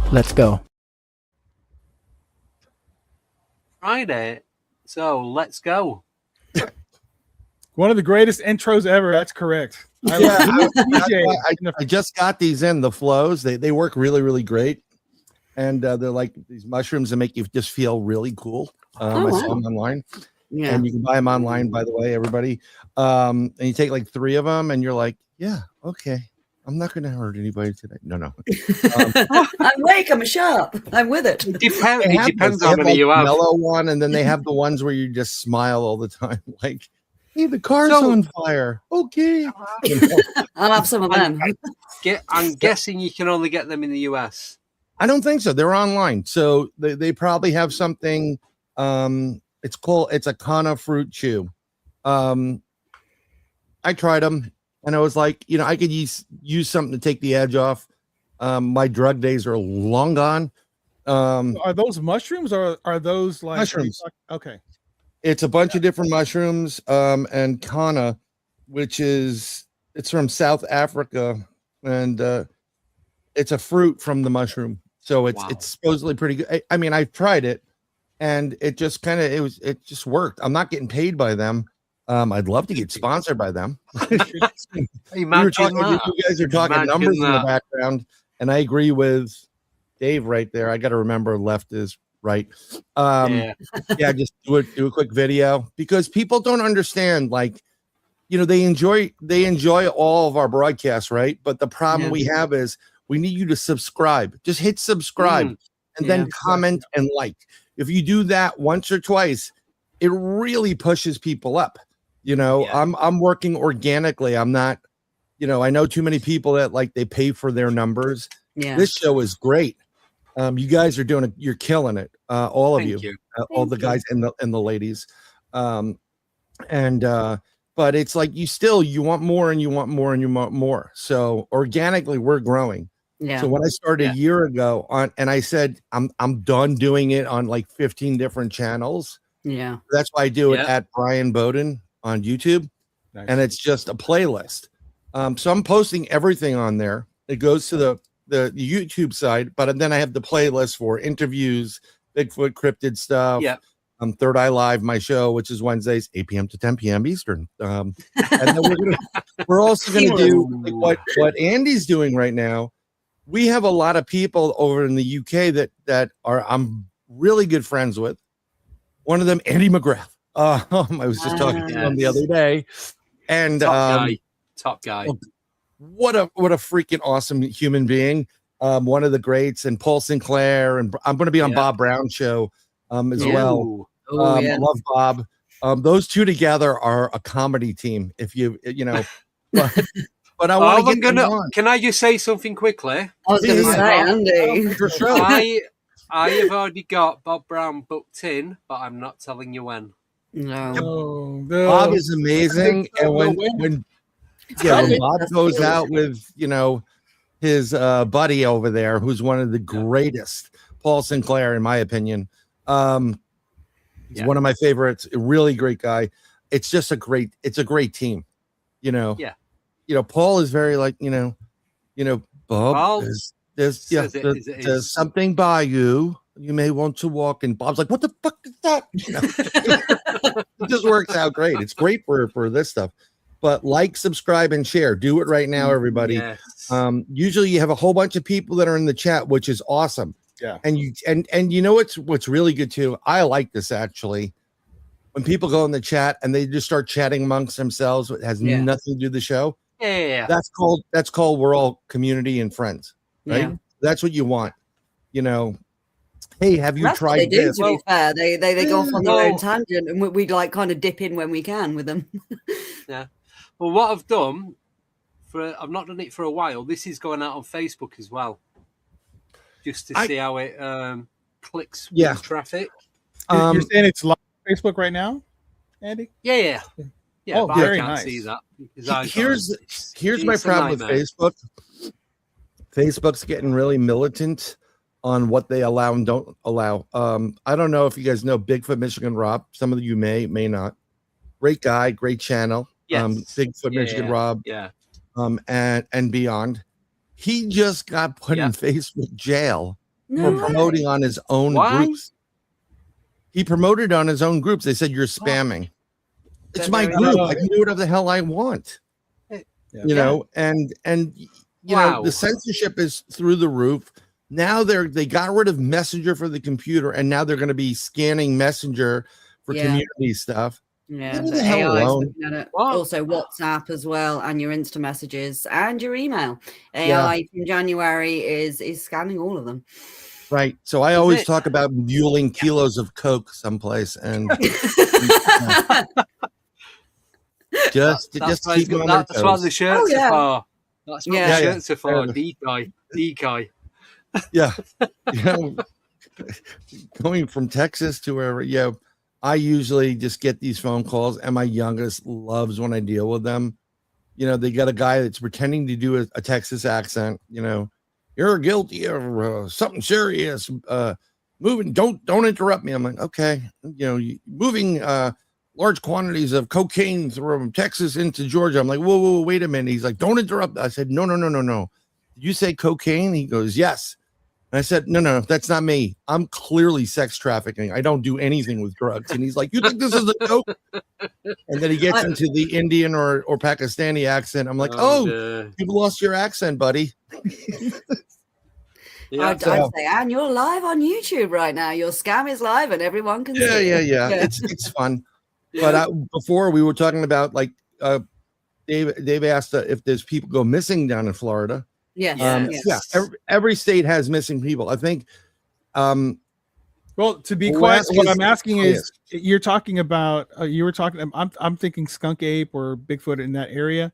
Let's go. Friday. So let's go. One of the greatest intros ever. That's correct. I just got these in the flows. They work really, really great. And they're like these mushrooms that make you just feel really cool. I saw them online. Yeah. And you can buy them online, by the way, everybody. And you take like 3 of them and you're like, yeah, okay. I'm not going to hurt anybody today. No. I'm awake. I'm sharp. I'm with it. It depends on many you have. Mellow one, and then they have the ones where you just smile all the time. Like, hey, the car's on fire. Okay. I'll have some of them. I'm guessing you can only get them in the US. I don't think so. They're online. So they probably have something. It's a Kana fruit chew. I tried them. And I was like, I could use something to take the edge off. My drug days are long gone. Are those mushrooms or are those like mushrooms? Okay. It's a bunch of different mushrooms. And Kana, it's from South Africa, and it's a fruit from the mushroom. So it's supposedly pretty good. I mean, I've tried it, and it just it just worked. I'm not getting paid by them. I'd love to get sponsored by them. You guys are talking numbers in the background, and I agree with Dave right there. I got to remember left is right. Just do a quick video, because people don't understand. Like, they enjoy all of our broadcasts, right? But the problem we have is we need you to subscribe. Just hit subscribe and then comment and like. If you do that once or twice, it really pushes people up. I'm working organically. I'm not, I know too many people that like they pay for their numbers. Yeah. This show is great. You guys are you're killing it. All of you. All the guys and the ladies. But it's like you want more and you want more and you want more. So organically we're growing. Yeah. So when I started a year ago and I said, I'm done doing it on like 15 different channels. Yeah. That's why I do it at Bryan Bowden on YouTube. Nice. And it's just a playlist. So I'm posting everything on there. It goes to the YouTube side, but then I have the playlist for interviews, Bigfoot, cryptid stuff. Yeah. Third Eye Live, my show, which is Wednesdays, 8 p.m. to 10 p.m. Eastern. And then we're also going to do like what Andy's doing right now. We have a lot of people over in the UK that I'm really good friends with. One of them, Andy McGrath. I was just talking to him the other day, and top guy. What a freaking awesome human being. One of the greats, and Paul Sinclair, and I'm going to be on Bob Brown's show as well. I love Bob. Those two together are a comedy team. If but I want to get them on. Can I just say something quickly? I was going to say, Andy. For sure. I have already got Bob Brown booked in, but I'm not telling you when. No. Bob is amazing, and when Bob goes out with his buddy over there, who's one of the greatest, Paul Sinclair, in my opinion. He's one of my favorites. A really great guy. It's just a great team. Paul is very like Bob. There's something by you. you may want to walk. And Bob's like, what the fuck is that? You know, it just works out great. It's great for this stuff. But like, subscribe, and share. Do it right now, everybody. Yes. Usually you have a whole bunch of people that are in the chat, which is awesome. Yeah. And you know what's really good too? I like this actually. When people go in the chat and they just start chatting amongst themselves, it has nothing to do with the show. Yeah. That's called we're all community and friends, right? Yeah. That's what you want. You know, hey, have you That's what tried they do, this? to be fair. They go off on their Well- own tangent, and we like kind of dip in when we can with them. Well, what I've done I've not done it for a while. This is going out on Facebook as well, just to see how it clicks with traffic. You're saying it's live on Facebook right now, Andy? Yeah. Oh, but very I can't nice. see that. Because Here's my problem with Facebook. Facebook's getting really militant on what they allow and don't allow. I don't know if you guys know Bigfoot Michigan Rob. Some of you may not. Great guy, great channel. Yes. Bigfoot Michigan Rob. Yeah. And beyond. He just got put in Facebook jail for No promoting on his own Why? groups. He promoted on his own groups. They said you're spamming. It's my group. I can do whatever the hell I want. You know, and you know, the censorship is through the roof. Now they got rid of Messenger for the computer, and now they're going to be scanning Messenger for community stuff. Yeah, Leave the the hell AI is alone. looking at it. Also WhatsApp as well, and your Insta messages and your email. AI from January is scanning all of them. Right. So I always talk about muling kilos of Coke someplace, and just keep them on their that's what the toes. shirts are for. That's what the shirts are for. Decoy. Yeah. You know, going from Texas to wherever, I usually just get these phone calls, and my youngest loves when I deal with them. You know, they got a guy that's pretending to do a Texas accent. You know, you're guilty of something serious. Moving, don't interrupt me. I'm like, okay, you know, moving large quantities of cocaine from Texas into Georgia. I'm like, whoa, wait a minute. He's like, don't interrupt. I said, no. Did you say cocaine? He goes, yes. And I said, no, that's not me. I'm clearly sex trafficking. I don't do anything with drugs. And he's like, you think this is a joke? And then he gets into the Indian or Pakistani accent. I'm like, you've lost your accent, buddy. I'd say, and you're live on YouTube right now. Your scam is live, and everyone can see it. Yeah. It's fun. But before we were talking about, like, Dave asked if there's people go missing down in Florida. Yes. Every state has missing people. I think. Well, to be quiet, what I'm asking is, you're talking about. I'm thinking skunk ape or Bigfoot in that area.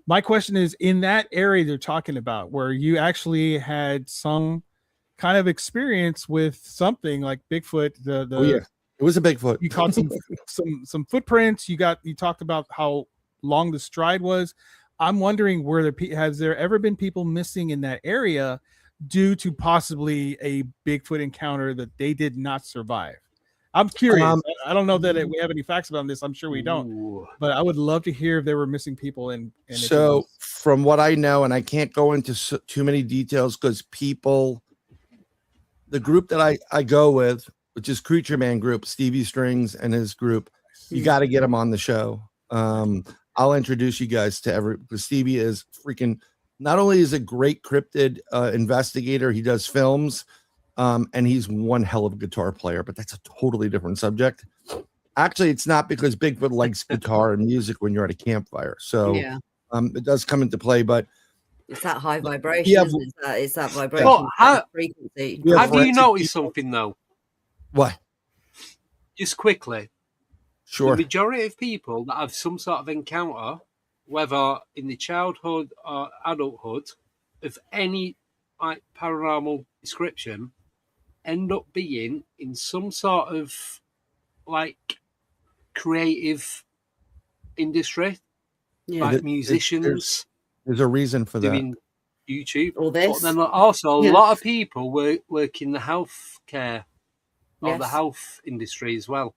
My question is, in that area they're talking about, where you actually had some kind of experience with something like Bigfoot. It was a Bigfoot. You caught some footprints. You talked about how long the stride was. I'm wondering, has there ever been people missing in that area due to possibly a Bigfoot encounter that they did not survive? I'm curious. I don't know that we have any facts about this. I'm sure we don't. But I would love to hear if there were missing people. And so, from what I know, and I can't go into too many details because the group that I go with, which is Creature Man Group, Stevie Strings and his group, you got to get him on the show. I'll introduce you guys to because Stevie is freaking, not only is a great cryptid investigator, he does films, and he's one hell of a guitar player, but that's a totally different subject. Actually, it's not, because Bigfoot likes guitar and music when you're at a campfire. So it does come into play, but it's that high vibration. It's that vibration. Well, frequency. Have you noticed something though? What? Just quickly. Sure. The majority of people that have some sort of encounter, whether in the childhood or adulthood, of any like paranormal description, end up being in some sort of like creative industry, like musicians. There's a reason for that. Doing YouTube. All this. But then also a lot of people work in the healthcare or the health industry as well.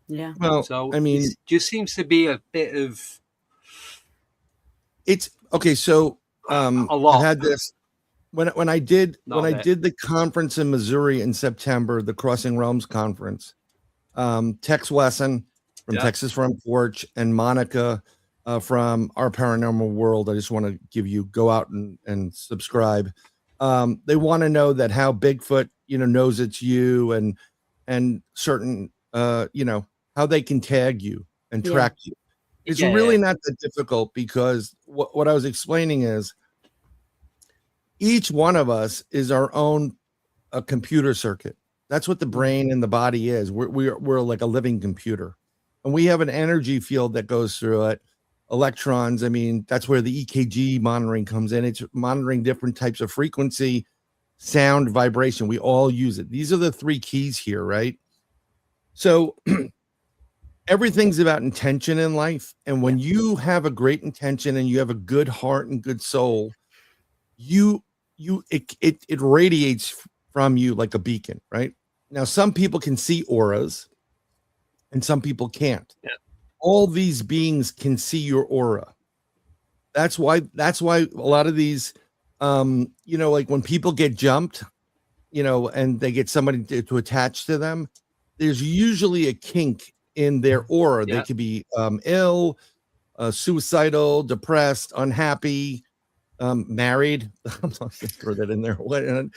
Yeah. Well, so I mean, it just seems to be a bit of. It's okay. So a lot. I had this. when I did Not when a I bit. did the conference in Missouri in September, the Crossing Realms conference, Tex Wesson from Yeah. Texas Front Porch and Monica from Our Paranormal World. I just want to go out and subscribe. They want to know that how Bigfoot, knows it's you and certain, how they can tag you and track you. It's really not that difficult because what I was explaining is each one of us is our own computer circuit. That's what the brain and the body is. We're like a living computer, and we have an energy field that goes through it. Electrons. I mean, that's where the EKG monitoring comes in. It's monitoring different types of frequency, sound, vibration. We all use it. These are the three keys here, right? So everything's about intention in life. And when you have a great intention and you have a good heart and good soul, it radiates from you like a beacon, right? Now, some people can see auras and some people can't. Yeah. All these beings can see your aura. That's why a lot of these, like when people get jumped, and they get somebody to attach to them, there's usually a kink in their aura. Yeah. They could be ill, suicidal, depressed, unhappy, married. I'm not gonna throw that in there. And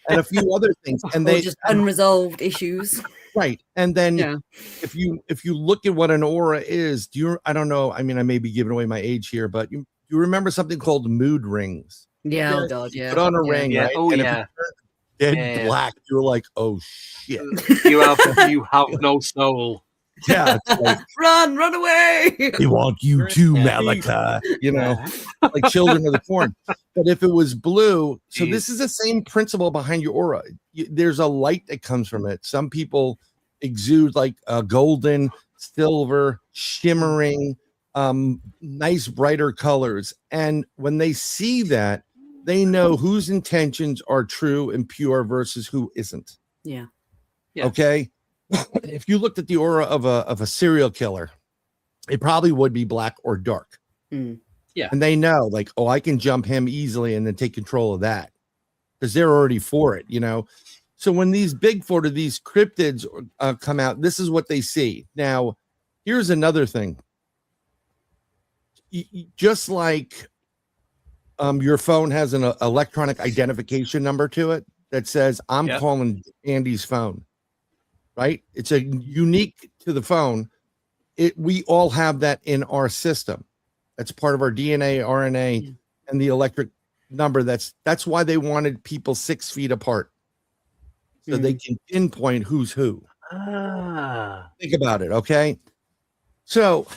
a few other things. And they just unresolved issues. Right. And then if you look at what an aura is, I don't know. I mean, I may be giving away my age here, but you remember something called mood rings. Yeah, oh God, yeah. Put on a ring, right? Oh, and yeah. If you turn dead black, you're like, oh shit. You have no soul. Yeah. It's like, run away. They want you to, Malachi. Like Children of the Corn. But if it was blue, so this is the same principle behind your aura. There's a light that comes from it. Some people exude like golden, silver, shimmering, nice brighter colors. And when they see that, they know whose intentions are true and pure versus who isn't. Yeah. Okay. If you looked at the aura of a serial killer, it probably would be black or dark. Yeah. And they know, like, oh, I can jump him easily and then take control of that because they're already for it, So when these Bigfoot or these cryptids come out, this is what they see. Now, here's another thing. Just like your phone has an electronic identification number to it that says, I'm calling Andy's phone. Right? It's a unique to the phone. We all have that in our system. That's part of our DNA, RNA, and the electric number. That's why they wanted people 6 feet apart, so they can pinpoint who's who. Think about it, okay? So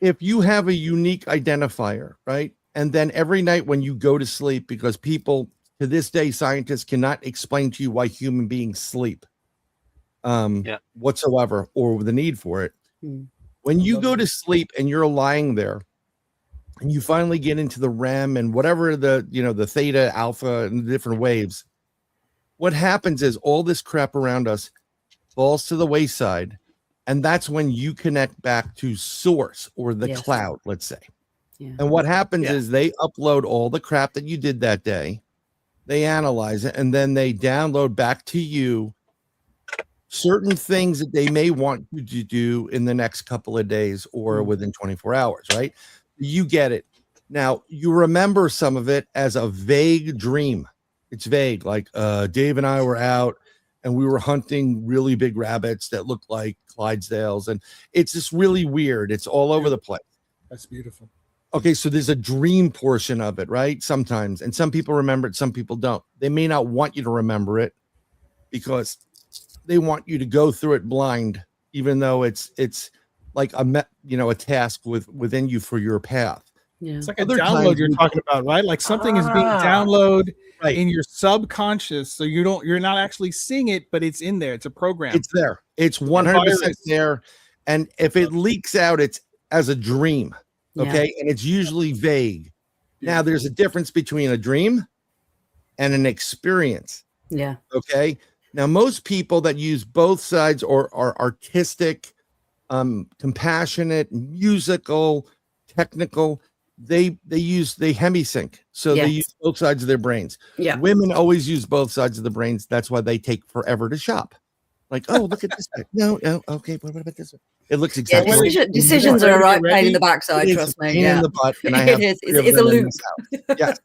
if you have a unique identifier, right? And then every night when you go to sleep, because people to this day, scientists cannot explain to you why human beings sleep. Whatsoever, or the need for it. When you go to sleep and you're lying there and you finally get into the REM and whatever the theta, alpha, and the different waves, what happens is all this crap around us falls to the wayside. And that's when you connect back to source or the cloud, let's say. And what happens is they upload all the crap that you did that day. They analyze it and then they download back to you certain things that they may want you to do in the next couple of days or within 24 hours, right? You get it. Now, you remember some of it as a vague dream. It's vague, like Dave and I were out and we were hunting really big rabbits that looked like Clydesdales, and it's just really weird. It's all over the place. That's beautiful. Okay, so there's a dream portion of it, right? Sometimes, and some people remember it, some people don't. They may not want you to remember it because they want you to go through it blind, even though it's like a task within you for your path. Yeah. It's like a download you're talking about, right? Like something is being downloaded in your subconscious, so you're not actually seeing it, but it's in there. It's a program. It's there. It's 100% there. And if it leaks out, it's as a dream. Okay, and it's usually vague. Now, there's a difference between a dream and an experience. Yeah. Okay. Now, most people that use both sides or are artistic, compassionate, musical, technical, they hemisync, so they use both sides of their brains. Yeah, women always use both sides of the brains. That's why they take forever to shop. Like, oh, look at this. No, okay, what about this one? It looks exactly decisions are a right pain in the backside, trust me. Pain in the butt, and I have it's a loop. Yes.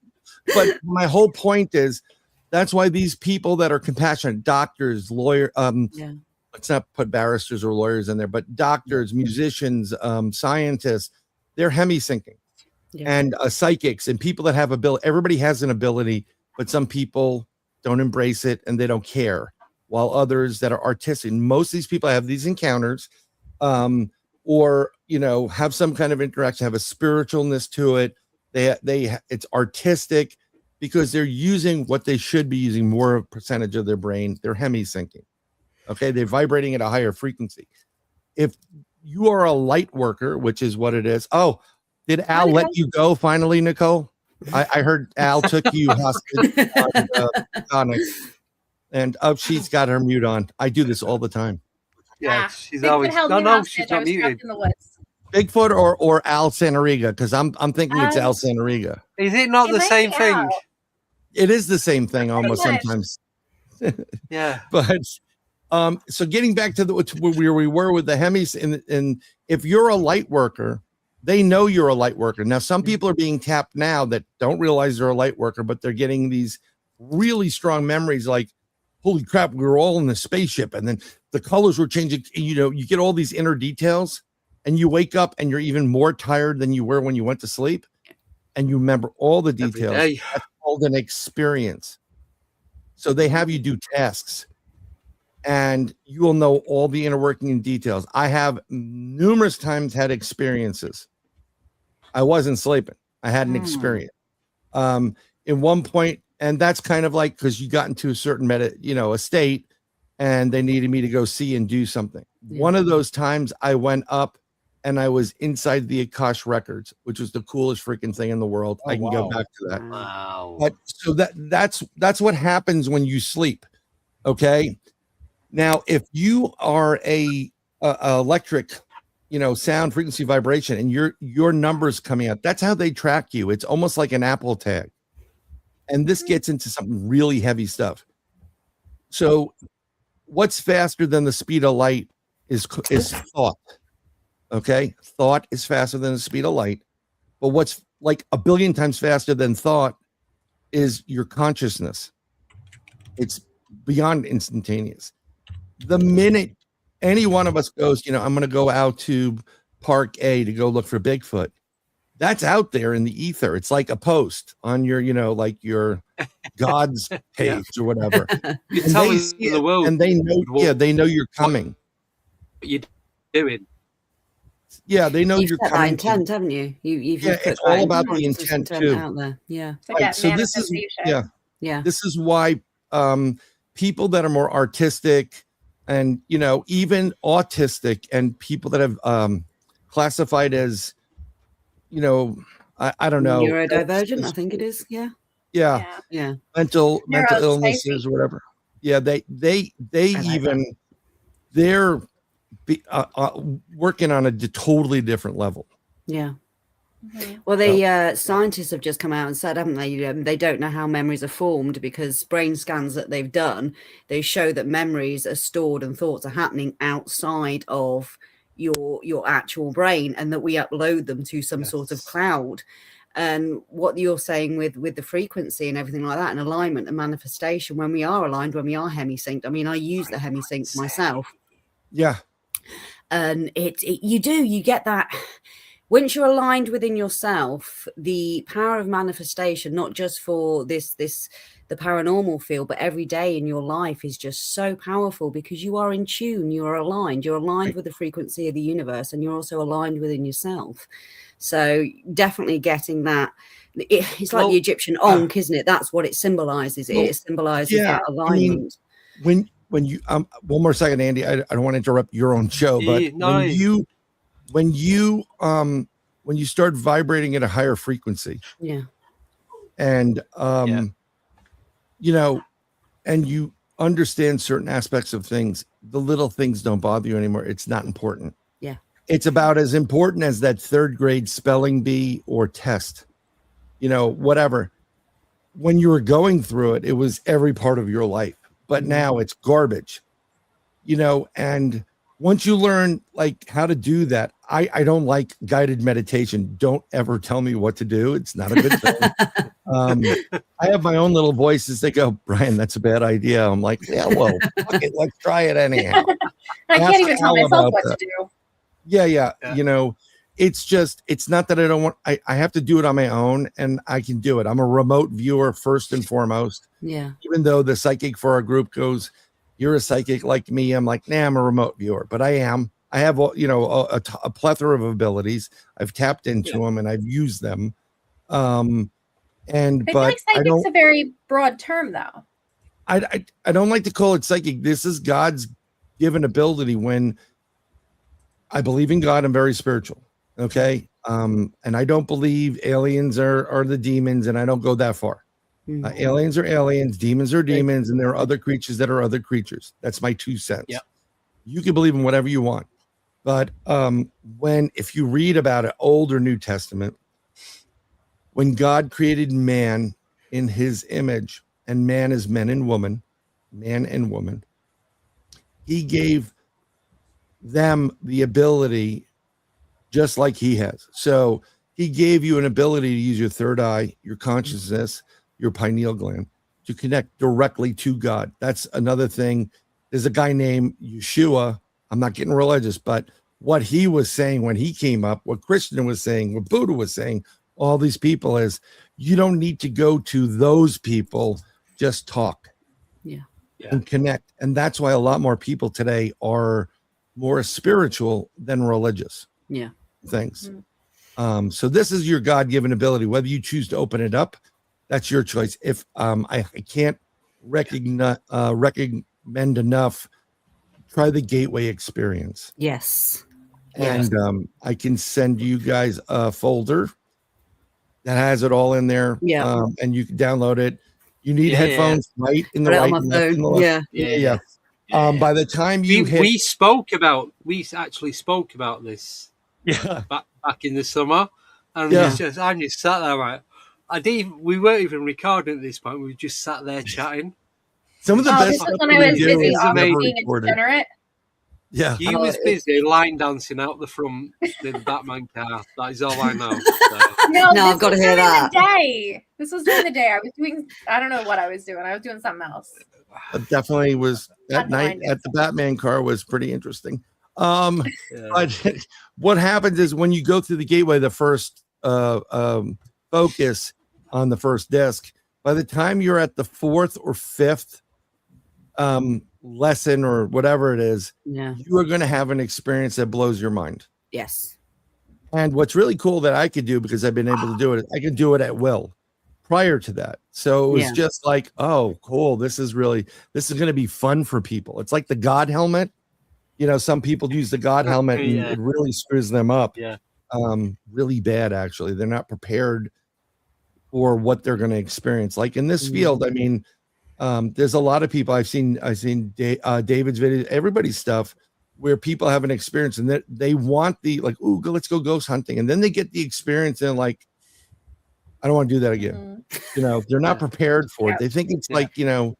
But my whole point is that's why these people that are compassionate, doctors, lawyers, let's not put barristers or lawyers in there, but doctors, musicians, scientists, they're hemisyncing. And psychics and people that have ability. Everybody has an ability, but some people don't embrace it and they don't care. While others that are artistic, most of these people have these encounters, or have some kind of interaction, have a spiritualness to it. It's artistic because they're using what they should be using, more percentage of their brain. They're hemisyncing. Okay, they're vibrating at a higher frequency. If you are a light worker, which is what it is. Oh, did Al let you go finally, Nicole? I heard Al took you hostage on and she's got her mute on. I do this all the time. Yeah, she's always she's not muted. In the woods. Bigfoot or Al Sanariga, because I'm thinking it's Al Sanariga. Is it not the same thing? It is the same thing almost sometimes. Yeah. But so getting back to where we were with the hemis, and if you're a light worker, they know you're a light worker. Now, some people are being tapped now that don't realize they're a light worker, but they're getting these really strong memories like, holy crap, we were all in the spaceship and then the colors were changing. You get all these inner details and you wake up and you're even more tired than you were when you went to sleep. And you remember all the details. That's called an experience. So they have you do tasks and you will know all the inner working and details. I have numerous times had experiences. I wasn't sleeping. I had an experience. In one point, and that's kind of like because you got into a certain a state and they needed me to go see and do something. One of those times I went up and I was inside the Akash records, which was the coolest freaking thing in the world. I can go back to that. Wow. But so that's what happens when you sleep. Okay. Now, if you are a electric, sound, frequency, vibration, and your numbers coming out, that's how they track you. It's almost like an Apple tag. And this gets into some really heavy stuff. So what's faster than the speed of light is thought. Okay. Thought is faster than the speed of light. But what's like a billion times faster than thought is your consciousness. It's beyond instantaneous. The minute any one of us goes, I'm going to go out to Park A to go look for Bigfoot. That's out there in the ether. It's like a post on your, like your God's page or whatever. And they see the world, and they know, they know you're coming. What you're doing. Yeah, they know you're coming. That intent, haven't you? You've it's all about the intent too. Out there. Yeah. Right. So this is This is why people that are more artistic and even autistic and people that have classified as I don't know, neurodivergent, I think it is. Yeah. Mental illnesses or whatever. They're working on a totally different level. Yeah. Well, the scientists have just come out and said, haven't they? They don't know how memories are formed because brain scans that they've done, they show that memories are stored and thoughts are happening outside of your actual brain, and that we upload them to some sort of cloud. And what you're saying with the frequency and everything like that, and alignment and manifestation, when we are aligned, when we are hemisynced. I mean, I use the hemisync myself. Yeah. And you get that. Once you're aligned within yourself, the power of manifestation, not just for the paranormal field, but every day in your life is just so powerful because you are in tune, you are aligned, you're aligned with the frequency of the universe, and you're also aligned within yourself. So definitely getting that. It's like the Egyptian Ankh, isn't it? That's what it symbolizes. It symbolizes that alignment. I mean, when you one more second, Andy, I don't want to interrupt your own show, but when you start vibrating at a higher frequency, and and you understand certain aspects of things, the little things don't bother you anymore. It's not important. it's about as important as that third grade spelling bee or test, whatever. When you were going through it, it was every part of your life, but now it's garbage, and once you learn like how to do that, I don't like guided meditation. Don't ever tell me what to do. It's not a good thing. I have my own little voices that go, Brian, that's a bad idea. I'm like, yeah, well, fuck it, let's try it anyhow. I can't even tell myself what to do. Yeah. It's not that I don't want, I have to do it on my own, and I can do it. I'm a remote viewer first and foremost. Yeah. Even though the psychic for our group goes, you're a psychic like me. I'm like, nah, I'm a remote viewer, but I am. I have, a plethora of abilities. I've tapped into them and I've used them. I feel like psychic's a very broad term, though. I don't like to call it psychic. This is God's given ability. When I believe in God, I'm very spiritual. Okay. And I don't believe aliens are the demons, and I don't go that far. Aliens are aliens, demons are demons, and there are other creatures that are other creatures. That's my 2 cents. Yep. You can believe in whatever you want. But if you read about it, Old or New Testament, when God created man in his image, and man is man and woman, he gave them the ability just like he has. So he gave you an ability to use your third eye, your consciousness, your pineal gland to connect directly to God. That's another thing. There's a guy named Yeshua. I'm not getting religious, but what he was saying when he came up, what Christian was saying, what Buddha was saying, all these people is, you don't need to go to those people, just talk and connect. And that's why a lot more people today are more spiritual than religious things. So this is your God-given ability. Whether you choose to open it up, that's your choice. If I can't recommend enough, try the Gateway experience. Yes. And I can send you guys a folder that has it all in there. Yeah. And you can download it. You need headphones right in the right. Yeah. By the time you we actually spoke about this back in the summer, and I just sat there right. We weren't even recording at this point. We just sat there chatting. Some of the best this stuff was when I was busy being a degenerate. Yeah. He was busy line dancing out the front in the Batman car. That is all I know. So. No, I've got to hear that. This was during the day. I was doing, I don't know what I was doing. I was doing something else. It definitely was that night at the Batman car was pretty interesting. But what happens is when you go through the Gateway, the first focus on the first disc, by the time you're at the fourth or fifth lesson or whatever it is, you are going to have an experience that blows your mind. Yes. And what's really cool that I could do, because I've been able to do it, I could do it at will prior to that. So it was just like, oh, cool. This is going to be fun for people. It's like the God helmet. Some people use the God helmet and it really screws them up. Yeah. Really bad, actually. They're not prepared for what they're going to experience. Like in this field, I mean, there's a lot of people I've seen David's video, everybody's stuff, where people have an experience and they want let's go ghost hunting. And then they get the experience and like, I don't want to do that again. They're not prepared for it. They think it's like, it's going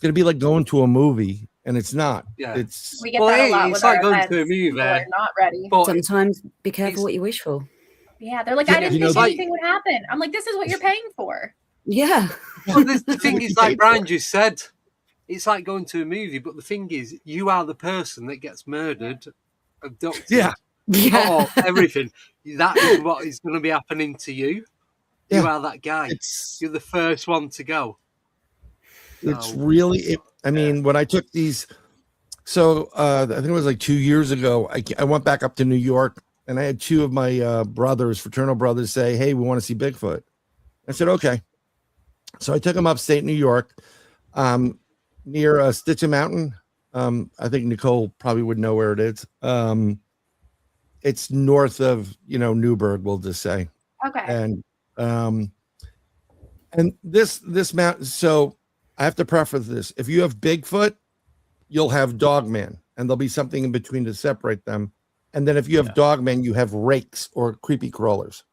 to be like going to a movie, and it's not. Yeah. We get that a lot with like going to a movie. They're not ready. But sometimes be careful what you wish for. Yeah. They're like, I didn't think anything would happen. I'm like, this is what you're paying for. Yeah. Well, the thing is, like Brian just said, it's like going to a movie, but the thing is, you are the person that gets murdered, abducted, everything. That is what is going to be happening to you. You are that guy. You're the first one to go. It's really, I mean, when I took these, I think it was like 2 years ago, I went back up to New York, and I had two of my fraternal brothers say, hey, we want to see Bigfoot. I said, okay. So I took them upstate New York, near Stitcher Mountain. I think Nicole probably would know where it is. It's north of, Newburgh, we'll just say. Okay. And this mountain, so I have to preface this. If you have Bigfoot, you'll have Dogman, and there'll be something in between to separate them. And then if you have Dogman, you have rakes or creepy crawlers.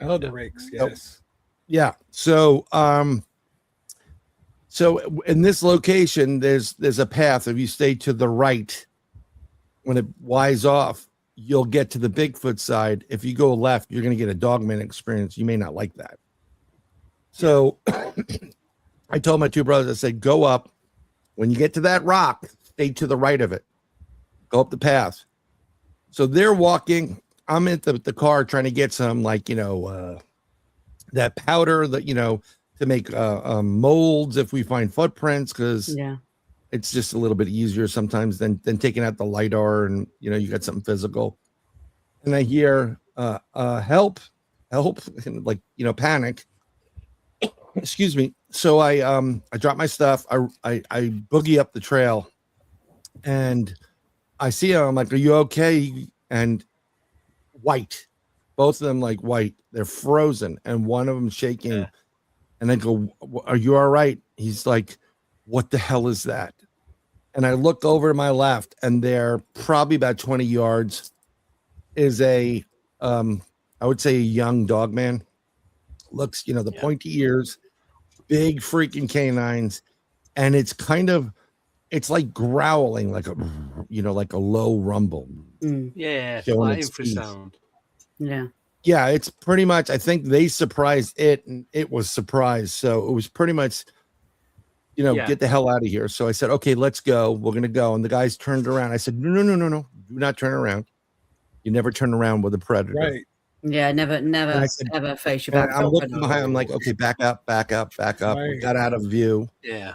Oh, the rakes. Yes. Yeah. So in this location, there's a path. If you stay to the right, when it winds off, you'll get to the Bigfoot side. If you go left, you're going to get a Dogman experience. You may not like that. So I told my two brothers, I said, go up. When you get to that rock, stay to the right of it. Go up the path. So they're walking. I'm in the car trying to get some, like, that powder that, to make molds if we find footprints, because it's just a little bit easier sometimes than taking out the LiDAR and, you got something physical. And I hear help, and panic. Excuse me. So I drop my stuff. I boogie up the trail, and I see him. I'm like, "Are you okay?" And white, both of them like white. They're frozen, and one of them shaking. Yeah. And I go, "Are you all right?" He's like, "What the hell is that?" And I look over to my left, and there, probably about 20 yards, is I would say a young Dogman. Looks, the pointy ears, big freaking canines, and it's like growling, like a low rumble. Yeah, like infrasound. Yeah, it's pretty much, I think they surprised it, and it was surprised. So it was pretty much, get the hell out of here. So I said, okay, let's go. We're gonna go. And the guys turned around. I said, no, do not turn around. You never turn around with a predator. Right. Yeah, never ever face your back. I'm looking behind. I'm like, okay, back up. Right. We got out of view. Yeah.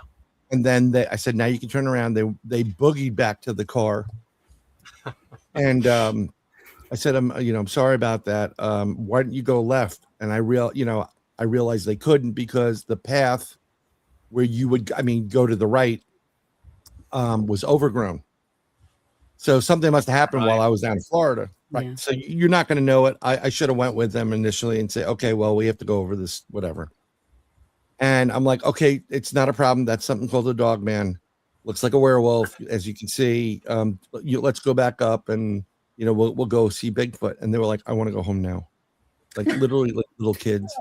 And then I said, now you can turn around. They boogied back to the car. And I said, I'm sorry about that. Why didn't you go left? And I realized they couldn't, because the path where you would, go to the right, was overgrown. So something must have happened while I was down in Florida. Right. Yeah. So you're not going to know it. I should have went with them initially and say, okay, well, we have to go over this, whatever. And I'm like, okay, it's not a problem. That's something called a Dogman. Looks like a werewolf, as you can see. Let's go back up, and we'll go see Bigfoot. And they were like, I want to go home now. Like literally, like little kids.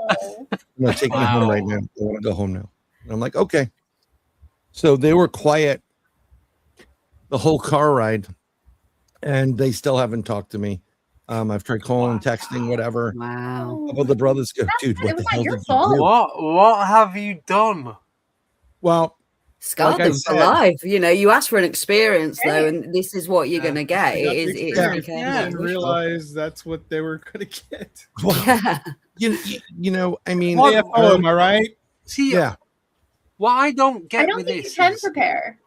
Take me home right now. I want to go home now. And I'm like, okay. So they were quiet the whole car ride, and they still haven't talked to me. I've tried calling, texting, whatever. Wow. Well, the brothers go, dude, what the hell did you do? What have you done? Well, scarred them for life. You ask for an experience, though, and this is what you're going to get. I realize that's what they were going to get. Well, I mean, am I right? See, what I don't get with this, you can prepare.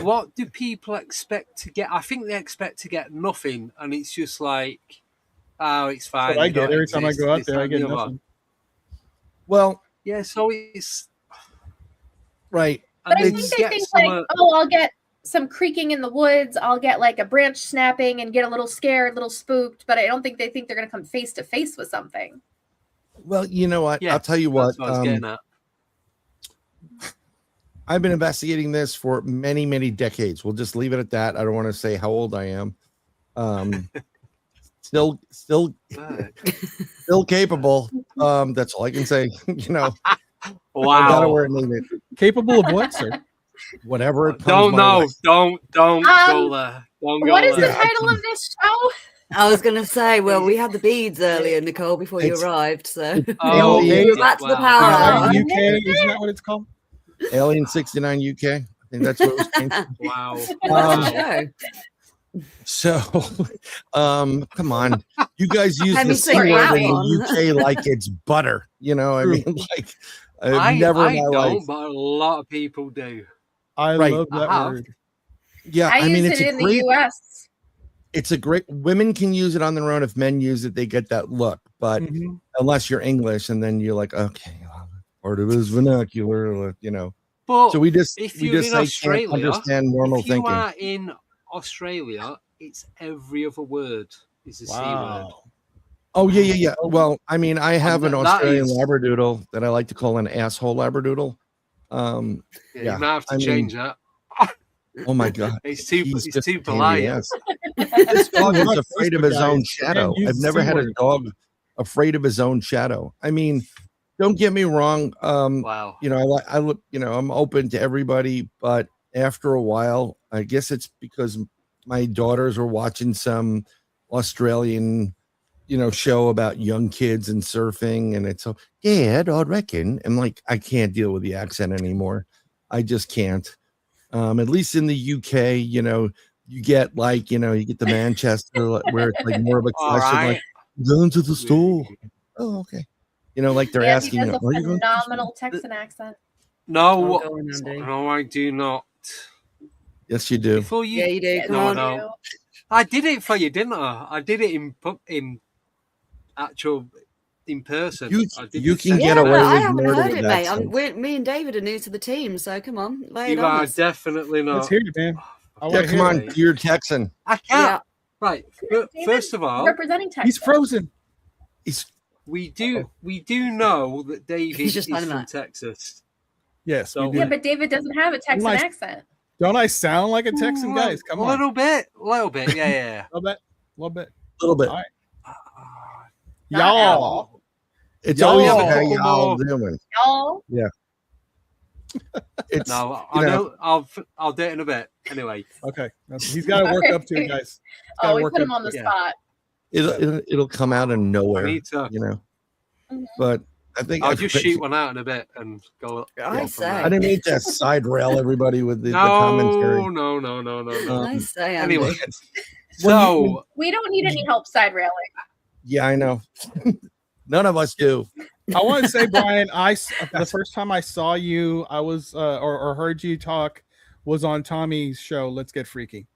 What do people expect to get? I think they expect to get nothing, and it's just like, oh, it's fine. What I get every time I go out there, I get nothing. Well, yeah, so it's right. But I think they think like, I'll get some creaking in the woods. I'll get like a branch snapping and get a little scared, a little spooked. But I don't think they think they're going to come face to face with something. Well, you know what? I'll tell you what. That's what I was getting at. I've been investigating this for many, many decades. We'll just leave it at that. I don't want to say how old I am. Still capable. That's all I can say. Wow. Capable of what, sir? Whatever. It don't go there. Don't go there. What is the title of this show? I was going to say, well, we had the beads earlier, Nicole, before you arrived. So we're back to the power hour. UK, isn't that what it's called? Alien 69 UK. I think that's what it was changed. Wow. So, come on. You guys use the C word in the UK like it's butter. I mean, like, I've never in my life. But a lot of people do. I love that word. Yeah, I mean, it's in the US. It's a great. Women can use it on their own. If men use it, they get that look. But unless you're English, and then you're like, okay, part of his vernacular, But so we just in Australia, understand normal thinking. If you are in Australia, it's every other word is a C word. Oh yeah. Well, I mean, I have an Australian Labradoodle that I like to call an asshole Labradoodle. You might have to change that. Oh my God. It's too He's just too a pain in the polite. ass. This dog is Not afraid of his guys. own shadow. Use I've the never C had a word. dog afraid of his own shadow. I mean, don't get me wrong. Wow. You know, I look, you know, I'm open to everybody, but after a while, I guess it's because my daughters were watching some Australian, you know, show about young kids and surfing, and it's so, Dad, I reckon. I'm like, I can't deal with the accent anymore. I just can't. At least in the UK, you know, you get like, you know, you get the Manchester where it's like more of a All clash of like, right. going to the store. Oh, okay. You know, like they're Andy asking, has a "Are you going to the store?" phenomenal Texan accent. No, go on, Andy. no, I do not. Yes, you do. Before you, Yeah, you do. Yes, Come no, on. no. I did it for you, didn't I? I did it in actual in person. You- I did you the can second get Yeah, time. but away I with haven't murder heard with it, mate. accents. Me and David are new to the team, so come on, lay it You on are us. definitely not. Let's hear it, man. I Yeah, want to come hear on, it. you're Texan. I can't. Yeah. Right. David, First of all, representing Texas. He's frozen. He's we do know that David He's is just from like that. Texas. Yes, we So- do. Yeah, but David doesn't have a Texan Nice. accent. Don't I sound like a Texan, guys? Come a on. little bit, yeah. A little bit. a little bit. All right. Not Y'all. It's Y'all. always Yeah, but how couple y'all more. doing. Y'all. It's No, you I know. I'll do it in a bit. Anyway, Okay. He's got to work up to it, guys. Oh, we work put him up on the to it. spot. it'll come out of I nowhere, need to. you know. Mhm. But I think I'll just shoot one out in a bit and go. I go from say. there. I didn't mean to side rail everybody with the No, commentary. no. I say, Andy. Anyway, When so We don't need any help side railing. Yeah, I know. None of us do. I want to say, Brian, the first time I saw you, I was or heard you talk was on Tommy's show, Let's Get Freaky.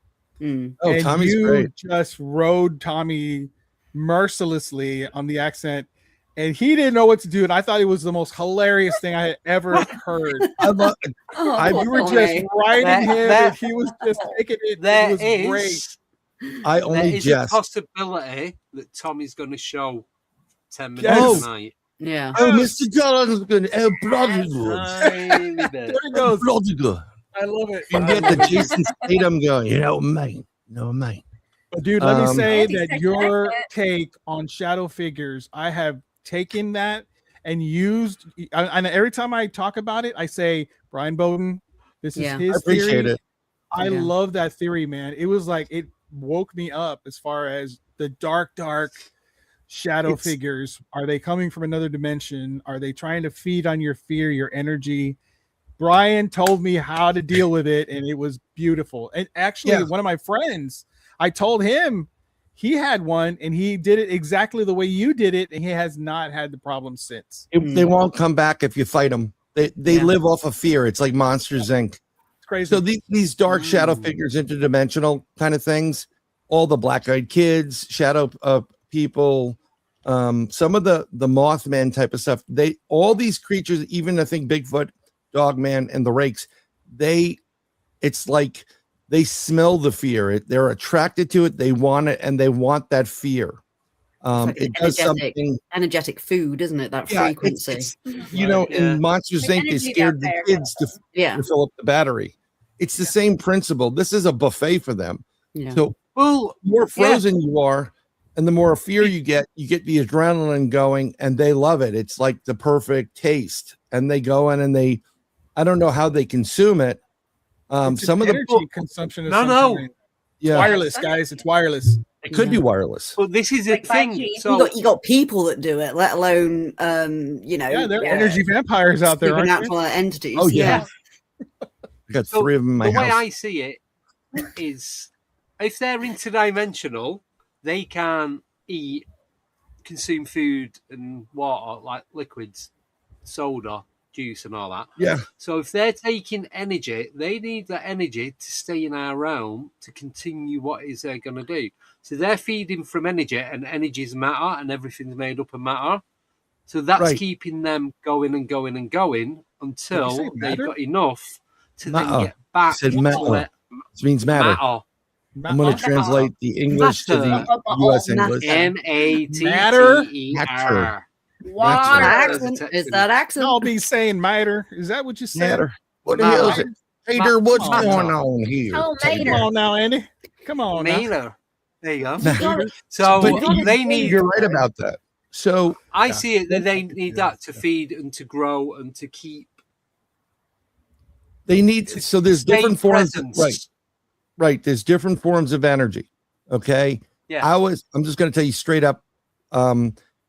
Mm. Oh, And Tommy's you great. just rode Tommy mercilessly on the accent, and he didn't know what to do. And I thought it was the most hilarious thing I had ever heard. I love, Oh, You were Tommy. just riding him, That- and he was just taking it. there It was is great. I there only is a jest. possibility that Tommy's going to show 10 minutes Yes. tonight. Yeah. Oh, Mr. John's good. Oh, bloody good. Tiny bit. There he goes. Bloody good. I love it. You get the Jason Statham going, mate. No, mate. But dude, let me say Andy that Texan your accent. take on shadow figures, I have taken that and used, and every time I talk about it, I say, Brian Bowden, this is Yeah. his I appreciate theory. it. I Yeah. love that theory, man. It was like, it woke me up as far as the dark shadow It's- figures. Are they coming from another dimension? Are they trying to feed on your fear, your energy? Brian told me how to deal with it, and it was beautiful. And actually, Yeah. one of my friends, I told him he had one, and he did it exactly the way you did it, and he has not had the problem since. They won't come back if you fight them. They Yeah. live off of fear. It's like Monsters Inc. It's crazy. So these dark shadow figures, interdimensional kind of things, all the black-eyed kids, shadow people, some of the Mothman type of stuff. All these creatures, even I think Bigfoot, Dogman, and the Rakes, it's like they smell the fear. They're attracted to it. They want it, and they want that fear. like It an does energetic something. Energetic food, isn't it? That Yeah, frequency. it's you know, Yeah. in Monsters Like Inc. They energy scared the vampire. kids Yeah. to fill up the battery. It's the same principle. This is a buffet for them. Yeah. So Well, the more frozen you are, and the more fear you get the adrenaline going, and they love it. It's like the perfect taste. And they go in and I don't know how they consume it. It's Some an of the energy consumption. Of No, some no. kind. yeah, Wireless, guys. It's wireless. it could be wireless. but this is Like the thing. 5G. So you got people that do it, let alone Yeah, there are energy vampires out there, aren't there? supernatural entities. Oh, yeah. yeah. I got So, 3 of them in my the way house. I see it is if they're interdimensional, they can eat, consume food and water like liquids, soda, juice, and all that. Yeah. So if they're taking energy, they need that energy to stay in our realm to continue what is they're going to do. So they're feeding from energy, and energy's matter, and everything's made up of matter. So that's Right. keeping them going and going and going say until they've matter? got enough to then Matter. get back Said to matter. it. This means matter. Matter. I'm going to translate the English to the U.S. English. Matter. Water. Accent, is that accent? I'll be saying matter. Is that what you said? Matter. What the hell is it? Hater, what's come on going now. on here? Oh, Tater? Come on now, Andy. Come on now. Mailer. There you go. Nah. So But they need. You're right about that. So I Yeah. see it that they need that to feed and to grow and to keep. they need. So there's stay different forms. presence. Right. There's different forms of energy. Okay. Yeah. I'm just going to tell you straight up.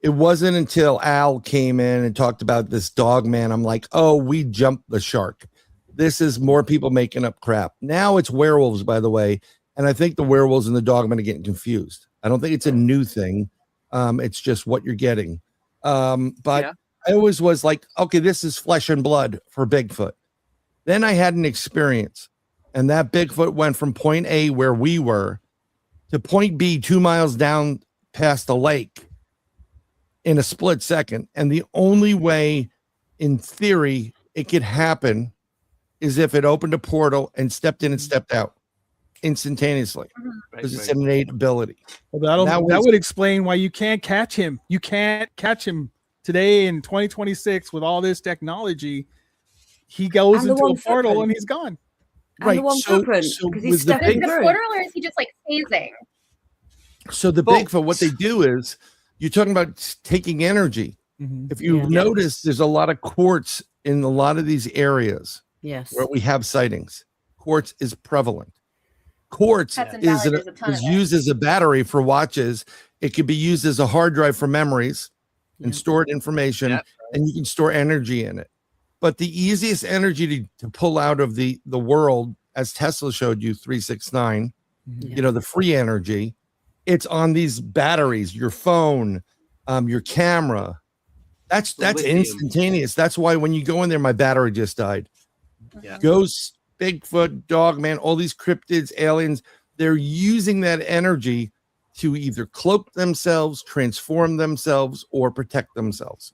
It wasn't until Al came in and talked about this Dogman. I'm like, oh, we jumped the shark. This is more people making up crap. Now it's werewolves, by the way. And I think the werewolves and the Dogman are getting confused. I don't think it's a new thing. It's just what you're getting. But Yeah. I always was like, okay, this is flesh and blood for Bigfoot. Then I had an experience, and that Bigfoot went from point A, where we were, to point B, 2 miles down past the lake in a split second. And the only way, in theory, it could happen is if it opened a portal and stepped in and stepped out instantaneously, because it's an innate ability. Well, that would explain why you can't catch him. You can't catch him today in 2026 with all this technology. He goes And the into a one portal footprint. and he's gone. And Right, the one so- footprint, so because with he's the Is stepping it a through. portal or is he just like phasing? So the Both. Bigfoot, what they do is, you're talking about taking energy. If you Yeah. notice, there's a lot of quartz in a lot of these areas Yes. where we have sightings. Quartz is prevalent. Quartz Hudson is, Valley, there's a ton is of it. used as a battery for watches. It could be used as a hard drive for memories and Yeah. stored information, Yeah. and you can store energy in it. But the easiest energy to pull out of the world, as Tesla showed you, 369, Yeah. you know, the free energy, it's on these batteries, your phone, your camera. That's lithium. instantaneous. That's why when you go in there, my battery just died. Yeah. Ghosts, Bigfoot, Dogman, all these cryptids, aliens, they're using that energy to either cloak themselves, transform themselves, or protect themselves,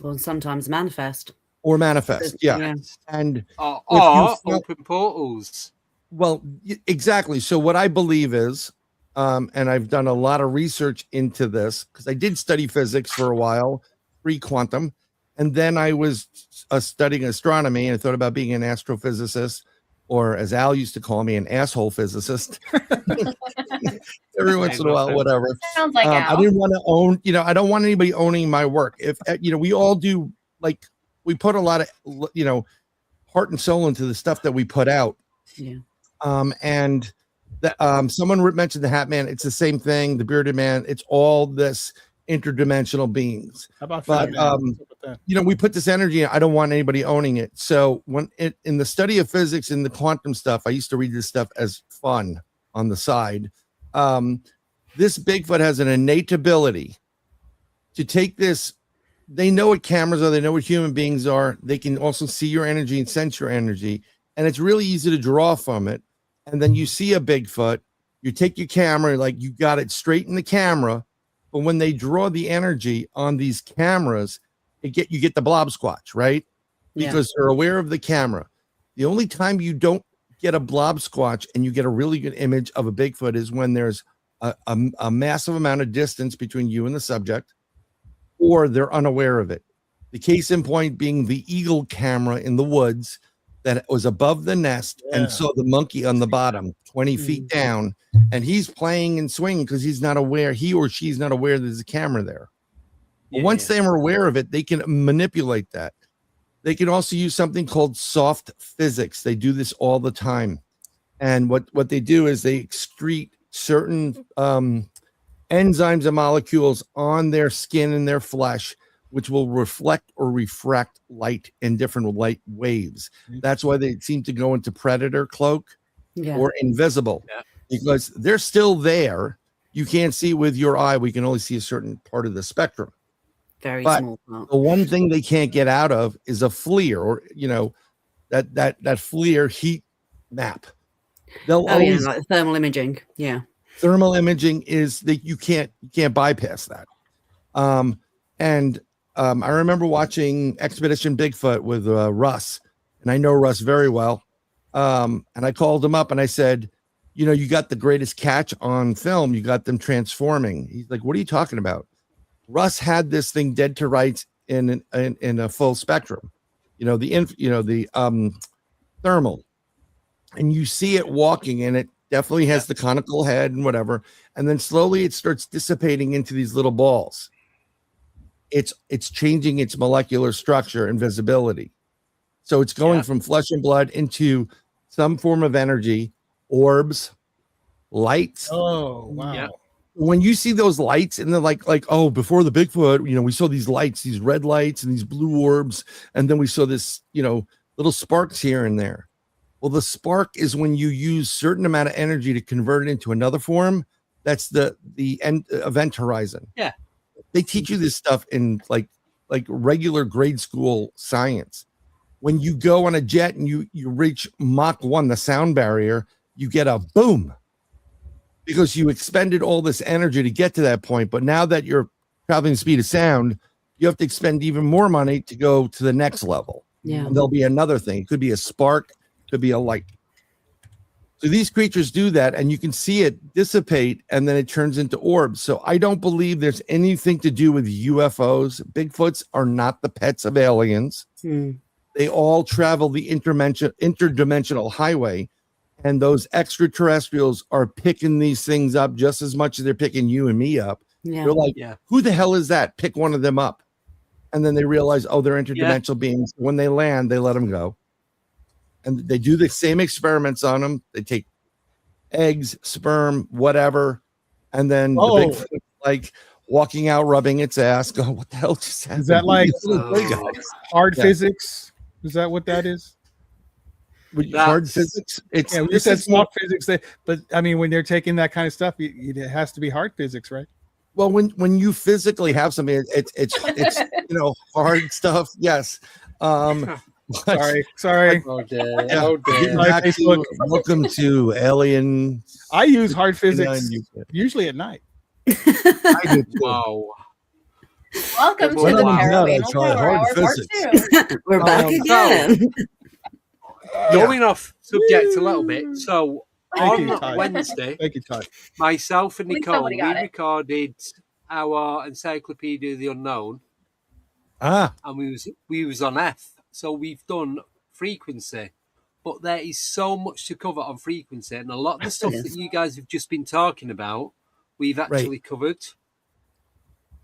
Well, sometimes manifest. or manifest. Yeah. And Or If you felt- open portals. well, exactly. So what I believe is, and I've done a lot of research into this because I did study physics for a while, pre-quantum, and then I was studying astronomy, and I thought about being an astrophysicist, or as Al used to call me, an asshole physicist. Every once in a while, whatever. Sounds like I Al. didn't want to own, I don't want anybody owning my work. If we all do, like, we put a lot of, heart and soul into the stuff that we put out. Yeah. And that someone mentioned the Hat Man. It's the same thing. The Bearded Man. It's all this interdimensional beings. How about But, Fat Man? What's up with that? We put this energy in. I don't want anybody owning it. So in the study of physics and the quantum stuff, I used to read this stuff as fun on the side. This Bigfoot has an innate ability to take this. They know what cameras are. They know what human beings are. They can also see your energy and sense your energy. And it's really easy to draw from it. And then you see a Bigfoot, you take your camera, like you got it straight in the camera. But when they draw the energy on these cameras, you get the blob squatch, right? Yeah. Because they're aware of the camera. The only time you don't get a blob squatch and you get a really good image of a Bigfoot is when there's a massive amount of distance between you and the subject, or they're unaware of it. The case in point being the eagle camera in the woods that was above the nest and saw the monkey on the bottom 20 feet down, and he's playing and swinging because he's not aware, he or she's not aware there's a camera there. But once they are aware of it, they can manipulate that. They can also use something called soft physics. They do this all the time. And what they do is they excrete certain enzymes and molecules on their skin and their flesh, which will reflect or refract light in different light waves. That's why they seem to go into predator cloak or invisible, because they're still there. You can't see with your eye. We can only see a certain part of the spectrum. Very But small part. the one thing they can't get out of is a FLIR, or that FLIR heat map. They'll always, like thermal imaging. Yeah. thermal imaging is that you can't bypass that. I remember watching Expedition Bigfoot with Russ, and I know Russ very well. And I called him up and I said, you got the greatest catch on film. You got them transforming. He's like, what are you talking about? Russ had this thing dead to rights in a full spectrum. The thermal. and you see it walking, and it definitely has the conical head and whatever, and then slowly it starts dissipating into these little balls. It's changing its molecular structure and visibility. So it's going from flesh and blood into some form of energy, orbs, lights. Oh, wow. Yeah. When you see those lights, and they're like, oh, before the Bigfoot, we saw these lights, these red lights and these blue orbs, and then we saw this, little sparks here and there. Well, the spark is when you use certain amount of energy to convert it into another form. That's the event horizon. Yeah. They teach you this stuff in like regular grade school science. When you go on a jet and you reach Mach 1, the sound barrier, you get a boom because you expended all this energy to get to that point. But now that you're traveling the speed of sound, you have to expend even more money to go to the next level. Yeah. And there'll be another thing. It could be a spark, could be a light. So these creatures do that, and you can see it dissipate, and then it turns into orbs. So I don't believe there's anything to do with UFOs. Bigfoots are not the pets of aliens. They all travel the interdimensional highway, and those extraterrestrials are picking these things up just as much as they're picking you and me up. Yeah. They're like, who the hell is that? Pick one of them up. And then they realize, oh, they're interdimensional beings. When they land, they let them go. And they do the same experiments on them. They take eggs, sperm, whatever. And then the Bigfoot, like walking out, rubbing its ass, go, what the hell just happened? Is that like hard physics? Is that what that is? Hard physics? We just said soft physics. But I mean, when they're taking that kind of stuff, it has to be hard physics, right? Well, when you physically have something, it's hard stuff. Yes. Sorry. Welcome to Alien. I use hard physics usually at night. I do too. Wow. Welcome to the Paranormal Power Hour Part 2. We're back again. Going off subject a little bit. So on Wednesday, thank you, Todd. Myself and Nicole, we recorded our Encyclopedia of the Unknown. And we was on F. So we've done frequency, but there is so much to cover on frequency, and a lot of the stuff that you guys have just been talking about, we've actually covered.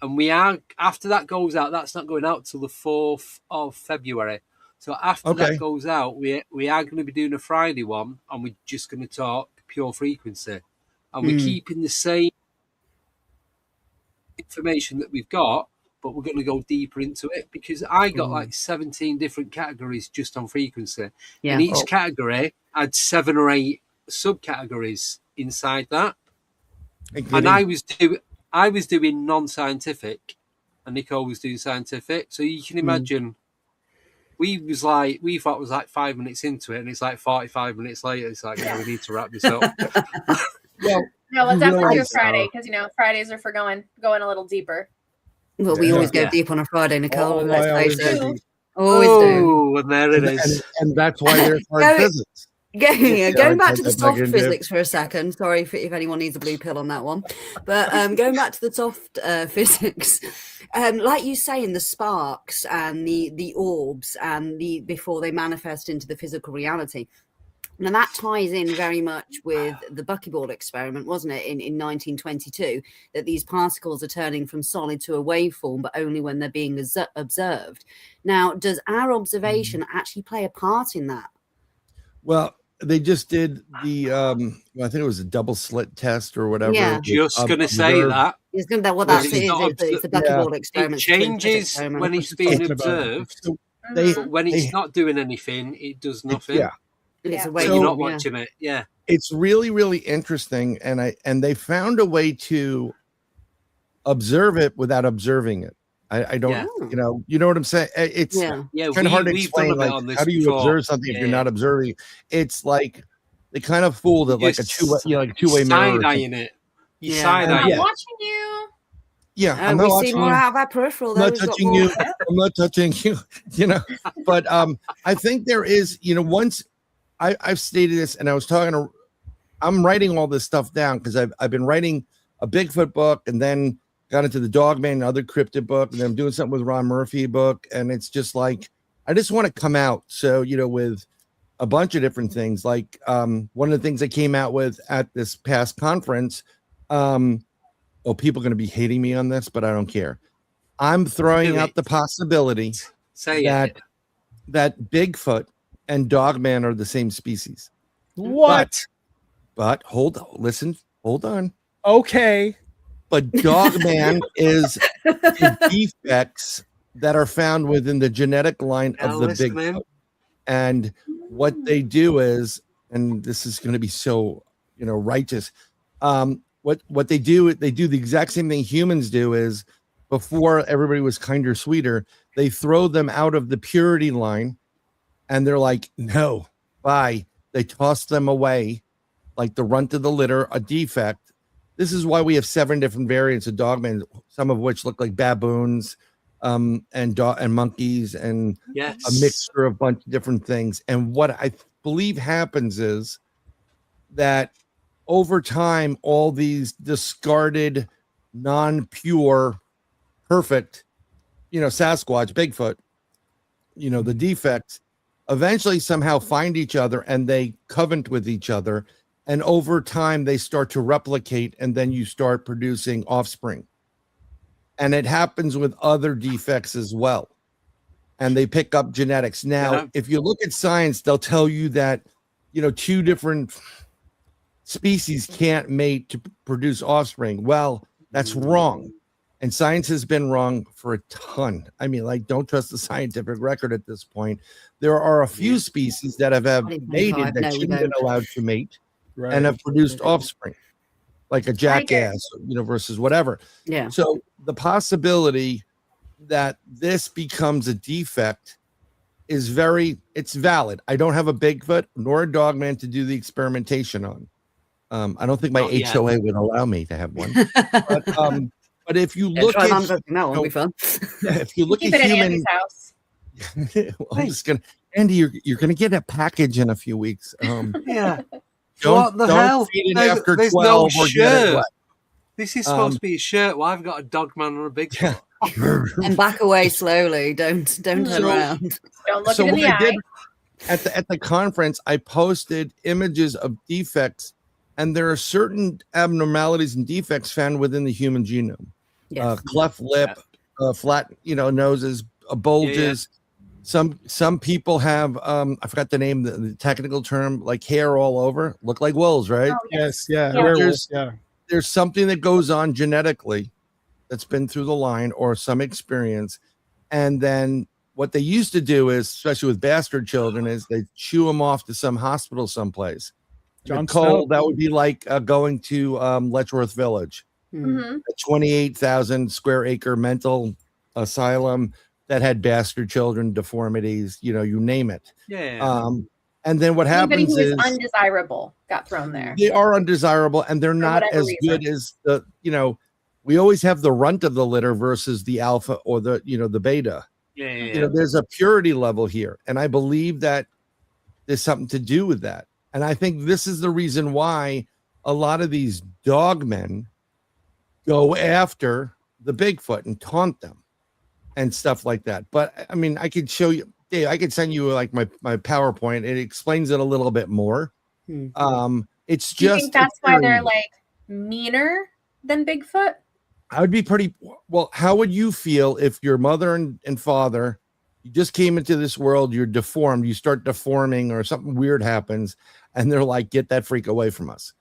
And we are, after that goes out, that's not going out till the 4th of February. So after that goes out, we are going to be doing a Friday one, and we're just going to talk pure frequency. And we're keeping the same information that we've got, but we're going to go deeper into it, because I got like 17 different categories just on frequency. Yeah. And each category had 7 or 8 subcategories inside that. And I was doing non-scientific, and Nicole was doing scientific. So you can imagine, we thought it was like 5 minutes into it, and it's like 45 minutes later. It's like, we need to wrap this up. Let's definitely do a Friday, because Fridays are for going a little deeper. Well, we always go deep on a Friday, Nicole. Let's face it. Always do. And there it is. And that's why there's hard physics. Going back to the soft physics for a second. Sorry if anyone needs a blue pill on that one. But going back to the soft physics, like you say, in the sparks and the orbs and before they manifest into the physical reality. Now that ties in very much with the buckyball experiment, wasn't it, in 1922, that these particles are turning from solid to a waveform, but only when they're being observed. Now, does our observation actually play a part in that? Well, they just did the, I think it was a double slit test or whatever. Yeah, just going to say that. It's going to what that is. It's the buckyball experiment. It changes when it's being observed. When it's not doing anything, it does nothing. It's you're not watching it. Yeah, it's really, really interesting, and they found a way to observe it without observing it. I don't, you know what I'm saying? It's kind of hard to explain. Like, how do you observe something if you're not observing? It's like they kind of fooled it, like a two-way mirror. Side-eyeing it. I'm not watching you. Yeah, I'm not watching more out of our peripheral. I'm not touching you. I'm not touching you. But I think there is. Once. I've stated this, and I was I'm writing all this stuff down because I've been writing a Bigfoot book, and then got into the Dogman, other cryptid book, and then I'm doing something with Ron Murphy book, and it's just like I just want to come out. So with a bunch of different things. Like one of the things I came out with at this past conference, people are going to be hating me on this, but I don't care. I'm throwing out the possibility that Bigfoot and Dogman are the same species. What? But hold on. Okay. But Dogman is the defects that are found within the genetic line of the Bigfoot. And what they do is, and this is going to be so, righteous. What they do the exact same thing humans do is, before everybody was kinder, sweeter, they throw them out of the purity line and they're like, no, bye. They toss them away like the runt of the litter, a defect. This is why we have 7 different variants of Dogman, some of which look like baboons and monkeys and a mixture of a bunch of different things. And what I believe happens is that over time, all these discarded, non-pure, perfect, Sasquatch, Bigfoot, the defects, eventually somehow find each other and they covenant with each other. And over time, they start to replicate, and then you start producing offspring. And it happens with other defects as well. And they pick up genetics. Now, if you look at science, they'll tell you that, 2 different species can't mate to produce offspring. Well, that's wrong. And science has been wrong for a ton. I mean, don't trust the scientific record at this point. There are a few species that have mated that shouldn't have been allowed to mate. Right. And have produced offspring, like a jackass, versus whatever. Yeah. So the possibility that this becomes a defect is it's valid. I don't have a Bigfoot nor a Dogman to do the experimentation on. I don't think my HOA would allow me to have one. But if you look at that one, be fun. If you look at human house, I'm just gonna, Andy, you're gonna get a package in a few weeks. What the hell? There's no shirt. This is supposed to be a shirt. Well, I've got a Dogman or a Bigfoot. And back away slowly. Don't turn around. Don't look it in the eye. At the conference, I posted images of defects, and there are certain abnormalities and defects found within the human genome. Yes. Cleft lip, flat, noses, bulges. Some people have I forgot the name, the technical term, like hair all over, look like wolves, right? Oh, yes, werewolves, There's something that goes on genetically that's been through the line or some experience, and then what they used to do is, especially with bastard children, is they chew them off to some hospital someplace. That would be like going to Letchworth Village, a 28,000 square acre mental asylum that had bastard children, deformities, you name it. Yeah. And then what happens is undesirable got thrown there. They are undesirable, and they're not as good as the, we always have the runt of the litter versus the alpha or the, the beta. Yeah. There's a purity level here. And I believe that there's something to do with that. And I think this is the reason why a lot of these dogmen go after the Bigfoot and taunt them and stuff like that. But I mean, I could show you, Dave, I could send you like my PowerPoint. It explains it a little bit more. It's just, do you think that's why they're like meaner than Bigfoot? I would be pretty well. How would you feel if your mother and father, you just came into this world, you're deformed, you start deforming or something weird happens, and they're like, get that freak away from us.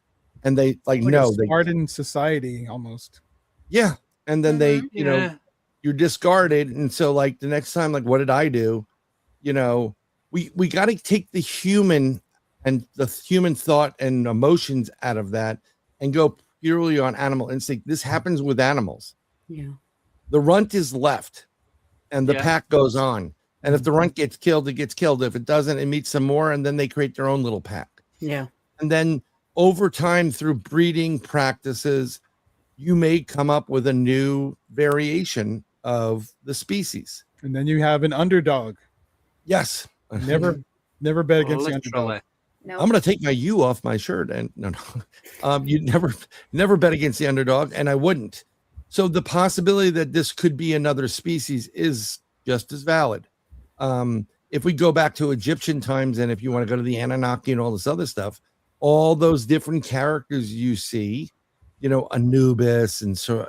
And they like, no, they hardened society almost. Yeah. And then they, you're discarded. And so like the next time, like, what did I do? We got to take the human and the human thought and emotions out of that and go purely on animal instinct. This happens with animals. Yeah. The runt is left and the pack goes on. And if the runt gets killed, it gets killed. If it doesn't, it meets some more, and then they create their own little pack. Yeah. And then over time, through breeding practices, you may come up with a new variation of the species. And then you have an underdog. Yes. Never bet against the underdog. No. I'm going to take my U off my shirt. And no. You never bet against the underdog, and I wouldn't. So the possibility that this could be another species is just as valid. if we go back to Egyptian times, and if you want to go to the Anunnaki and all this other stuff, all those different characters you see, you know, Anubis and so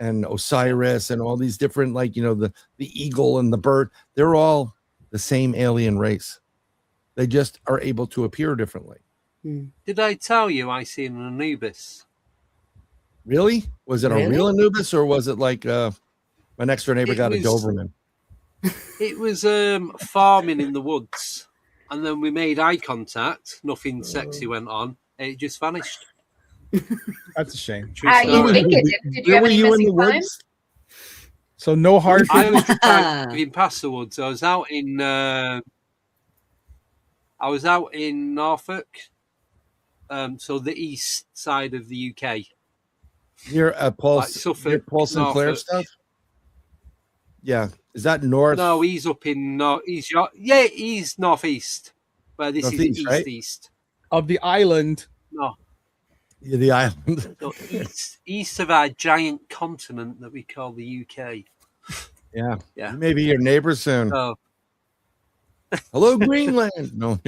and Osiris and all these different, like, you know, the eagle and the bird, they're all the same alien race. They just are able to appear differently. Did I tell you I seen an Anubis? Really? Was it a real Anubis, or was it like my next door neighbor got a Doberman? It was farming in the woods, and then we made eye contact. Nothing sexy went on. It just vanished. That's a shame. You think it did? Did you have any missing times? So no hard. I was driving past the woods. I was out in Norfolk, so the east side of the UK. You're Paul, like Suffolk, Paul Sinclair Norfolk. stuff. Yeah, is that north? No, he's up in north. He's northeast. Where this Northeast, is right? east Of the island. No, Yeah, the island. so east of our giant continent that we call the UK. Yeah, Yeah. Maybe your neighbor soon. So Hello, Greenland. No.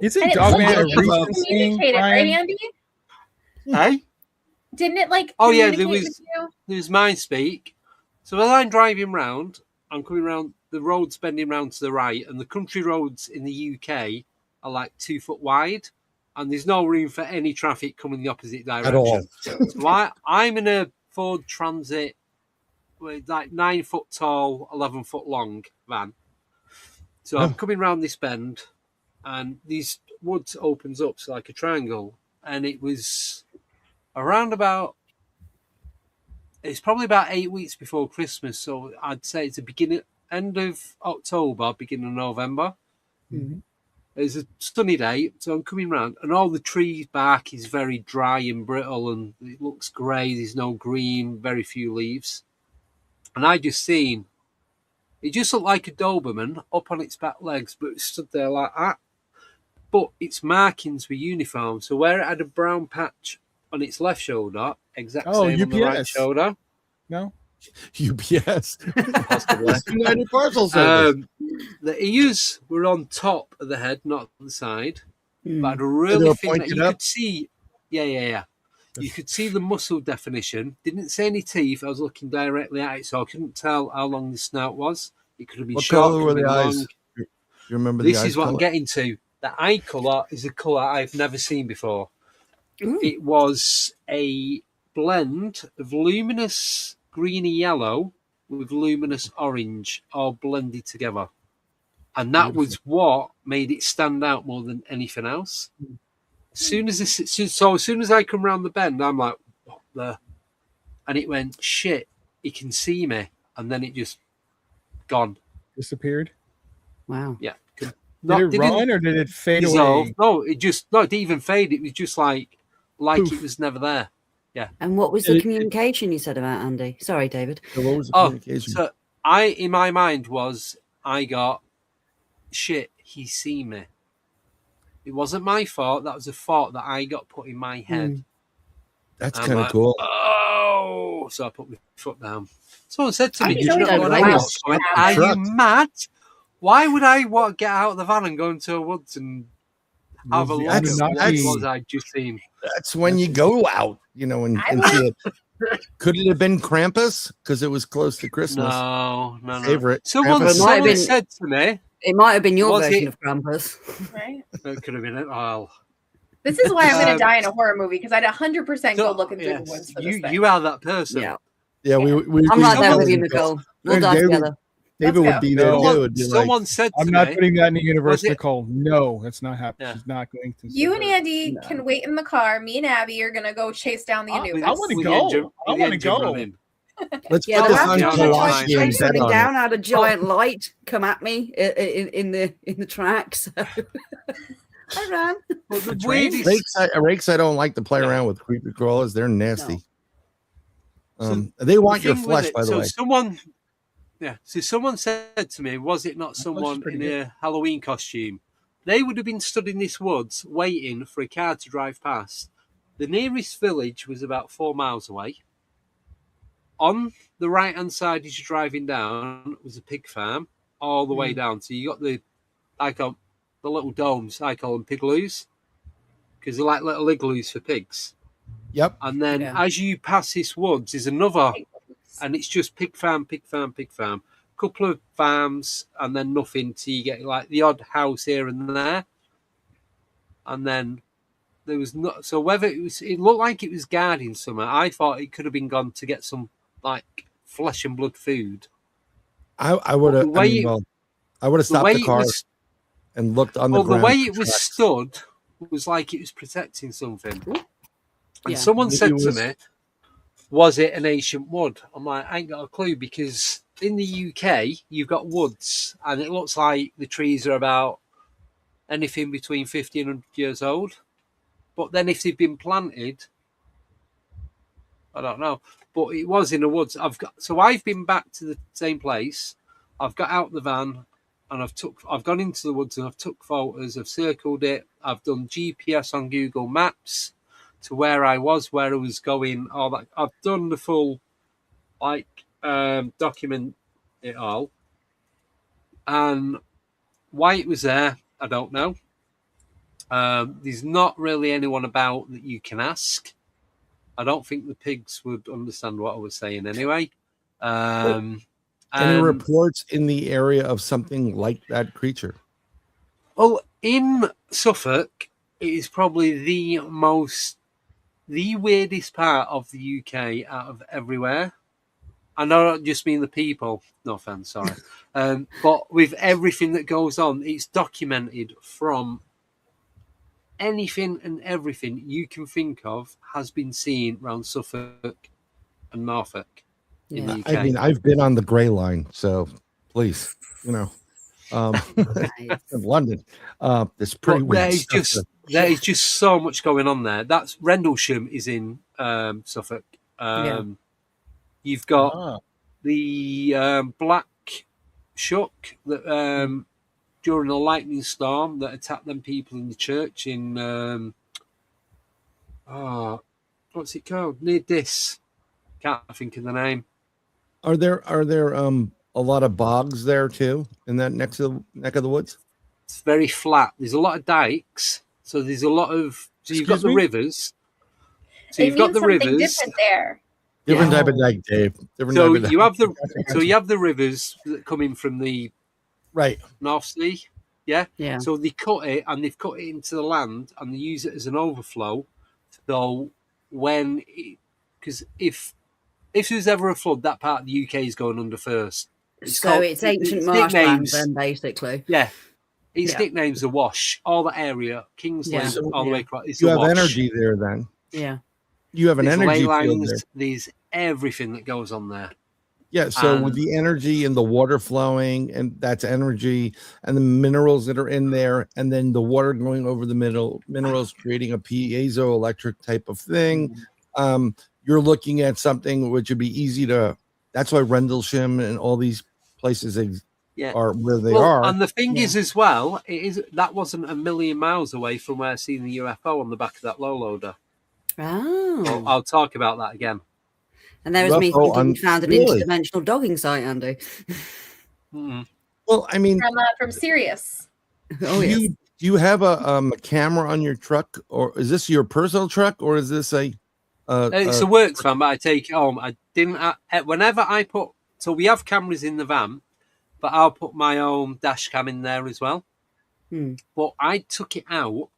Isn't And it Dogman a looked like recent it thing, communicated, right, Brian? Andy? hey. Didn't it like Oh yeah, communicate with you? there was mind speak. So as I'm driving round, I'm coming round the road's bending round to the right, and the country roads in the UK are like 2 foot wide, and there's no room for any traffic coming the opposite direction. At all. So I'm in a Ford Transit with like 9 foot tall, 11 foot long van. So I'm coming round this bend, and these woods opens up so like a triangle, and it was around about. It's probably about 8 weeks before Christmas, so I'd say it's the end of October, beginning of November. Mm-hmm. It's a sunny day, so I'm coming round, and all the tree bark is very dry and brittle, and it looks grey. There's no green, very few leaves. And I just seen, it just looked like a Doberman up on its back legs, but it stood there like that. But its markings were uniform, so where it had a brown patch on its left shoulder, exact same on the right UPS. shoulder. No. UPS. United Parcel Service. The ears were on top of the head, not on the side. But I'd They really were think that pointed you up? could see. Yeah. You could see the muscle definition. Didn't see any teeth. I was looking directly at it, so I couldn't tell how long the snout was. It could have been What short. color Could were have the been eyes? long. You remember the eyes? This is what I'm color? getting to. The eye colour is a colour I've never seen before. It was a blend of luminous greeny yellow with luminous orange, all blended together. And that was what made it stand out more than anything else. As soon as I come round the bend, I'm like, what the? And it went, shit, he can see me. And then it just gone. Disappeared. Wow. Yeah. Did it run or did it fade dissolve. away? No, it didn't even fade. It was just like Poof. it was never there. Yeah. And what was the communication you said about Andy? Sorry, David. So what was the communication? So in my mind I got, shit, he seen me. It wasn't my fault. That was a thought that I got put in my head. That's I'm kind of like, cool. Oh, so I put my foot down. Someone said to me, didn't know "Did you you know had what I a was?" I went, house. "Are you mad? Why would I want to get out of the van and go into a woods and have a look at what it was I'd just seen?" That's when you go out, you know, and see it. Could it have been Krampus? Because it was close to Christmas. No. Favorite. Someone Krampus. said to me, It might have been your Was version it- of Krampus. Right. it could have been it. Oh, This is why I'm going to die in a horror movie because I'd 100% go so, looking through yes, the woods for this thing. you are that person. Yeah. Yeah, we I'm right there someone- with you, Nicole. We'll die David- together. David Let's would be go. there No. too. It'd be like, Someone said to I'm me, not putting that in the universe, Was it- Nicole. No, that's not happening. Yeah. She's not going to. You and Andy No. can wait in the car. Me and Abby are going to go chase down the I- Anubis. I wanna with go. the engine- I with the wanna engine go. running. let's Yeah, put the this on Yeah, raptor yeah, Kawasaki yeah. and bet coming on down it. had a giant light come at me in the track. So I ran. But the train? weirdest, Rakes, I don't like to play No. around with creepy crawlers. They're nasty. They want the your thing with flesh, it, by the so way. someone said to me, was it not someone pretty in good. a Halloween costume? They would have been stood in this woods waiting for a car to drive past. The nearest village was about 4 miles away. On the right-hand side as you're driving down was a pig farm. all the way down. So you got the little domes. I call them pigloos because they're like little igloos for pigs. Yep. And then as you pass this woods, there's another, and it's just pig farm. Couple of farms, and then nothing. So you get like the odd house here and there. And then there was not. So whether it looked like it was guarding somewhere. I thought it could have been gone to get some like flesh and blood food. I would have. I would have stopped the car and looked on the ground. The way it was stood was like it was protecting something. And someone said to me, "Was it an ancient wood?" I'm like, I ain't got a clue, because in the UK you've got woods, and it looks like the trees are about anything between 50 and 100 years old. But then if they've been planted, I don't know. But it was in the woods. I've been back to the same place. I've got out the van and I've gone into the woods and I've took photos. I've circled it. I've done GPS on Google Maps to where I was going, all that. I've done the full document it all. And why it was there, I don't know. There's not really anyone about that you can ask. I don't think the pigs would understand what I was saying anyway. Any reports in the area of something like that creature? Well, in Suffolk, it is probably the weirdest part of the UK out of everywhere. I don't just mean the people. No offense, sorry. But with everything that goes on, it's documented from anything and everything you can think of has been seen around Suffolk and Norfolk in the UK. I mean, I've been on the Grey Line, so please, in London, it's pretty weird. There is just so much going on there. That's Rendlesham is in Suffolk. You've got the Black Shuck that during a lightning storm that attacked them people in the church in what's it called? Near Diss. Can't think of the name. Are there a lot of bogs there too in that neck of the woods? It's very flat. There's a lot of dikes, so there's a lot of. So you've got the rivers. So you've got the rivers. Different there. Different type of dike, Dave. You have the rivers that come in from the North Sea. Yeah. So they cut it, and they've cut it into the land, and they use it as an overflow. So because if there's ever a flood, that part of the UK is going under first. It's ancient marshlands, then, basically. Yeah. Its nickname's the Wash. All that area, Kingsley, all the way across. You have energy there, then. Yeah. You have an energy field there. There's everything that goes on there. Yeah, so with the energy and the water flowing, and that's energy, and the minerals that are in there, and then the water going over the minerals, creating a piezoelectric type of thing. You're looking at something which would be easy to. That's why Rendlesham and all these places are where they are. And the thing is, as well, that wasn't a million miles away from where I seen the UFO on the back of that low loader. Oh, I'll talk about that again. And there was me thinking you found an interdimensional dogging site, Andy. Well, I mean, from Sirius. Oh, yes. Do you have a camera on your truck, or is this your personal truck, or is this a? It's a works van, but I take it home. I didn't. Whenever I put, so we have cameras in the van, but I'll put my own dash cam in there as well. But I took it out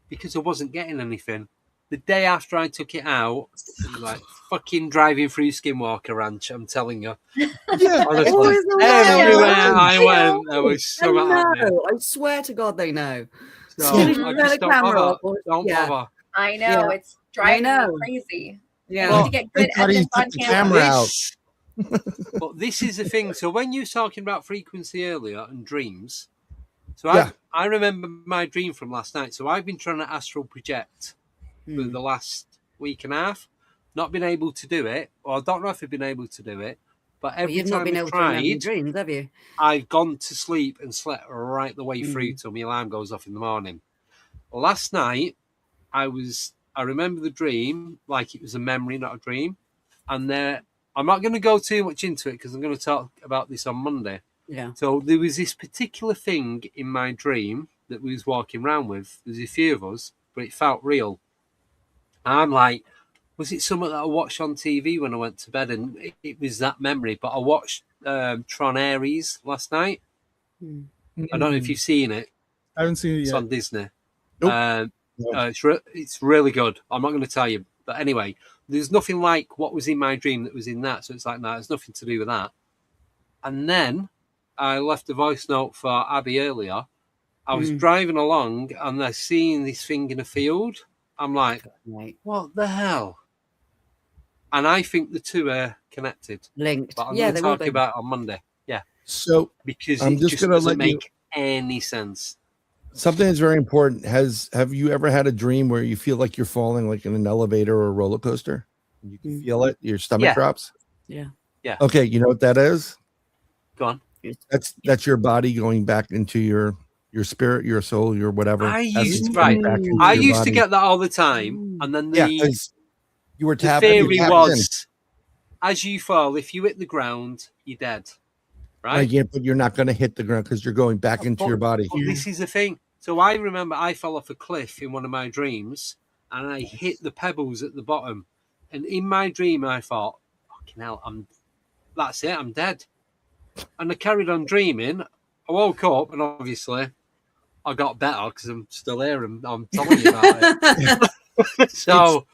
because I wasn't getting anything. The day after I took it out, it was like fucking driving through Skinwalker Ranch. I'm telling you. Yeah, honestly, everywhere I went, there was something happening. I swear to God, they know. So I just don't bother. Don't bother. I know it's driving me crazy. Yeah, well, to get good evidence on camera. Out. But this is the thing. So when you were talking about frequency earlier and dreams, so I remember my dream from last night. So I've been trying to astral project for the last week and a half, not been able to do it, or I don't know if I've been able to do it, but every time I've tried, dreams, have you? I've gone to sleep and slept right the way through till my alarm goes off in the morning. Last night, I remember the dream like it was a memory, not a dream, and I'm not going to go too much into it because I'm going to talk about this on Monday. Yeah. So there was this particular thing in my dream that we was walking around with. There's a few of us, but it felt real. I'm like, was it something that I watched on TV when I went to bed? And it was that memory. But I watched Tron Ares last night. Mm. I don't know if you've seen it. I haven't seen it It's yet. on Disney. Nope. It's really good. I'm not going to tell you. But anyway, there's nothing like what was in my dream that was in that. So it's like, no, there's nothing to do with that. And then I left a voice note for Abby earlier. I was driving along and I seen this thing in a field. I'm like, what the hell? And I think the two are connected. Linked. But I'm going to talk about it on Monday. Yeah. So because I'm it just just gonna doesn't let you- make any sense. something that's very important. Have you ever had a dream where you feel like you're falling like in an elevator or a roller coaster? You can feel it, your stomach Yeah. drops? Yeah. Yeah. Okay, you know what that is? Go on. That's your body going back into your spirit, your soul, your whatever. I essence used going right. back into I your used to body. get that all the time, and then Yeah, the 'cause you were the tapping. theory you tapped was, as you fall, if you hit the ground, you're dead. in. Right? Yeah, but you're not going to hit the ground because you're going back into your body. But this is the thing. So I remember I fell off a cliff in one of my dreams, and I hit the pebbles at the bottom. And in my dream, I thought, "Fucking hell, that's it. I'm dead." And I carried on dreaming. I woke up, and obviously, I got better because I'm still here and I'm telling you about it. So,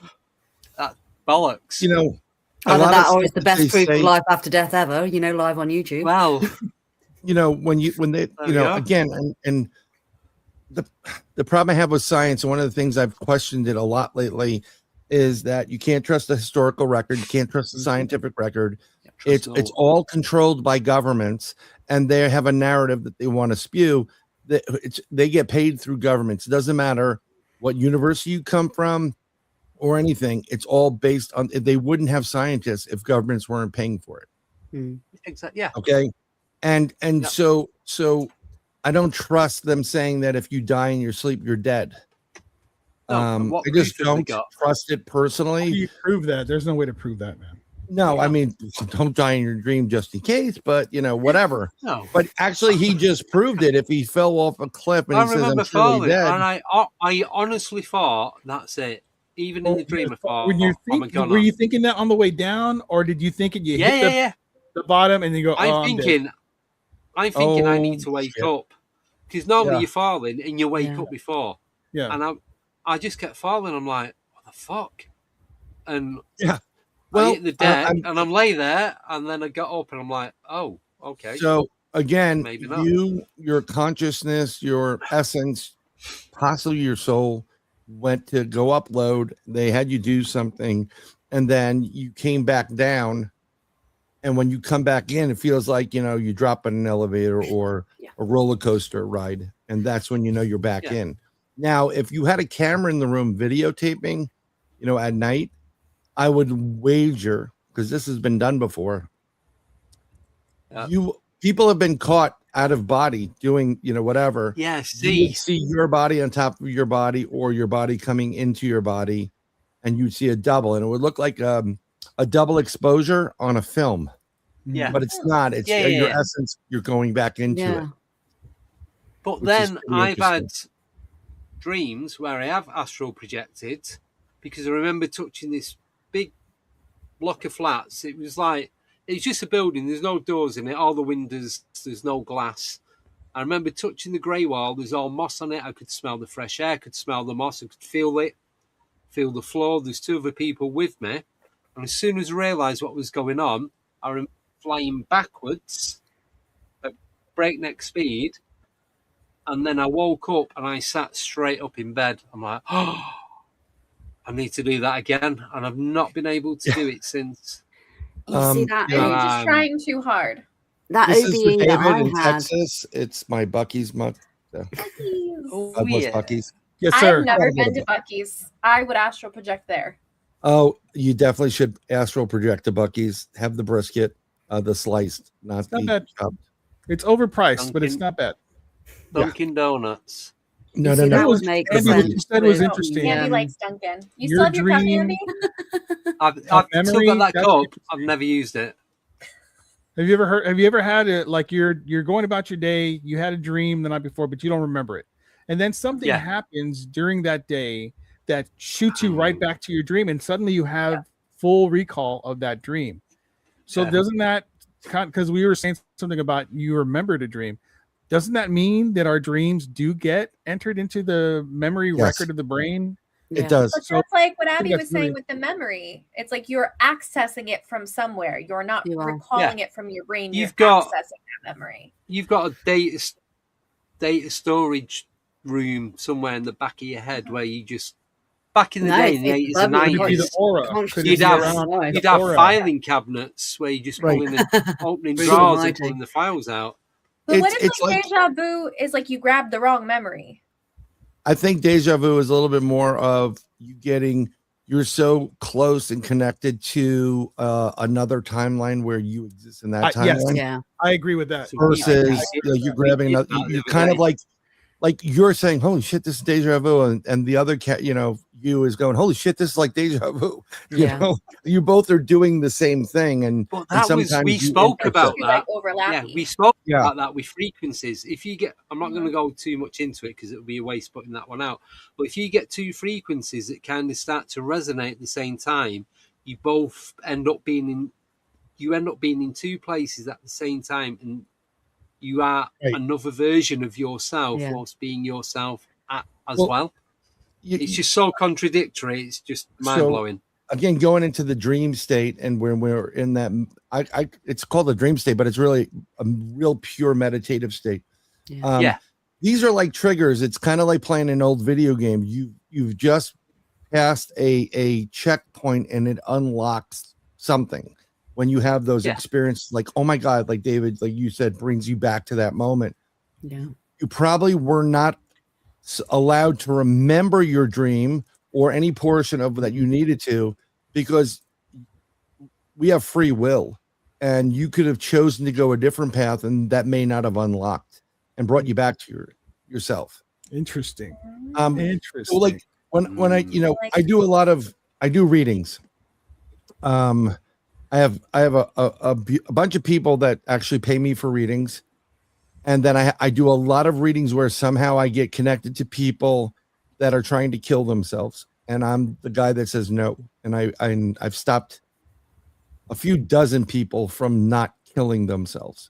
that bollocks. You know, a Either lot that of or it's the stuff best they proof of say- life after death ever, live on YouTube. Well, you know, when they, There we go. again, and the problem I have with science, and one of the things I've questioned it a lot lately, is that you can't trust the historical record, you can't trust the scientific record. It's all controlled by governments, and they have a narrative that they want to spew. That they get paid through governments. It doesn't matter what university you come from or anything. It's all based on. They wouldn't have scientists if governments weren't paying for it. exactly. Yeah. Okay, and Yep. so I don't trust them saying that if you die in your sleep, you're dead. No, and what I just proof have they don't got? trust it How do personally. you prove that? There's no way to prove that, man. No, I mean, don't die in your dream just in case, but whatever. No. But actually, he just proved it. If he fell off a cliff and I he says, remember "I'm surely falling, dead," and I honestly thought that's it. Even in the dream, I thought, when you I'm think, gonna. were you thinking that on the way down, or did you think it? You Yeah, hit yeah, yeah. the bottom and you go, "Oh, I'm I'm dead." thinking I need to Oh, wake shit. up because normally Yeah. you're falling and you wake Yeah. up before, Yeah. and I just kept falling. I'm like, what the fuck? And Yeah. I Well, hit the deck, I'm- and I'm lay there, and then I got up, and I'm like, oh, okay. So again, Maybe not. your consciousness, your essence, possibly your soul, went to go upload. They had you do something, and then you came back down. And when you come back in, it feels like you drop in an elevator or a roller coaster ride, and that's when you're back Yeah. in. Now, if you had a camera in the room videotaping, at night, I would wager, because this has been done before. People have been caught out of body doing whatever. Yeah, You would see your body on top of your body, or your body coming into your body, and you'd see a double, and it would look like a double exposure on a film. Yeah. But it's not. It's Yeah, your yeah. essence. You're going back into it. But which is then pretty I've had interesting. dreams where I have astral projected, because I remember touching this big block of flats. It was just a building. There's no doors in it. All the windows, there's no glass. I remember touching the grey wall. There's all moss on it. I could smell the fresh air. I could smell the moss. I could feel it, feel the floor. There's two other people with me. And as soon as I realised what was going on, I remember flying backwards at breakneck speed. And then I woke up and I sat straight up in bed. I'm like, oh, I need to do that again. And I've not been able to do it since. You see that? Maybe you're just Um, trying too hard. That This is for OBE that David in I had. Texas. It's my Bucky's month. Oh, God bless yeah. Bucky's. Yes, I've sir. never Gotta go been to to Bucky's. I would astral project there. Oh, you definitely should astral project to Bucky's. Have the brisket, the sliced, not not the bad. chopped. It's overpriced, but it's Dunkin'. not bad. Dunkin' Donuts. No, See, no, that no. would make Andy, what you sense. said was with, interesting. Andy um, likes Dunkin'. You your still have your cup, dream- Andy? I've still memory, got that that's cup. I've never used it. Have you ever had it like you're going about your day, you had a dream the night before, but you don't remember it, and then something happens during that day that shoots you right back to your dream, and suddenly you have full recall of that dream. So doesn't that, because we were saying something about you remembered a dream, doesn't that mean that our dreams do get entered into the memory record of the brain? Yeah. It does. But that's like what Abby was saying with the memory. It's like you're accessing it from somewhere. You're not recalling it from your brain. You're accessing that memory. You've got a data storage room somewhere in the back of your head where you just, back in the day, in the 80s and 90s, you'd have filing cabinets where you just pull in and opening drawers and pulling the files out. But what if like deja vu is like you grabbed the wrong memory? I think deja vu is a little bit more of you're so close and connected to another timeline where you exist in that timeline. Yes, I agree with that. Versus you're grabbing another, you're kind of like you're saying, holy shit, this is deja vu. And the other cat, you is going, holy shit, this is like deja vu. You know, you both are doing the same thing. And, we spoke about that. Like we spoke about that with frequencies. If you get, I'm not going to go too much into it because it would be a waste putting that one out. But if you get two frequencies that kind of start to resonate at the same time, you both end up being in two places at the same time, and you are another version of yourself whilst being yourself as well. It's just so contradictory. It's just mind-blowing. Again, going into the dream state, and when we're in that, it's called a dream state, but it's really a real pure meditative state. These are like triggers. It's kind of like playing an old video game. You've just passed a checkpoint, and it unlocks something. When you have those experiences, like, oh my God, like David, like you said, brings you back to that moment. Yeah. You probably were not allowed to remember your dream or any portion of that you needed to, because we have free will, and you could have chosen to go a different path, and that may not have unlocked and brought you back to yourself. Interesting. Interesting. So like when I I do readings. I have a bunch of people that actually pay me for readings. And then I do a lot of readings where somehow I get connected to people that are trying to kill themselves. And I'm the guy that says no. And I've stopped a few dozen people from not killing themselves,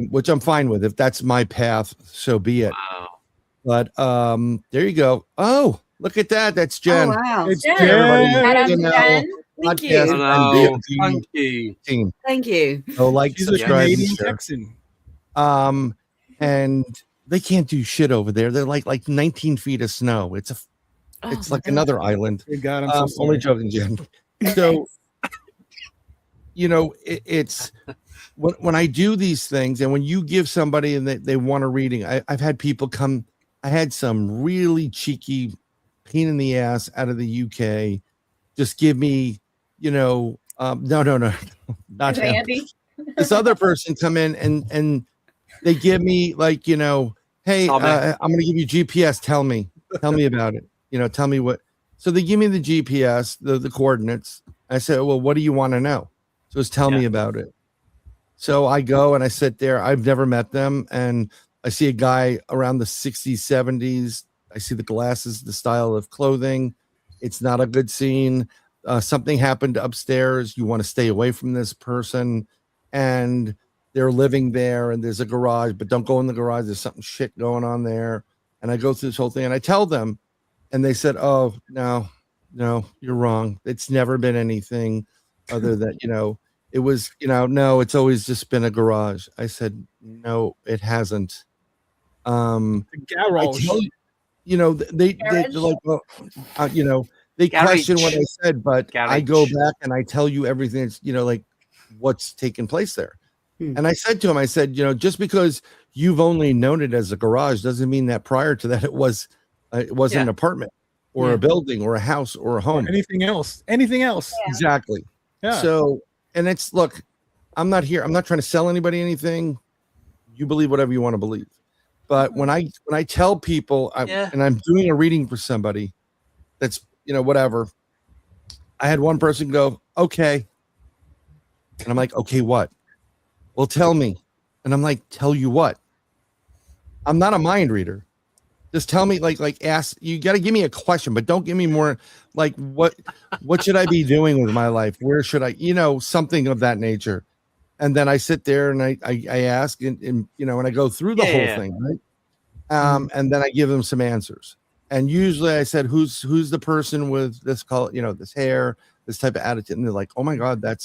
which I'm fine with. If that's my path, so be it. Wow. But there you go. Oh, look at that. That's Jen. Oh, wow. It's Jen. Jen. Thank you. Thank you. Team. Thank you. So like, She's a subscribe, Canadian share. Texan. And they can't do shit over there. They're like 19 feet of snow. It's like another island. They got him. Only joking, Jen. So, it's when I do these things, and when you give somebody and they want a reading, I've had people come. I had some really cheeky pain in the ass out of the UK. Just give me, no, not him. Andy. This other person come in and they give me like, hey, I'm going to give you GPS. Tell me about it. Tell me what. So they give me the GPS, the coordinates. I said, well, what do you want to know? So it's tell me about it. So I go and I sit there. I've never met them. And I see a guy around the 60s, 70s. I see the glasses, the style of clothing. It's not a good scene. Something happened upstairs. You want to stay away from this person. And they're living there, and there's a garage, but don't go in the garage. There's something shit going on there. And I go through this whole thing, and I tell them, and they said, oh, no, you're wrong. It's never been anything other than, it was, no, it's always just been a garage. I said, no, it hasn't. The garage. They're like, well, they question what I said, but I go back and I tell you everything. It's, like what's taking place there. And I said to him, I said, just because you've only known it as a garage doesn't mean that prior to that it wasn't an apartment or a building or a house or a home. Or anything else. Exactly. Yeah. So, and it's, look, I'm not trying to sell anybody anything. You believe whatever you want to believe. But when I tell people and I'm doing a reading for somebody that's, whatever, I had one person go, okay. And I'm like, okay, what? well, tell me. And I'm like, tell you what? I'm not a mind reader. Just tell me, like ask, you got to give me a question, but don't give me more like what should I be doing with my life? Where should I, something of that nature. And then I sit there and I ask and and I go through the whole thing, right? And then I give them some answers. And usually I said, who's the person with this color, this hair, this type of attitude? And they're like, oh my God, I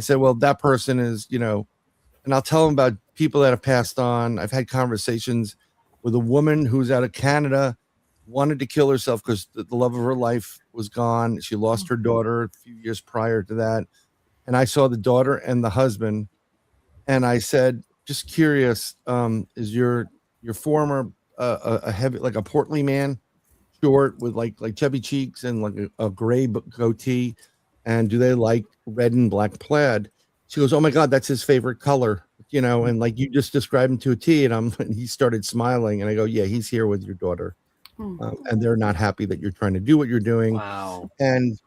said, well, that person is, and I'll tell them about people that have passed on. I've had conversations with a woman who's out of Canada, wanted to kill herself because the love of her life was gone. She lost her daughter a few years prior to that. And I saw the daughter and the husband. And I said, just curious, is your former a heavy, like a portly man, short with like chubby cheeks and like a gray goatee? And do they like red and black plaid? She goes, oh my God, that's his favorite color, and like you just described him to a T. And he started smiling. And I go, yeah, he's here with your daughter. And they're not happy that you're trying to do what you're doing. Wow. And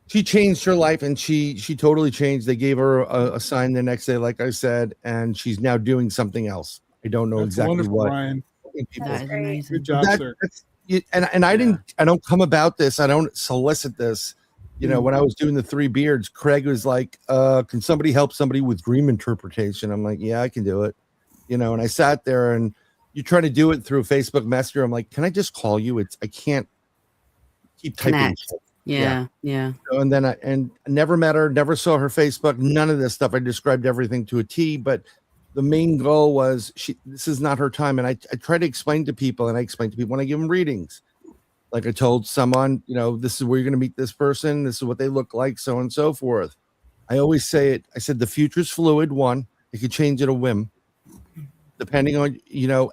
she changed her life, and she totally changed. They gave her a sign the next day, like I said, and she's now doing something else. I don't know exactly what. Brian. That is amazing. Good job, sir. And I don't come about this. I don't solicit this. When I was doing the 3 beards, Craig was like, can somebody help somebody with dream interpretation? I'm like, yeah, I can do it. And I sat there, and you try to do it through Facebook Messenger. I'm like, can I just call you? I can't keep typing. Yeah. So, and then I never met her, never saw her Facebook, none of this stuff. I described everything to a T, but the main goal was this is not her time. And I try to explain to people, and I explain to people when I give them readings. Like I told someone, this is where you're going to meet this person. This is what they look like, so on and so forth. I always say it. I said, the future's fluid. One, it could change at a whim, depending on,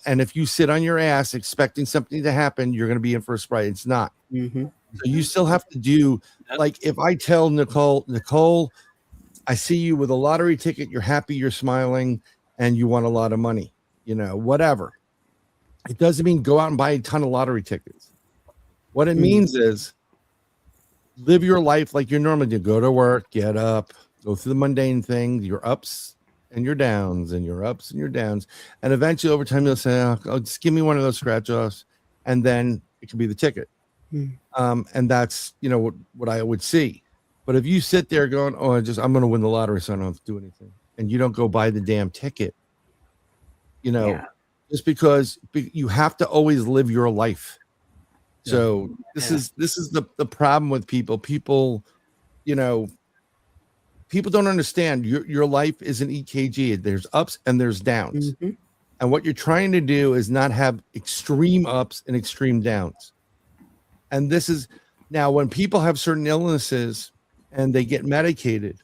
and if you sit on your ass expecting something to happen, you're going to be in for a surprise. It's not. Mm-hmm. So you still have to do, like if I tell Nicole, I see you with a lottery ticket, you're happy, you're smiling, and you want a lot of money, whatever. It doesn't mean go out and buy a ton of lottery tickets. What it means is live your life like you're normally do. Go to work, get up, go through the mundane things, your ups and your downs, and your ups and your downs. And eventually over time, you'll say, oh, just give me one of those scratch offs. And then it can be the ticket. And that's, what I would see. But if you sit there going, oh, I'm going to win the lottery, so I don't have to do anything. And you don't go buy the damn ticket, just because you have to always live your life. So this is the problem with people. People don't understand your life is an EKG. There's ups and there's downs. Mm-hmm. And what you're trying to do is not have extreme ups and extreme downs. And this is now when people have certain illnesses and they get medicated,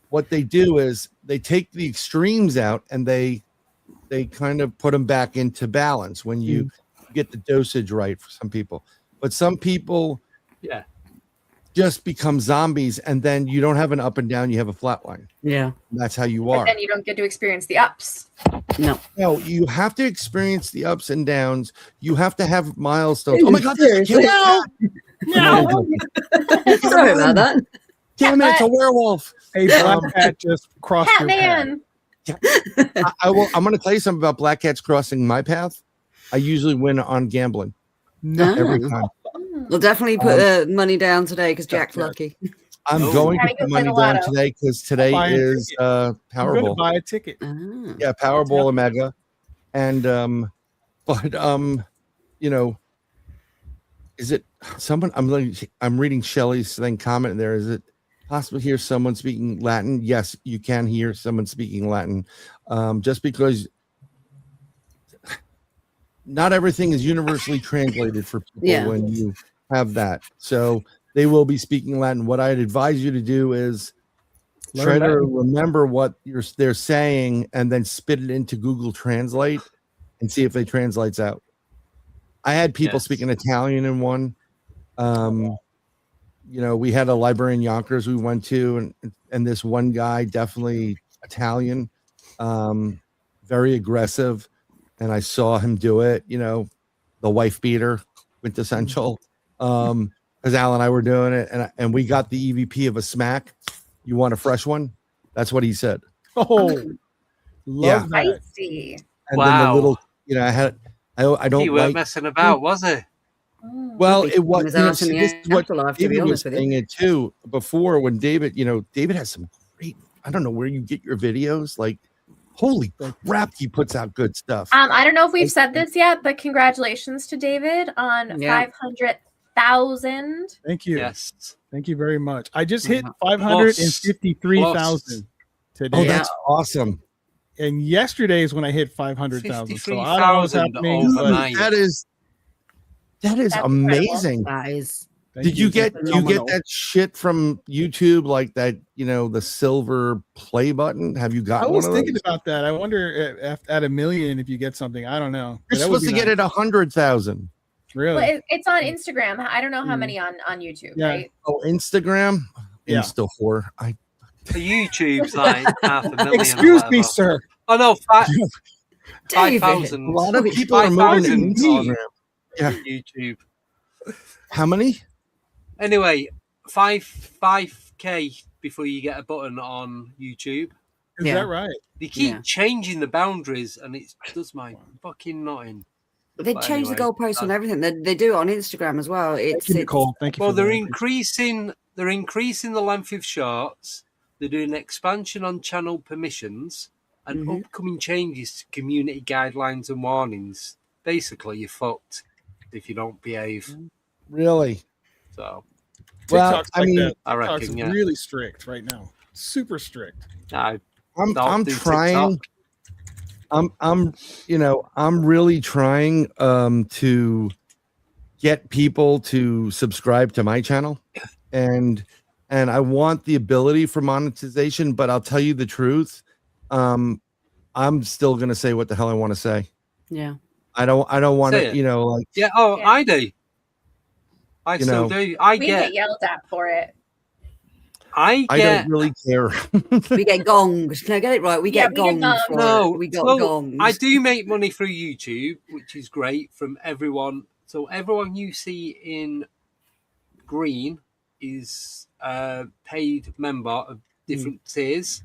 what they do is they take the extremes out and they kind of put them back into balance when you get the dosage right for some people. But some people just become zombies, and then you don't have an up and down, you have a flat line. Yeah. And that's how you are. And then you don't get to experience the ups. No, you have to experience the ups and downs. You have to have milestones. Oh my God, seriously? No. Sorry about that. Damn it, it's a werewolf. A black cat just crossed your path. Catman. I'm going to tell you something about black cats crossing my path. I usually win on gambling. No. Every time. We'll definitely put money down today because Jack's lucky. I'm going to put money down today because today is Powerball. Buy a ticket. Yeah, Powerball Omega. And is it someone? I'm reading Shelley's thing comment there. Is it possible to hear someone speaking Latin? Yes, you can hear someone speaking Latin. Just because not everything is universally translated for people when you have that. So they will be speaking Latin. What I'd advise you to do is try to remember what they're saying and then spit it into Google Translate and see if it translates out. I had people speaking Italian in one. We had a library in Yonkers we went to, and this one guy, definitely Italian, very aggressive. And I saw him do it, the wife beater, quintessential. Because Al and I were doing it, and we got the EVP of a smack. You want a fresh one? That's what he said. Oh, love that. Feisty. And then the Wow. little, I don't He weren't like. messing about, was he? Well, He'd it be was. his ass in the This is what afterlife, to be David was honest with you. saying it too before when David. David has some great. I don't know where you get your videos. Like, holy crap, he puts out good stuff. I don't know if we've said this yet, but congratulations to David on 500,000. Thank you. Yes. Thank you very much. I just hit 553,000 today. Oh, that's awesome. And yesterday is when I hit 500,000. So I don't know what's 53,000 happening. overnight. That is That's amazing. That is. Thank Do you get phenomenal. that shit from YouTube, like that? The silver play button. Have you I gotten was one of thinking those? about that. I wonder if at 1 million if you get something. I don't know. You're supposed to get it 100,000. Really? Well, it's on Instagram. I don't know how many on YouTube, Yeah. right? Oh, Instagram. Yeah. Insta whore. The YouTube's like 500,000. Excuse or me, whatever. sir. Oh no, David. 5,000. A lot of people are moving to 5,000 Instagram. Yeah. YouTube. How many? Anyway, 5K before you get a button on YouTube. Is Yeah. that right? They keep Yeah. changing the boundaries, and it does my fucking nothing. They But change the anyway, goalposts on everything. They do it on Instagram as well. Thank It's you, Nicole. Thank you. Well, for they're that. increasing the length of shorts. They're doing expansion on channel permissions and upcoming changes to community guidelines and warnings. Basically, you're fucked if you don't behave. Really? So, Well, TikTok's I like mean, that. I reckon, TikTok's yeah. really strict right now. Super strict. no, I'm don't do trying. TikTok. I'm really trying to get people to subscribe to my channel, and I want the ability for monetization. But I'll tell you the truth, I'm still gonna say what the hell I want to say. yeah. I don't want Say to, it. like. Yeah. Oh, Yeah. I do. I still do. I We get. get yelled at for it. I I get. don't really care. We get gonged. No, get it right. We Yeah, get we get gonged. gonged. for No, it. We got so gonged. I do make money through YouTube, which is great from everyone. So everyone you see in green is a paid member of different tiers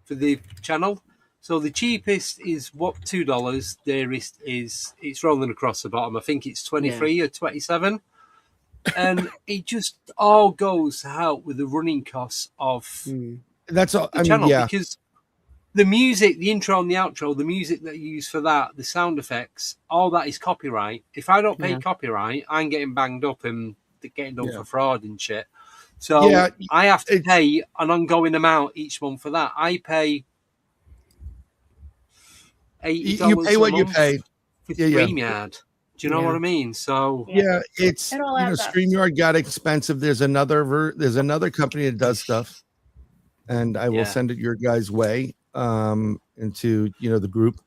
for the channel. So the cheapest is $2. Dearest is it's rolling across the bottom. I think it's 23 or 27. And it just all goes to help with the running costs of That's all. the I mean, channel yeah. because the music, the intro and the outro, the music that you use for that, the sound effects, all that is copyright. If I don't pay copyright, I'm getting banged up and getting done for fraud and shit. So Yeah, I have to pay an ongoing amount each month for that. I pay $80 You pay what a you month pay. for Yeah, yeah. StreamYard. Do you know what I mean? So Yeah, it's It all adds up. StreamYard got expensive. There's another company that does stuff, and I will send it your guys' way into the group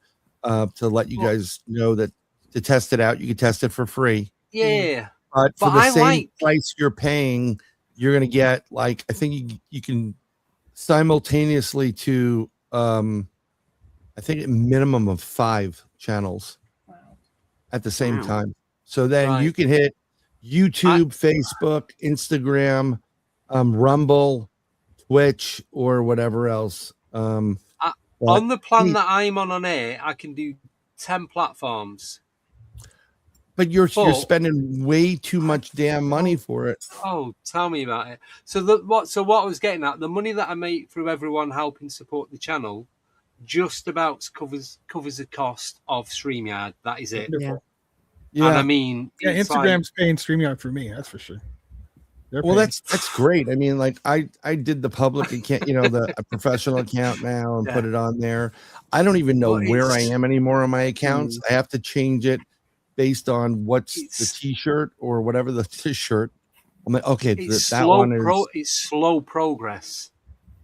to let you guys know that to test it out. You can test it for free. yeah. But for But the I same like- price you're paying, you're gonna get I think you can simultaneously to I think a minimum of 5 channels at the same time. So then you can hit YouTube, Facebook, Instagram, Rumble, Twitch, or whatever else. On the plan that I'm on air, I can do 10 platforms. But you're spending way too much damn money for it. Oh, tell me about it. So what I was getting at, the money that I make through everyone helping support the channel just about covers the cost of StreamYard. That is it. Wonderful. Yeah. And I mean, Yeah, it's Instagram's paying StreamYard for me. That's for sure. They're Well, paying. that's great. I mean, I did the public account, a professional account now and put it on there. I don't even know where I am anymore on my accounts. I have to change it based on what's the T-shirt or whatever the T-shirt. I'm like, okay, that one is. It's slow progress.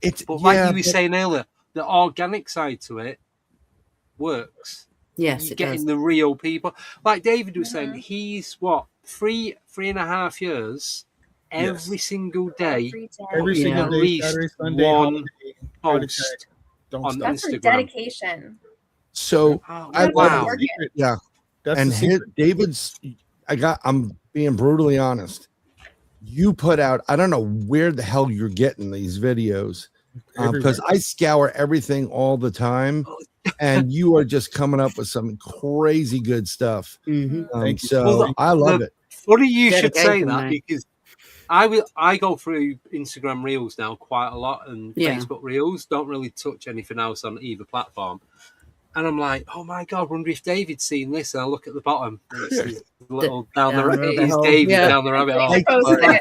But like you were saying earlier, the organic side to it works. Yes, You're getting the real people. Like David was saying, he's 3.5 years. Every single day, every single at day, least Saturday, Sunday, one holiday, post don't on stop. That's for Instagram. dedication. So wow. Yeah. That's and the secret. David's, I'm being brutally honest. You put out, I don't know where the hell you're getting these videos, because I scour everything all the time, and you are just coming up with some crazy good stuff. Thank you. So I love it. Funny you should say Dedication, that, mate. because I go through Instagram Reels now quite a lot, and Facebook Reels. Don't really touch anything else on either platform. And I'm like, oh my God, wonder if David's seen this. And I look at the bottom. And it's his little down the rabbit hole. David down the rabbit hole.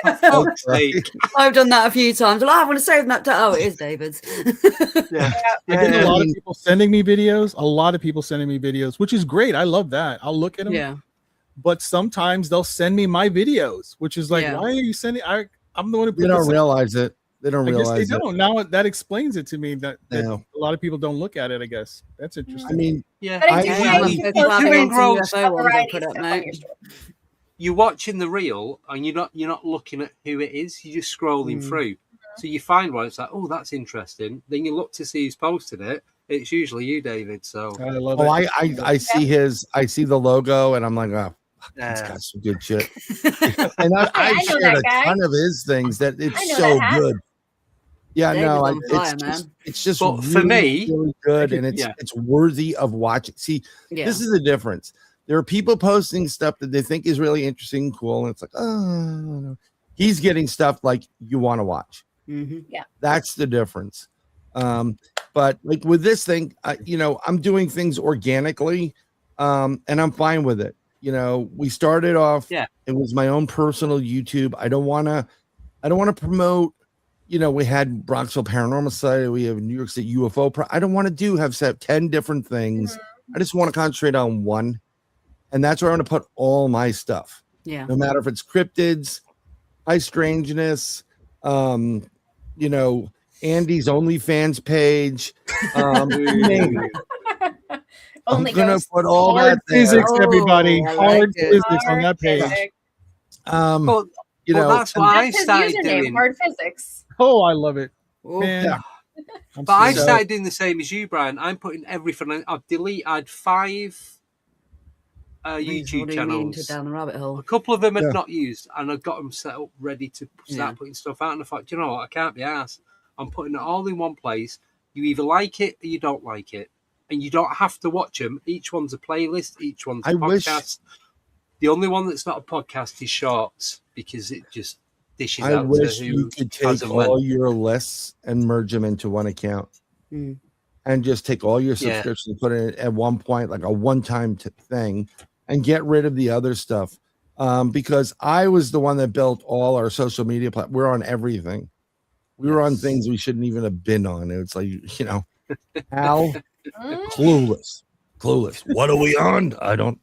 For fuck's sake. I've done that a few times. Well, I want to save that. Oh, it is David's. I get a lot of people sending me videos. A lot of people sending me videos, which is great. I love that. I'll look at them. Yeah. But sometimes they'll send me my videos, which is like, why are you sending? I'm the one who put They don't realize it. They don't realize I guess they it. don't. Now that explains it to me that a lot of people don't look at it. I guess that's interesting. I mean, But I do like you're watching the reel and you're not looking at who it is. You're just scrolling through. So you find one. It's like, oh, that's interesting. Then you look to see who's posted it. It's usually you, David. So I love it. I see I see the logo, and I'm like, oh, he's got some good shit. And I've shared a ton of his things that it's so good. Yeah, it's just but really, for me, really good, and it's worthy of watching. See, this is the difference. There are people posting stuff that they think is really interesting, cool, and it's like, oh, he's getting stuff like you want to watch. Yeah, that's the difference. But like with this thing, I'm doing things organically, and I'm fine with it. We started off. Yeah, it was my own personal YouTube. I don't want to promote. We had Bronxville Paranormal Society. We have New York State UFO. I don't want to have 10 different things. I just want to concentrate on one. And that's where I'm going to put all my stuff. Yeah. No matter if it's cryptids, high strangeness, Andy's OnlyFans page. I'm going to put all hard that physics, everybody. Hard physics on that page. That's why I started doing hard physics. Oh, I love it, man. Yeah. But I started doing the same as you, Brian. I'm putting everything. I've deleted 5 YouTube channels. Down the rabbit hole. A couple of them had not used, and I got them set up ready to start putting stuff out. And I thought, you know what? I can't be asked. I'm putting it all in one place. You either like it or you don't like it, and you don't have to watch them. Each one's a playlist. Each one's a podcast. The only one that's not a podcast is Shorts, because it just dishes out. I wish you could take all your lists and merge them into one account, and just take all your subscriptions and put it at one point, like a one-time thing, and get rid of the other stuff. Because I was the one that built all our social media platforms. We're on everything. We were on things we shouldn't even have been on. It's like, Al, clueless. What are we on? I don't,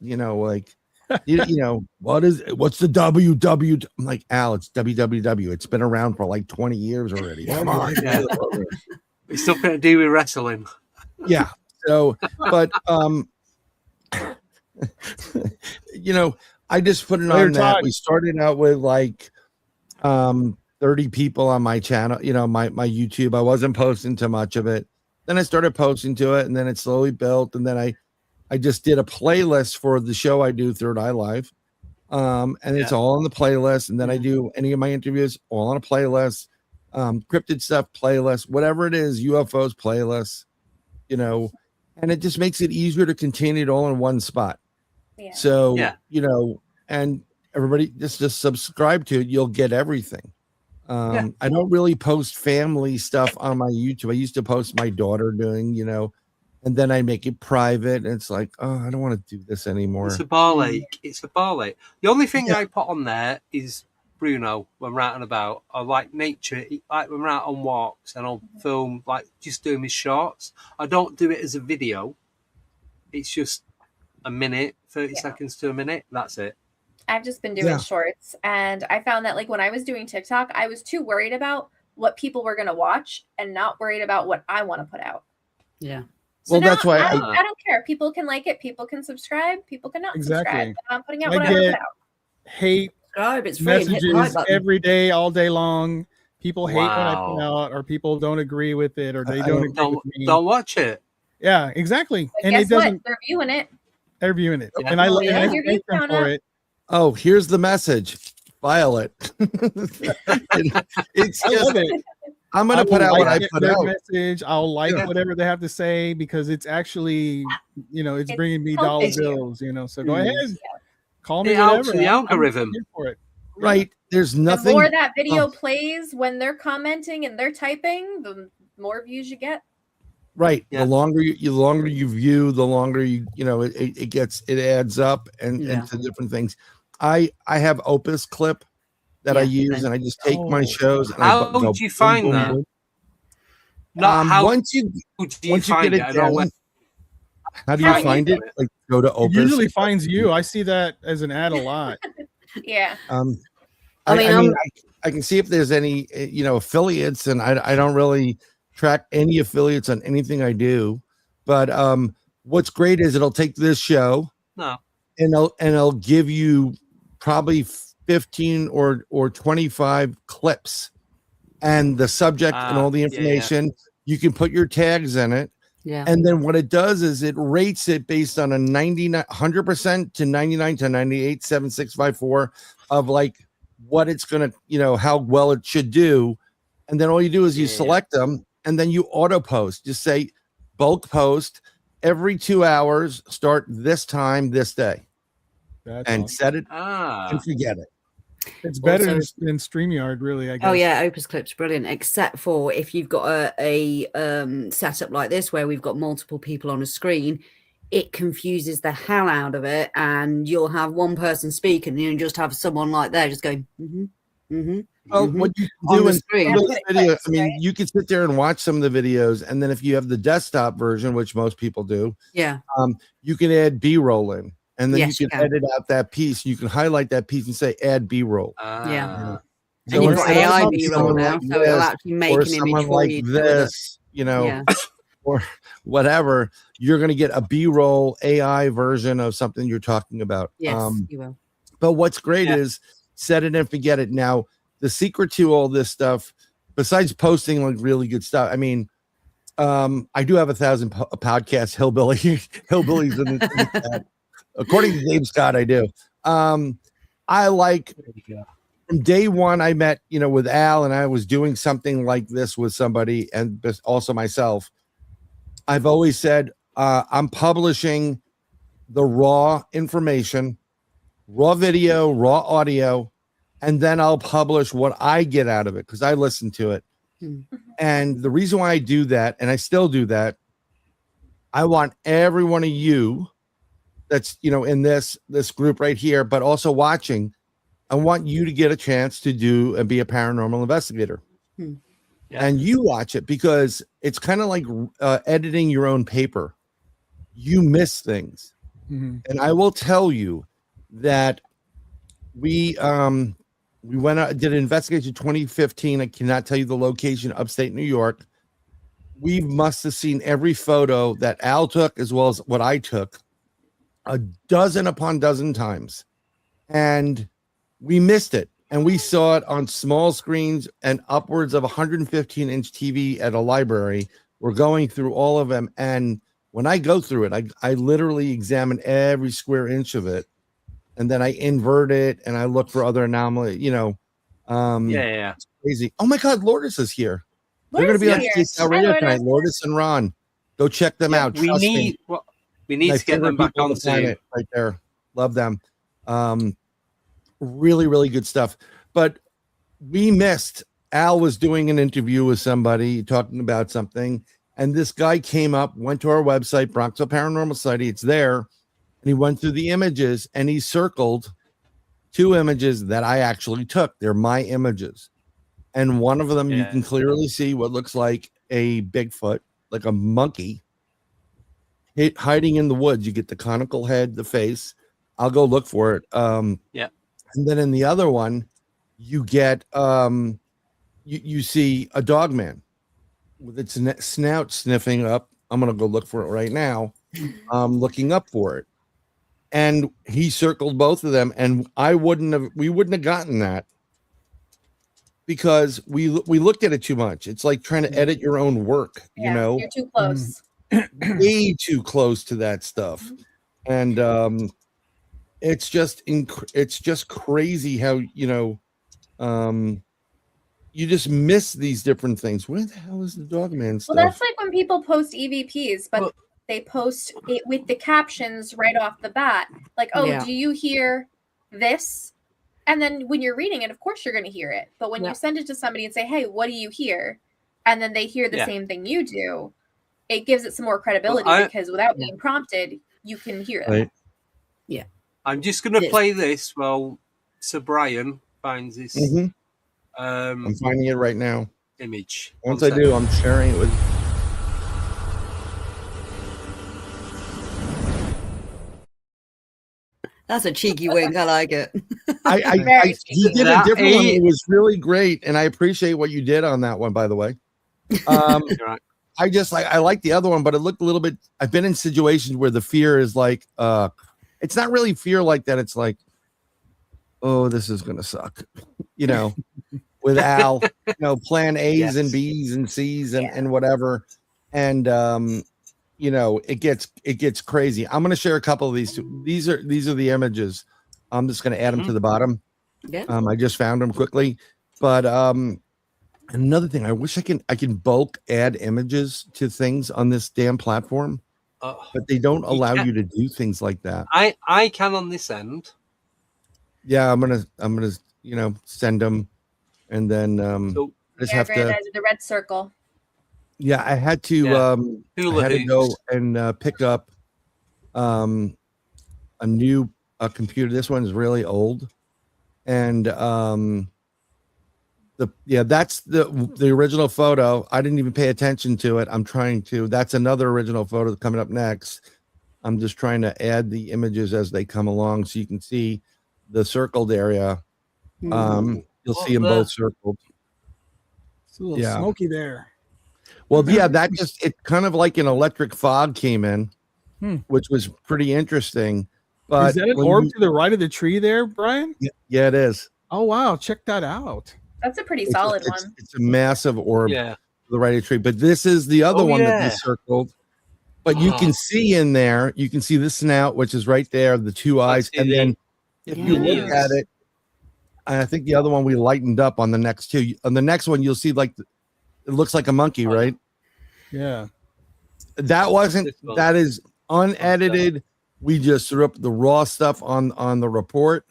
what's the WW? I'm like, Al, it's WWW. It's been around for like 20 years already. Come on. It's something to do with wrestling. Yeah. So, but I just put it on that. We started out with like 30 people on my channel, my YouTube. I wasn't posting too much of it. Then I started posting to it, and then it slowly built, and then I just did a playlist for the show I do, Third Eye Live. And it's all on the playlist. And then I do any of my interviews all on a playlist, cryptid stuff playlist, whatever it is, UFOs playlist, and it just makes it easier to contain it all in one spot. Yeah. So, and everybody just subscribe to it. You'll get everything. I don't really post family stuff on my YouTube. I used to post my daughter doing, and then I make it private. And it's like, oh, I don't want to do this anymore. It's a ball ache. The only thing I put on there is Bruno when we're out and about. I like nature, like when we're out on walks, and I'll film like just doing his shorts. I don't do it as a video. It's just a minute, 30 seconds to a minute. That's it. I've just been doing shorts, and I found that like when I was doing TikTok, I was too worried about what people were going to watch and not worried about what I want to put out. Yeah. So that's why I don't care. People can like it. People can subscribe. People can not subscribe. I'm putting out what I want to put out. Hate it's free. messages every day, all day long. People hate what I put out, or people don't agree with it, or they don't agree with me. Don't watch it. Yeah, exactly. But and guess it doesn't. What? They're viewing it. They're viewing it, and I thank them for it. Oh, here's the message. File it. It's just, I'm gonna I put will out what I like put their out. message. I'll like Yeah. whatever they have to say because it's actually, it's It's bringing me dollar helping you. bills. So go ahead, call me It helps whatever. the I'm algorithm. here for it. Right? There's The nothing. more that video Oh, plays when they're commenting and they're typing, the more views you get. right. Yeah. The longer you view, the longer it adds up and to different things. I have Opus Clip that I use, same. and I just take my Oh. shows and How I go would you find boom, that? boom, boom. Not how Once you do you once you find get it? it I know where down, how do How you do find you it? Like go to It Opus. usually finds you. I see that as an ad a lot. Yeah. I mean, I can see if there's any affiliates, and I don't really track any affiliates on anything I do. But what's great is it'll take this show No. and it'll give you probably 15 or 25 clips and the subject and all the Yeah. information. You can put your tags in it. yeah. And then what it does is it rates it based on a 100% to 99 to 98, 7, 6, 5, 4 of like what it's going to, how well it should do. And then all you do is you select them and then you auto post. Just say bulk post every 2 hours, start this time, this day, That's and awesome. set it Ah. and forget it. It's better Also- than StreamYard, really, I guess. Oh yeah, Opus Clip's brilliant, except for if you've got a setup like this where we've got multiple people on a screen, it confuses the hell out of it, and you'll have one person speak and you just have someone like there just going, Well, what you on do the in screen. Yeah, those put it videos, clips, I mean, right? you can sit there and watch some of the videos, and then if you have the desktop version, which most people do, Yeah, you can add B-roll in, and then Yes, you you can can. edit out that piece. You can highlight that piece and say add B-roll. Yeah. So and you've got instead of AI having B-roll someone now, like so it'll this, actually make or an image someone for like you. to go with it. this, Yeah. or whatever, you're going to get a B-roll AI version of something you're talking about. Yes, you will. But what's great Yeah. is set it and forget it. Now, the secret to all this stuff, besides posting like really good stuff, I mean, I do have 1,000 podcasts, hillbillies in the chat. According to Dave Scott, I do. I like from day one, I met, with Al, and I was doing something like this with somebody, and also myself. I've always said, I'm publishing the raw information, raw video, raw audio, and then I'll publish what I get out of it because I listen to it. And the reason why I do that, and I still do that, I want every one of you that's in this group right here, but also watching, I want you to get a chance to do and be a paranormal investigator. Yeah. And you watch it because it's kind of like editing your own paper. You miss things. Mhm. And I will tell you that we went out, did an investigation 2015. I cannot tell you the location, upstate New York. We must have seen every photo that Al took as well as what I took a dozen upon dozen times. And we missed it. And we saw it on small screens and upwards of 115-inch TV at a library. We're going through all of them. And when I go through it, I literally examine every square inch of it. And then I invert it and I look for other anomalies, Yeah. It's crazy. Oh my God, Lourdes is here. They're going to be on Lourdes is KSL here. Hi, Radio Lourdes. tonight. Lourdes and Ron. Go check them out. We Trust me. need we need My to get them favorite back people on on the soon. planet right there. Love them. Really, really good stuff. But we missed. Al was doing an interview with somebody talking about something, and this guy came up, went to our website, Bronxville Paranormal Society. It's there, and he went through the images and he circled 2 images that I actually took. They're my images, and one of them you can clearly see what looks like a Bigfoot, like a monkey, hiding in the woods. You get the conical head, the face. I'll go look for it. And then in the other one, you get you see a Dogman with its snout sniffing up. I'm gonna go look for it right now. Looking up for it, and he circled both of them, and we wouldn't have gotten that because we looked at it too much. It's like trying to edit your own work, You're too close. way too close to that stuff. And it's just crazy how you just miss these different things. Where the hell is the Dogman stuff? Well, that's like when people post EVPs, but Well- they post it with the captions right off the bat. Like, oh, Yeah. do you hear this? And then when you're reading it, of course you're going to hear it. But when Yeah. you send it to somebody and say, hey, what do you hear? And then they hear the Yeah. same thing you do, it gives it some more credibility because without being prompted, you can hear them. Right. I'm just going to Yes. play this while Sir Bryan finds this Mhm. I'm finding it right now. image. Once One I do, second. I'm sharing it with. That's a cheeky wink. I like it. Very You did a That different one. ain't- It was really great, and I appreciate what you did on that one. By the way, You're right. I just I like the other one, but it looked a little bit. I've been in situations where the fear is like, it's not really fear like that. It's like, oh, this is gonna suck, you know, with Al, you know, plan A's and Yes. B's and C's and, Yeah. and whatever, and you know, it gets crazy. I'm gonna share a couple of these. These are the images. I'm just gonna add them to the bottom. Yeah. I just found them quickly, but another thing, I wish I can bulk add images to things on this damn platform, but they don't allow can. you to do things like that. I can on this end. Yeah, I'm gonna you know, send them, and then So I just Yeah, have to. Granddad's the red circle. Yeah, I had to Yeah. I had to go hoops. and pick up a new computer. This one's really old, and that's the original photo. I didn't even pay attention to it. I'm trying to. That's another original photo coming up next. I'm just trying to add the images as they come along, so you can see the circled area. You'll see them both circled. It's a little Yeah. smoky there. Well, yeah, that just it kind of like an electric fog came in, which was pretty interesting. But Is that an when orb you- to the right of the tree there, Brian? yeah, it is. Oh wow, check that out. That's a pretty It's solid a, one. It's a massive orb Yeah. to the right of the tree. But this is the other Oh, one that they yeah. circled. But you can see in there, you can see the snout, which is right there, the two eyes, see and the- then if you look ears. at it, I think the other one we lightened up on the next two. On the next one, you'll see like it looks like a monkey, Oh, right? Yeah. That wasn't. This one. That is unedited. We just threw up the raw stuff on the report.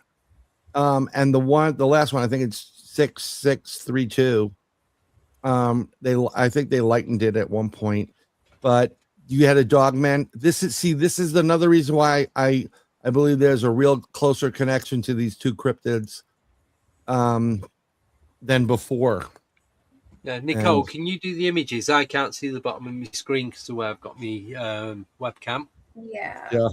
And the last one, I think it's 6632. I think they lightened it at one point, but you had a Dogman. This is another reason why I believe there's a real closer connection to these two cryptids than before. Yeah, Nicole, And- can you do the images? I can't see the bottom of my screen because of where I've got my webcam. Yeah. Yeah.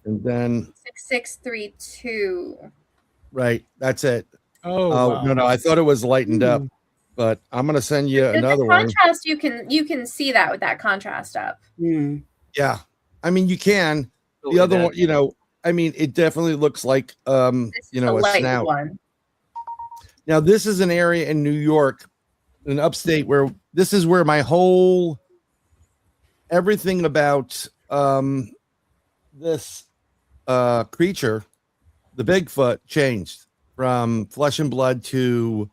And then 6632. right, that's it. Oh, Oh wow. no, I thought it was lightened up, but I'm gonna send you The another one. contrast, you can see that with that contrast up. Yeah, I mean you can. Oh, The other there. one, you know, I mean it definitely looks like This is you know, the a light snout. one. Now this is an area in New York, in upstate, where this is where my whole everything about this creature, the Bigfoot, changed from flesh and blood to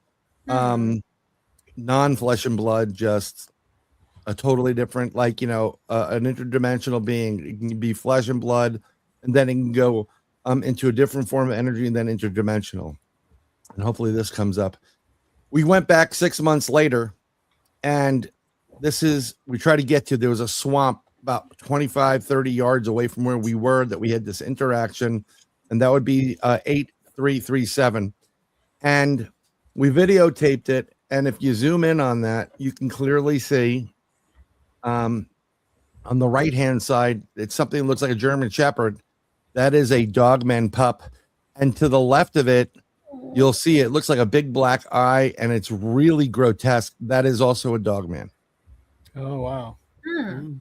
non-flesh and blood, just a totally different, like, you know, an interdimensional being. It can be flesh and blood, and then it can go into a different form of energy and then interdimensional. And hopefully this comes up. We went back 6 months later, and we tried to get to, there was a swamp about 25, 30 yards away from where we were that we had this interaction, and that would be 8337. And we videotaped it, and if you zoom in on that, you can clearly see on the right-hand side, it's something that looks like a German Shepherd. That is a Dogman pup. And to the left of it, you'll see it looks like a big black eye, and it's really grotesque. That is also a Dogman. Oh wow.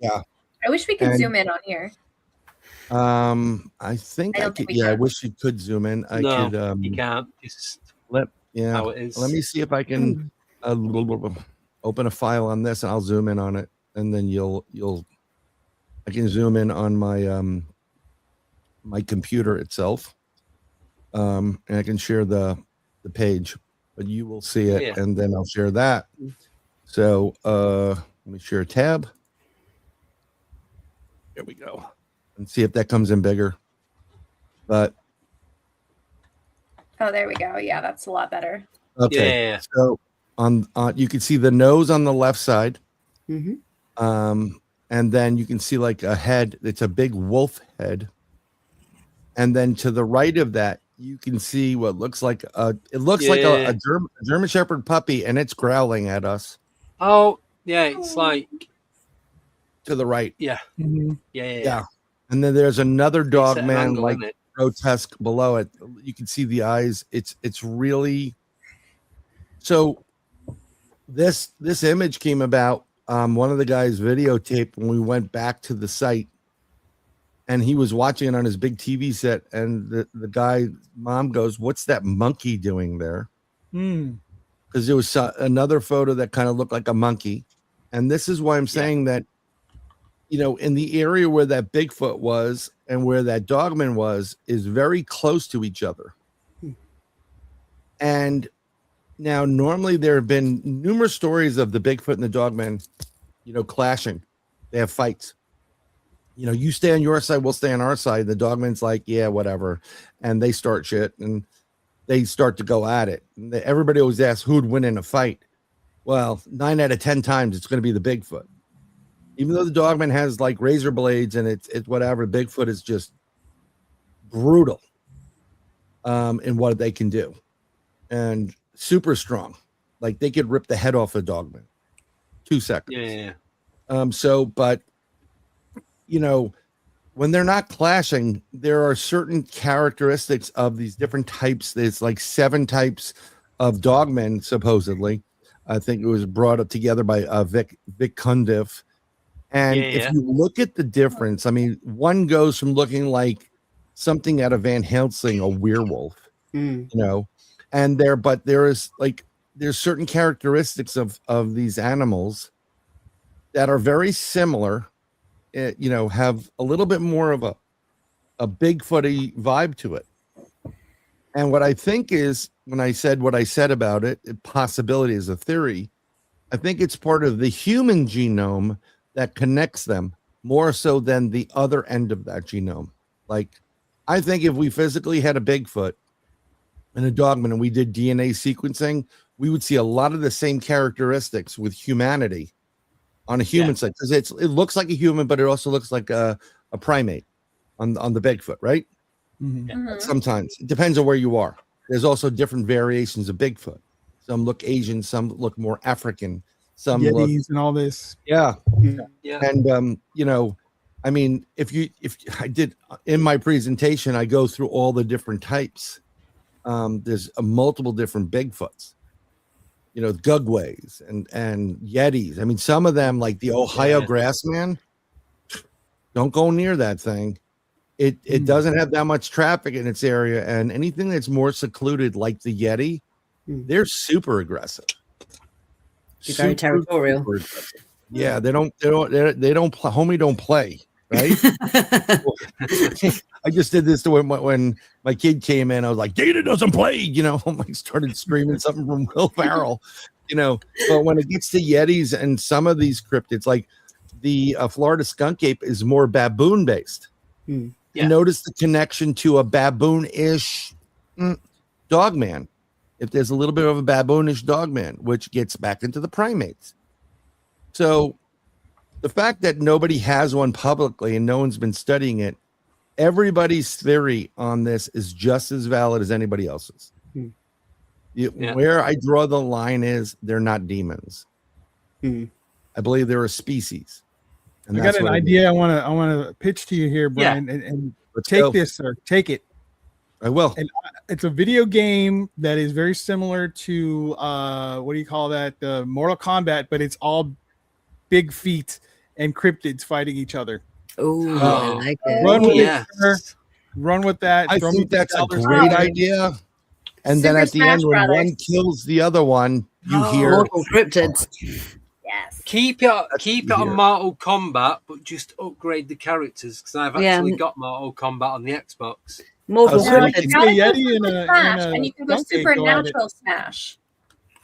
Yeah. I wish we could And- zoom in on here. I think I I don't think could. we Yeah, I can. wish you could zoom in. I No, could. you can't. It's Yeah. how it is. Let me see if I can open a file on this, and I'll zoom in on it, and then I can zoom in on my my computer itself, and I can share the page. but you will see it, Yeah. and then I'll share that. So let me share a tab. There we go. And see if that comes in bigger. But Oh, there we go. Yeah, that's a lot better. okay. Yeah. So on you can see the nose on the left side. Mm-hmm. And then you can see like a head. It's a big wolf head. And then to the right of that, you can see what looks like like a German Shepherd puppy, and it's growling at us. Oh, yeah, it's like To the right. yeah. Mhm. Yeah. And then there's another dog It's at an man angle, like isn't it? grotesque below it. You can see the eyes. It's really so this image came about. One of the guys videotaped when we went back to the site, and he was watching it on his big TV set, and the guy mom goes, "What's that monkey doing there?" Mm. Because there was another photo that kind of looked like a monkey. And this is why I'm saying that, you know, in the area where that Bigfoot was and where that Dogman was is very close to each other. And now normally there have been numerous stories of the Bigfoot and the Dogman, you know, clashing. They have fights. You know, you stay on your side, we'll stay on our side. The Dogman's like, yeah, whatever. And they start shit and they start to go at it. And everybody always asks who'd win in a fight. Well, 9 out of 10 times it's going to be the Bigfoot. Even though the Dogman has like razor blades and it's whatever, Bigfoot is just brutal in what they can do. And super strong. Like they could rip the head off a Dogman. 2 seconds. Yeah. But you know, when they're not clashing, there are certain characteristics of these different types. There's like 7 types of Dogmen, supposedly. I think it was brought up together by Vic Cundiff. And if you look at the difference, I mean, one goes from looking like something out of Van Helsing, a werewolf, you know, and there's certain characteristics of these animals that are very similar, you know, have a little bit more of a Bigfooty vibe to it. And what I think is, when I said what I said about it, possibility is a theory, I think it's part of the human genome that connects them more so than the other end of that genome. Like, I think if we physically had a Bigfoot and a Dogman and we did DNA sequencing, we would see a lot of the same characteristics with humanity on a human side, because it looks like a human, but it also looks like a primate on the Bigfoot, right? Mhm. Mhm. Sometimes it depends on where you are. There's also different variations of Bigfoot. Some look Asian, some look more African, some Yetis look and all this. Yeah. And you know, I mean, if I did in my presentation, I go through all the different types. There's multiple different Bigfoots. You know, Gugways and Yetis. I mean, some of them, like the Ohio Grassman, don't go near that thing. It doesn't have that much traffic in its area, and anything that's more secluded, like the Yeti, they're super aggressive. Very territorial. Super aggressive. Yeah, they don't homie don't play, right? I just did this to when my kid came in. I was like, Data doesn't play, you know. I started screaming something from Will Ferrell, you know. But when it gets to Yetis and some of these cryptids, like the Florida skunk ape, is more baboon based. Yeah. Notice the connection to a baboon-ish Dogman. If there's a little bit of a baboonish Dogman, which gets back into the primates. So the fact that nobody has one publicly and no one's been studying it, everybody's theory on this is just as valid as anybody else's. Where I draw the line is they're not demons. I believe they're a species. And I got an idea I want to pitch to you here, Brian, and take this, sir. Take it. I will. And it's a video game that is very similar to what do you call that? Mortal Kombat, but it's all big feet and cryptids fighting each other. Oh, I like it. Run with it, sir. Run with that. I think that's a great idea. And then at the end, when one kills the other one, you hear Mortal cryptids. Yes. Keep it on Mortal Kombat, but just upgrade the characters, because I've actually got Mortal Kombat on the Xbox. Mortal Smash, cryptids. and you can go supernatural Smash.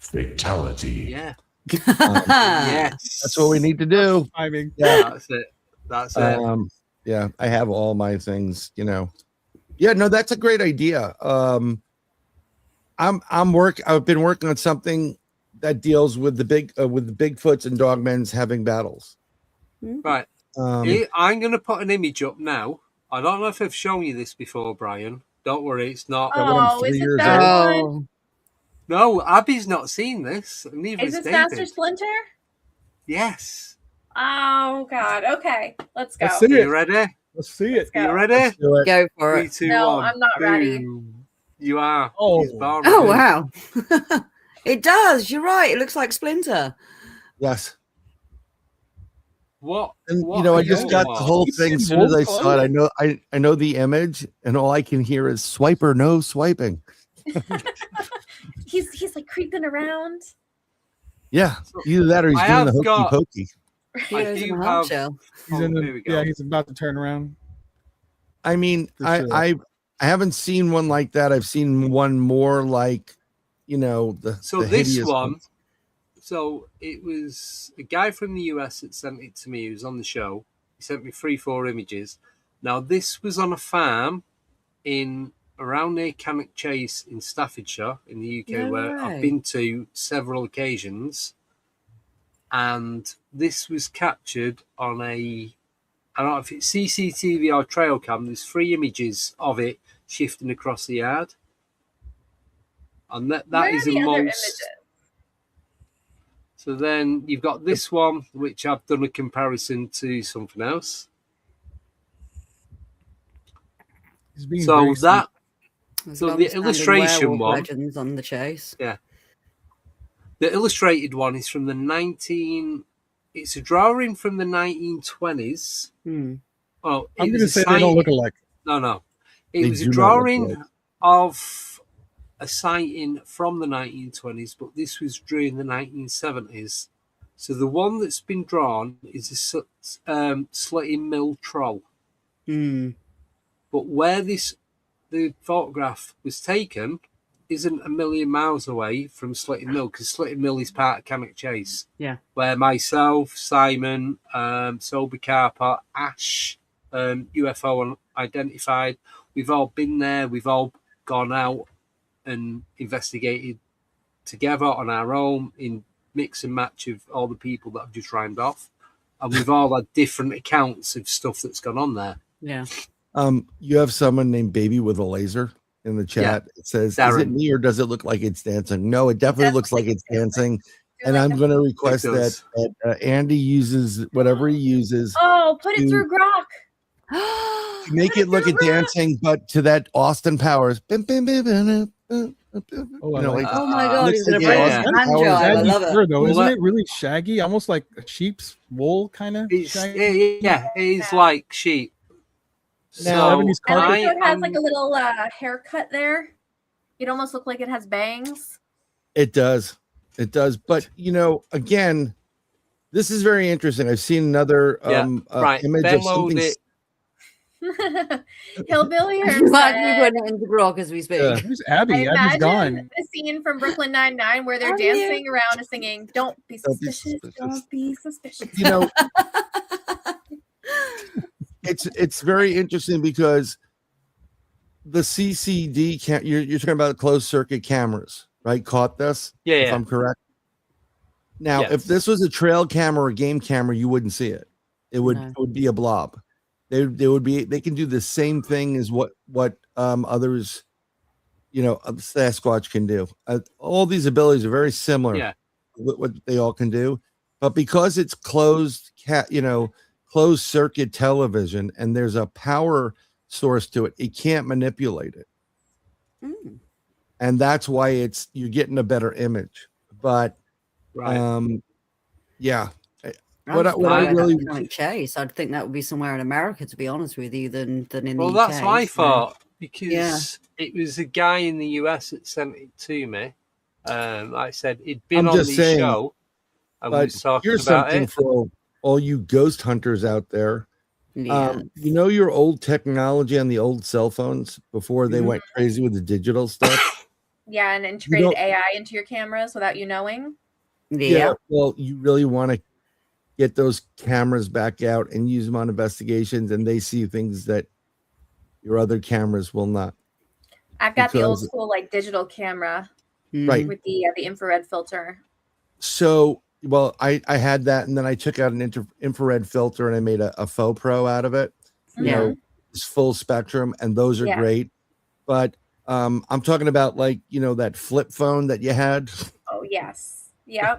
Fatality. Yeah. Yes, that's what we need to do. Timing. Yeah, That's it. That's it. Yeah, I have all my things. Yeah, no, that's a great idea. I've been working on something that deals with the Bigfoots and Dogmans having battles. Right. I'm going to put an image up now. I don't know if I've shown you this before, Brian. Don't worry, it's not. Oh, is it that one? No, Abby's not seen this. Neither Is is this David. Master Splinter? Yes. Oh God. Okay, let's go. Let's see Are it. you ready? Let's see it. Are you ready? Go for 3, it. 2, No, 1. I'm not ready. Boom. You are. Oh. He's born Oh ready. wow. It does. You're right. It looks like Splinter. Yes. What? And what I are just your got the marks? whole thing as soon as I saw it. I know the image, and all I can hear is swiper, no swiping. He's like creeping around. Yeah, either that or he's I doing the have got- hokey pokey. He I lives do in a have- hard shell. He's Oh, in here we the, go. yeah, he's about to turn around. I mean, For I, sure. I I haven't seen one like that. I've seen one more like, the So the this hideous one, so it was a guy from the US that sent it to me. He was on the show. He sent me 3-4 images. Now this was on a farm in around near Cannock Chase in Staffordshire in the UK, No where way. I've been to several occasions. And this was captured on I don't know if it's CCTV or trail cam. There's 3 images of it shifting across the yard. And that Where is are the the other most. images? So then you've got this one, which I've done a comparison to something else. He's being So very that, There's so the long-standing illustration werewolf one, legends on the chase. the illustrated one is from it's a drawing from the 1920s. Hmm. Oh, I'm it going was to a say they don't sighting- look alike. No. It They was a do not look drawing alike. of a sighting from the 1920s, but this was during the 1970s. So the one that's been drawn is a slitting mill troll. Hmm. But where the photograph was taken isn't a million miles away from Slitting Mill, because Slitting Mill is part of Cannock Chase. Yeah. Where myself, Simon, Sober Carper, Ash, UFO Unidentified, we've all been there. We've all gone out and investigated together on our own in mix and match of all the people that I've just rhymed off. And we've all had different accounts of stuff that's gone on there. Yeah. You have someone named Baby with a laser in the chat. It says, Darren. "Is it me or does it look like it's dancing?" No, it definitely does looks look like like it's it's dancing. Do And like I'm a- going to request It that, does. Andy uses whatever he uses Oh, put it through Grok. to make it look at dancing, but to that Austin Powers. Bim, bim, bim, bim, bim, bim, bim. Oh, I like Oh my God, looks he's gonna like bring yeah. his Austin banjo Powers. out. I Shaggy love it. fur, though, Well, isn't that- it really shaggy? Almost like a sheep's wool, kind of. It is like sheep. Now, Ebony's I like carpet. how it has like a little haircut there. It almost looks like it has bangs. It does. But again, this is very interesting. I've seen another right. image of Download something. it. Hillbilly I'm or actually putting it into Grok as we speak. Yeah. Who's I Abby? Abby's imagine gone. the scene from Brooklyn Nine-Nine where they're Oh, yeah. dancing around and singing, "Don't be Don't be suspicious, suspicious." don't be suspicious." It's very interesting because the CCD you're talking about closed circuit cameras, right? Caught this, if Yeah. I'm correct. Now, Yes. if this was a trail camera or a game camera, you wouldn't see it. It would No. it would be a blob. They can do the same thing as what others, Sasquatch can do. All these abilities are very similar. Yeah. What they all can do, but because it's closed circuit television and there's a power source to it, it can't manipulate it, Mm. and that's why you're getting a better image. But Right. yeah, I'm what I surprised really- that's Cannock Chase. I'd think that would be somewhere in America, to be honest with you, than in Well, the that's UK. what I so- thought, because Yeah. it was a guy in the US that sent it to me. Like I said, he'd been I'm on just the saying, show and we but was talking here's about something it. for all you ghost hunters out there. Yeah. Your old technology on the old cell phones before they Mm-hmm. went crazy with the digital stuff. Yeah, and integrated AI into your cameras without you knowing. Yeah. Well, you really want to get those cameras back out and use them on investigations, and they see things that your other cameras will not. I've got the old school like digital camera, right, with the infrared filter. So, well, I had that, and then I took out an infrared filter, and I made a faux pro out of it. You know, it's full spectrum, and those are great. But I'm talking about like that flip phone that you had. Oh yes, yeah.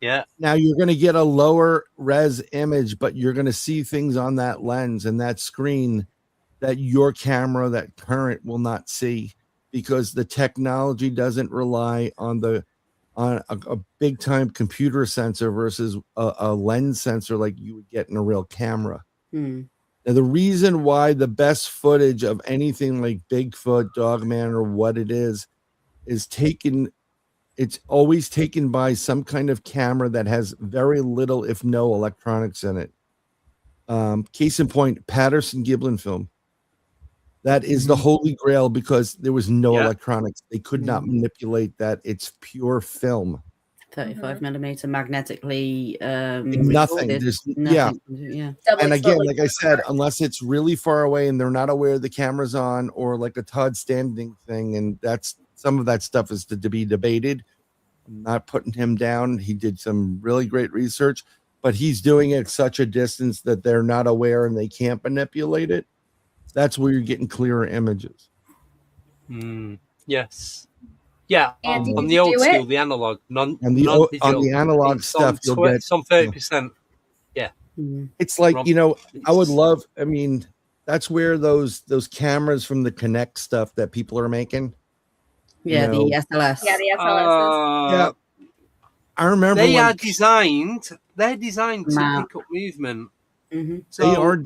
Yeah. Now you're going to get a lower res image, but you're going to see things on that lens and that screen that your camera, that current, will not see, because the technology doesn't rely on a big time computer sensor versus a lens sensor like you would get in a real camera. Now, the reason why the best footage of anything like Bigfoot, Dogman, or what it is taken. It's always taken by some kind of camera that has very little, if no, electronics in it. Case in point, Patterson Giblin film. That is the holy grail, because there was no electronics. They could not manipulate that. It's pure film. 35 millimeter magnetically nothing. There's nothing. And again, like I said, unless it's really far away and they're not aware the camera's on, or like a Todd Standing thing, and that's some of that stuff is to be debated. I'm not putting him down. He did some really great research, but he's doing it at such a distance that they're not aware and they can't manipulate it. That's where you're getting clearer images. Yes. Yeah, And on the old school, the analog, on the analog stuff, you'll get some 30%. Yeah, it's like I would love. I mean, that's where those cameras from the Connect stuff that people are making. The SLS. Yeah, the SLSs. I remember they're designed to pick up movement. So they are.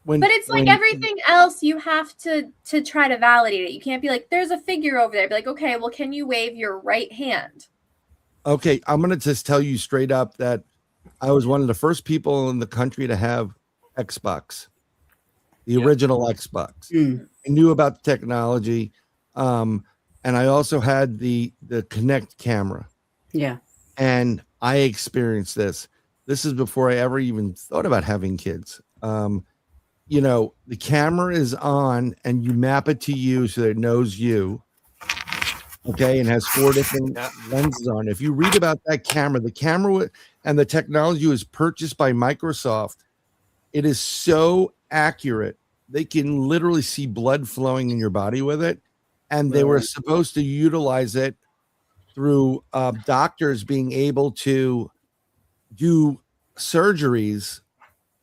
But it's like everything else, you have to try to validate it. You can't be like, there's a figure over there. Be like, okay, well, can you wave your right hand? Okay, I'm going to just tell you straight up that I was one of the first people in the country to have Xbox, the original Xbox. I knew about the technology, and I also had the Kinect camera. Yeah. And I experienced this. This is before I ever even thought about having kids. The camera is on and you map it to you so that it knows you. Okay. And has 4 different lenses on. If you read about that camera, the camera and the technology was purchased by Microsoft. It is so accurate. They can literally see blood flowing in your body with it. And they were supposed to utilize it through doctors being able to do surgeries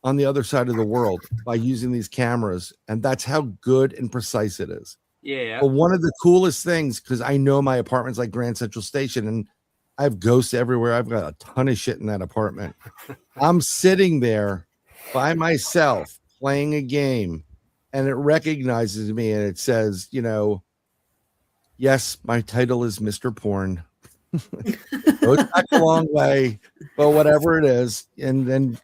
on the other side of the world by using these cameras. And that's how good and precise it is. Yeah. But one of the coolest things, because I know my apartment's like Grand Central Station and I have ghosts everywhere. I've got a ton of shit in that apartment. I'm sitting there by myself playing a game and it recognizes me and it says, yes, my title is Mr. Porn. Goes back a long way, but whatever it is. And then,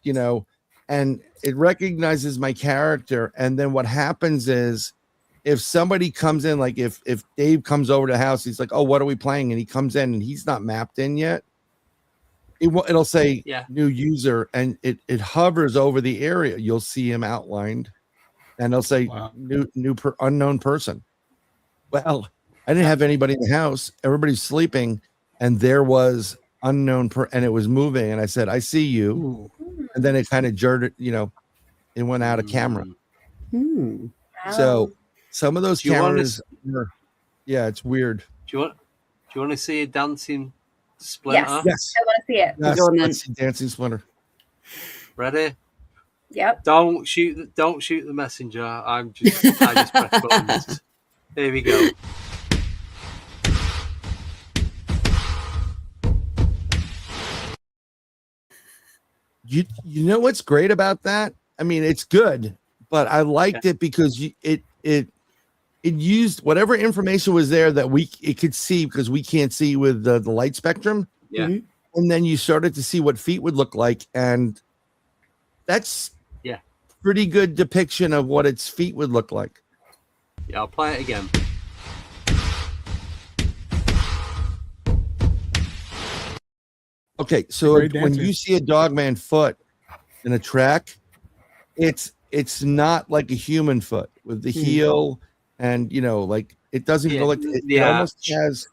and it recognizes my character. And then what happens is if somebody comes in, like if Dave comes over to the house, he's like, oh, what are we playing? And he comes in and he's not mapped in yet. It'll say new user and it hovers over the area. You'll see him outlined and it'll say unknown person. Well, I didn't have anybody in the house. Everybody's sleeping and there was unknown and it was moving. And I said, I see you. Ooh. And then it kind of jerked, it went out of camera. So some of those cameras, it's weird. Do you want to see a dancing splinter? Yes. I want to see it. Yes, let's see dancing splinter. Ready? Yep. Don't shoot the messenger. I just press buttons. There we go. You know what's great about that? I mean, it's good, but I liked it because it used whatever information was there that it could see because we can't see with the light spectrum. Yeah. And then you started to see what feet would look like, and that's pretty good depiction of what its feet would look like. Yeah, I'll play it again. Okay, so Great when dancer. you see a Dogman foot in a track, it's not like a human foot with the heel, and like it doesn't go like it almost has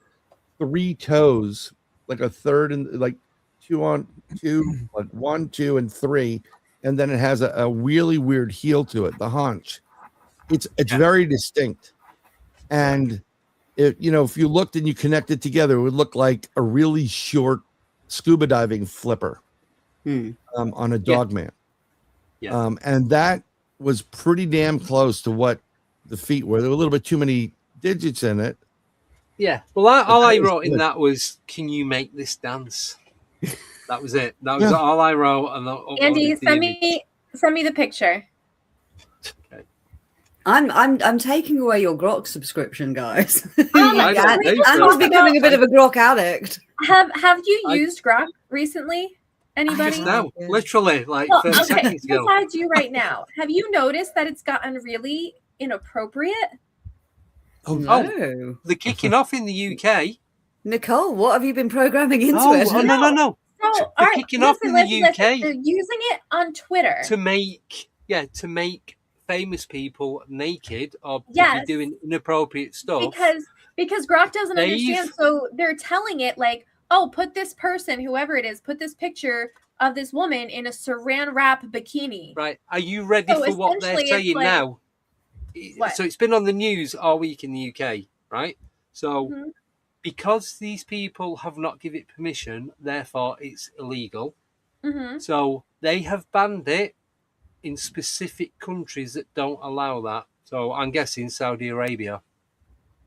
3 toes, like a third and like 2 on 2, like 1, 2, and 3, and then it has a really weird heel to it, the haunch. It's very distinct, and if you looked and you connected together, it would look like a really short scuba diving flipper on a Dogman. And that was pretty damn close to what the feet were. There were a little bit too many digits in it. Yeah. Well, all I wrote in that was, "Can you make this dance?" That was it. That was all I wrote. And Andy, send me the picture. Okay. I'm taking away your Grok subscription, guys. I'm becoming a bit of a Grok addict. Have you used Grok recently? Anybody? Just now, literally, like 30 seconds ago. Besides you right now, have you noticed that it's gotten really inappropriate? No. They're kicking off in the UK. Nicole, what have you been programming into it? Oh, no. So, they're kicking off in the UK. They're using it on Twitter to make famous people naked or doing inappropriate stuff. Because Grok doesn't understand, so they're telling it like, oh, put this person, whoever it is, put this picture of this woman in a saran wrap bikini. Right. Are you ready for what they're saying now? So it's been on the news all week in the UK, right? So because these people have not given it permission, therefore it's illegal. So they have banned it in specific countries that don't allow that. So I'm guessing Saudi Arabia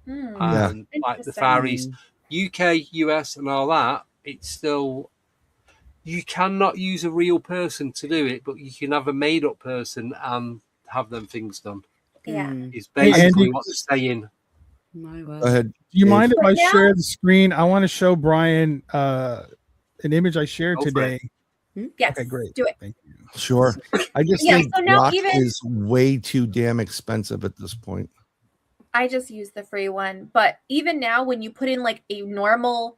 and like the Far East, UK, US, and all that. It's still, you cannot use a real person to do it, but you can have a made-up person and have them things done. Yeah, is basically what they're saying. Go ahead. Do you mind if I share the screen? I want to show Brian an image I shared today. Yes. Okay, great. Do it. Thank you. Sure. I just think Grok is way too damn expensive at this point. I just use the free one, but even now, when you put in like a normal,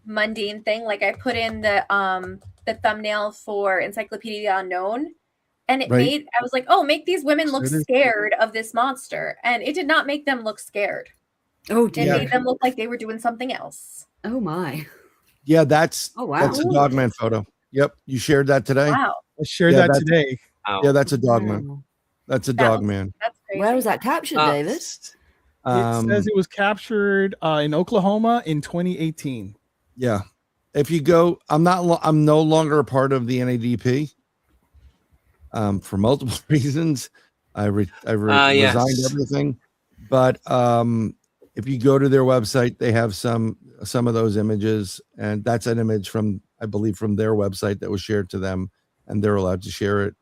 mundane thing, like I put in the thumbnail for Encyclopedia Unknown, and it made, I was like, oh, make these women look scared of this monster, and it did not make them look scared. Oh, dear. It made them look like they were doing something else. Oh my. Yeah, that's wow. That's a Dogman photo. Yep, you shared that today. Wow. I shared that today. Yeah, that's a Dogman. That's a Dogman. That's crazy. Where was that captured, David? It says it was captured in Oklahoma in 2018. Yeah. If you go, I'm no longer a part of the NADP for multiple reasons. I resigned everything. But if you go to their website, they have some of those images, and that's an image from, I believe, from their website that was shared to them, and they're allowed to share it.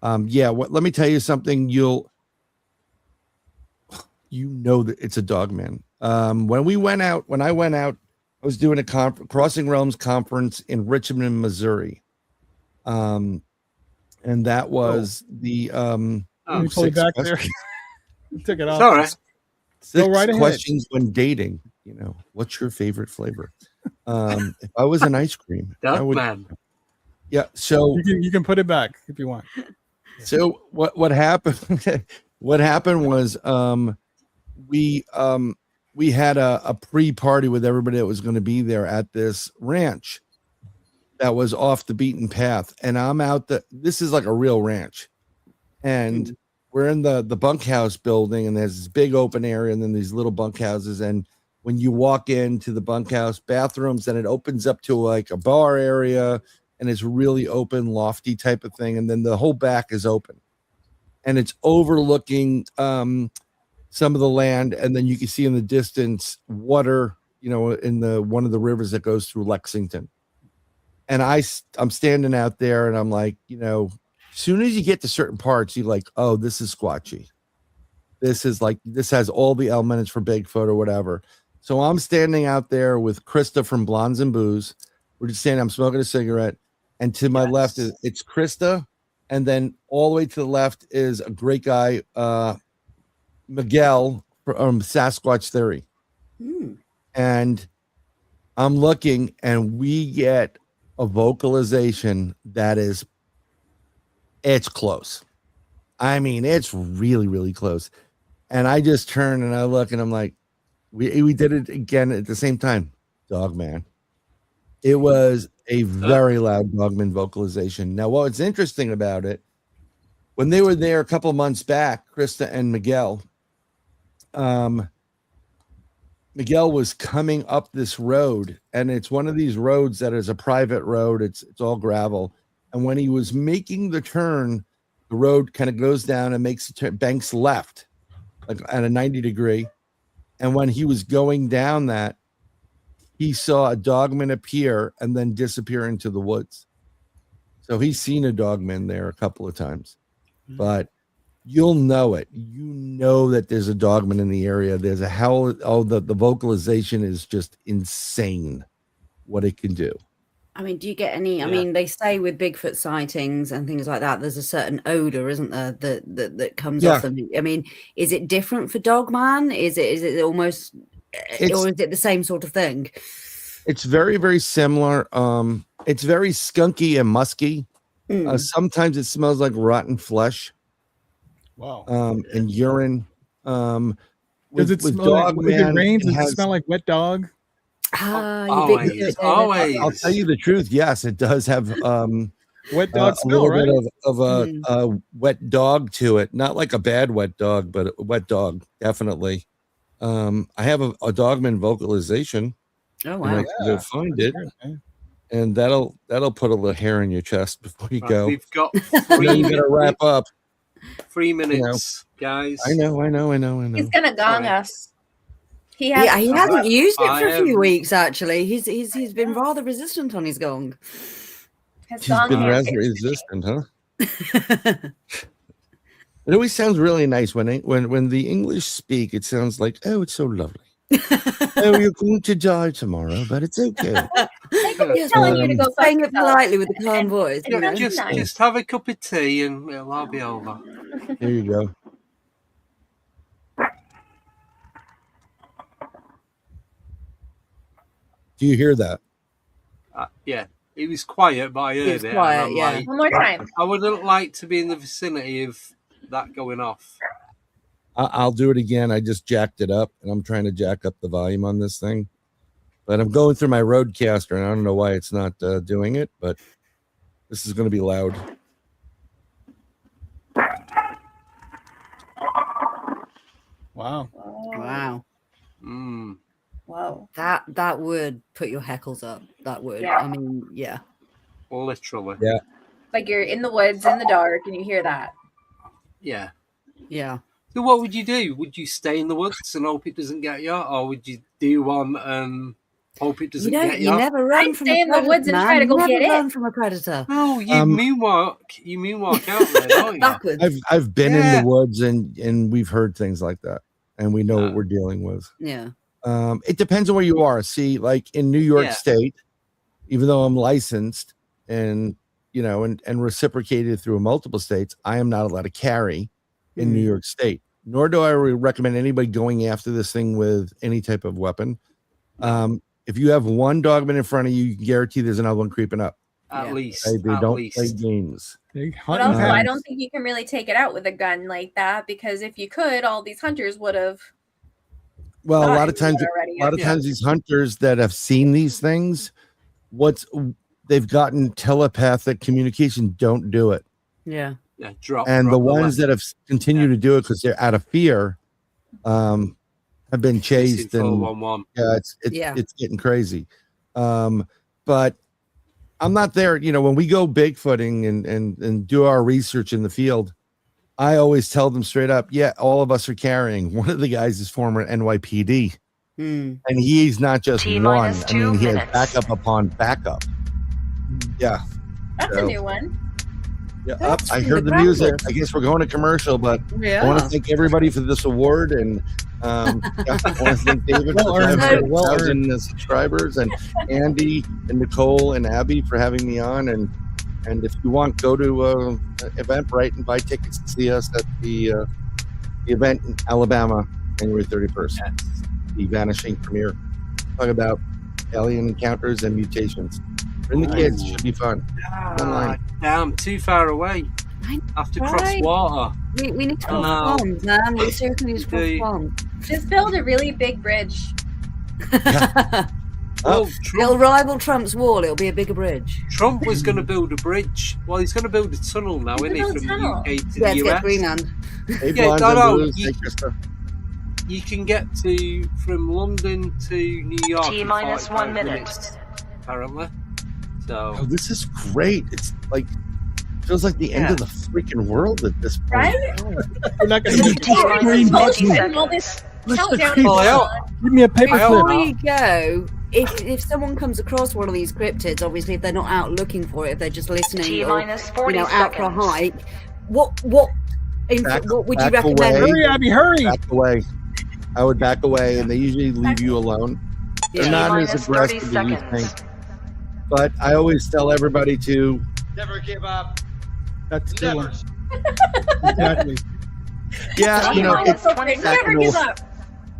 Let me tell you something. That it's a Dogman. When I went out, I was doing a Crossing Realms conference in Richmond, Missouri. And that was the Let me pull it back there. Took it off. All right. 6 Go right ahead. questions when dating. What's your favorite flavor? If I was an ice cream, Dogman. Yeah. So you can put it back if you want. So what happened? What happened was we had a pre-party with everybody that was going to be there at this ranch that was off the beaten path, and I'm out. This is like a real ranch, and we're in the bunkhouse building, and there's this big open area, and then these little bunkhouses, and when you walk into the bunkhouse bathrooms, then it opens up to like a bar area, and it's really open, lofty type of thing, and then the whole back is open, and it's overlooking some of the land, and then you can see in the distance water, in one of the rivers that goes through Lexington. And I'm standing out there, and I'm like, as soon as you get to certain parts, you're like, oh, this is squatchy. This has all the elements for Bigfoot or whatever. So I'm standing out there with Krista from Blondes and Booze. We're just standing, I'm smoking a cigarette. And to my left it's Krista. And then all the way to the left is a great guy, Miguel from Sasquatch Theory. And I'm looking, and we get a vocalization that it's close. I mean, it's really, really close. And I just turn and I look and I'm like, we did it again at the same time. Dogman. It was a very loud Dogman vocalization. Now, what's interesting about it, when they were there a couple months back, Krista and Miguel, Miguel was coming up this road, and it's one of these roads that is a private road. It's all gravel. And when he was making the turn, the road kind of goes down and makes a turn, banks left, like at a 90 degree. And when he was going down that, he saw a Dogman appear and then disappear into the woods. So he's seen a Dogman there a couple of times, but you'll know it. You know that there's a Dogman in the area. There's a howl. Oh, the vocalization is just insane what it can do. I mean, do you get any? I mean, they say with Bigfoot sightings and things like that, there's a certain odor, isn't there, that comes off them? I mean, is it different for Dogman? Is it almost, or is it the same sort of thing? It's very, very similar. It's very skunky and musky. Sometimes it smells like rotten flesh. Wow. And urine. Does it smell like, when it rains? Does it smell like wet dog? Always. I'll tell you the truth. Yes, it does have wet dog smell, a right? bit of a wet dog to it. Not like a bad wet dog, but a wet dog, definitely. I have a Dogman vocalization. Oh wow! And I can go find it, and that'll put a little hair in your chest before you go. We've got you gotta wrap up. 3 minutes, guys. I know. He's gonna gong us. He hasn't used it for a few weeks. Actually, he's been rather resistant on his gong. He's been rather resistant, huh? It always sounds really nice when the English speak. It sounds like, oh, it's so lovely. Oh, you're going to die tomorrow, but it's okay. He's telling you to go saying it politely with a calm voice. Just have a cup of tea and it'll all be over. There you go. Do you hear that? Yeah, it was quiet, but I heard it. Quiet, yeah. Like, one more time. I wouldn't like to be in the vicinity of that going off. I'll do it again. I just jacked it up, and I'm trying to jack up the volume on this thing. But I'm going through my Rodecaster, and I don't know why it's not doing it, but this is going to be loud. Wow. Wow. Whoa. That would put your heckles up. That would. Yeah. I mean, yeah. Literally. Yeah. Like you're in the woods in the dark and you hear that. Yeah. Yeah. So what would you do? Would you stay in the woods and hope it doesn't get you, or would you do one and hope it doesn't get you? You never run from stay in the woods and try to go get it. Run from a predator. No, you moonwalk out there, don't you? Backwards. I've been in the woods and we've heard things like that, and we know what we're dealing with. Yeah. It depends on where you are. See, like in New York State, even though I'm licensed and and reciprocated through multiple states, I am not allowed to carry in New York State. Nor do I recommend anybody going after this thing with any type of weapon. If you have one Dogman in front of you, you can guarantee there's another one creeping up. At least. They don't play games. But also, I don't think you can really take it out with a gun like that, because if you could, all these hunters would have. Well, a lot of times these hunters that have seen these things, they've gotten telepathic communication, don't do it. Yeah. Yeah, and the ones that have continued to do it because they're out of fear have been chased, and it's getting crazy. But I'm not there. When we go Bigfooting and do our research in the field, I always tell them straight up, all of us are carrying. One of the guys is former NYPD, and he's not just one. I mean, he has backup upon backup. Yeah, that's a new one. Yeah, I heard the music. I guess we're going to commercial, but I want to thank everybody for this award, and I want to thank David for having 1,000 subscribers, and Andy and Nicole and Abby for having me on. And if you want, go to Eventbrite and buy tickets to see us at the event in Alabama, January 31st. Yes. The Vanishing premiere. Talk about alien encounters and mutations. Bring the kids. Should be fun. Damn, too far away. Have to cross water. We need to cross ponds, man. We seriously need to cross ponds. Just build a really big bridge. It'll rival Trump's wall. It'll be a bigger bridge. Trump was going to build a bridge. Well, he's going to build a tunnel now, isn't he, from the UK to the US? Greenland. You can get from London to New York T-minus 1 minute. minutes, apparently. So this is great. It's like feels like the end of the freaking world at this point. Right? We're not going to give me a paper clip. Before you go, if someone comes across one of these cryptids, obviously if they're not out looking for it, if they're just listening or out for a hike, what would you recommend? Hurry, Abby, hurry! Back away. I would back away, and they usually leave you alone. They're not as aggressive as you think. But I always tell everybody to never give up. That's a good one. Exactly. Yeah, it's never give up.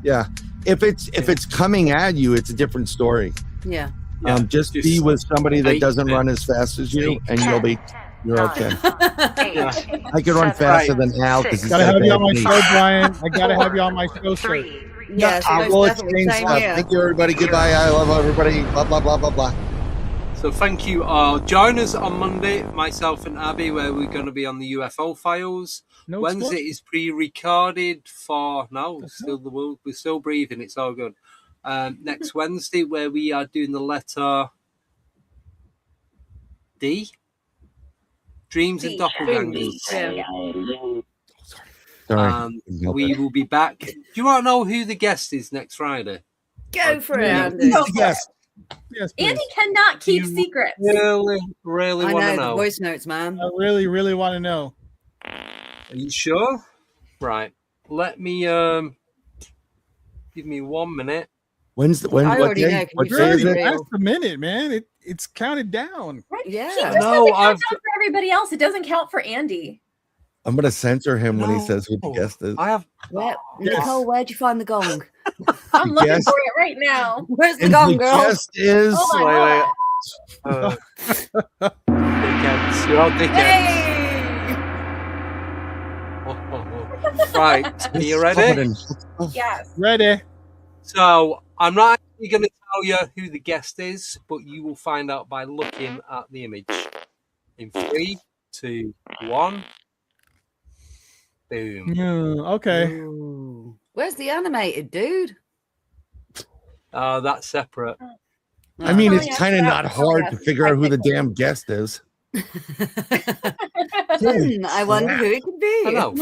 Yeah. If it's coming at you, it's a different story. Yeah. Just be with somebody that doesn't run as fast as you, and you're okay. I can run faster than Al because he's gotta have you on my show, Brian. I gotta have you on my show, sir. Yes, I will exchange stuff. Thank you, everybody. Goodbye. I love everybody. Blah blah blah blah blah. So thank you. Join us on Monday, myself and Abby, where we're going to be on the UFO files. Wednesday is pre-recorded for we're still breathing. It's all good. Next Wednesday, where we are doing the letter D. Dreams and doppelgangers. We will be back. Do you want to know who the guest is next Friday? Go for it, Andy. Yes. Yes, Andy cannot keep secrets. Really want to know. The voice notes, man. I really want to know. Are you sure? Right. Let me give me 1 minute. What day is it? That's the minute, man. It's counted down. Right? Yeah. He just doesn't count for everybody else. It doesn't count for Andy. I'm gonna censor him when he says who the guest is. Nicole, where'd you find the gong? I'm looking for it right now. Where's the gong, girl? The guest is. Wait. Dickheads. You're all dickheads. Right. Are you ready? Yes. Ready. So I'm not actually going to tell you who the guest is, but you will find out by looking at the image. In 3, 2, 1. Boom. Yeah, okay. Ooh. Where's the animated dude? That's separate. I mean, it's kind of not hard to figure out who the damn guest is. I wonder who it could be. I know.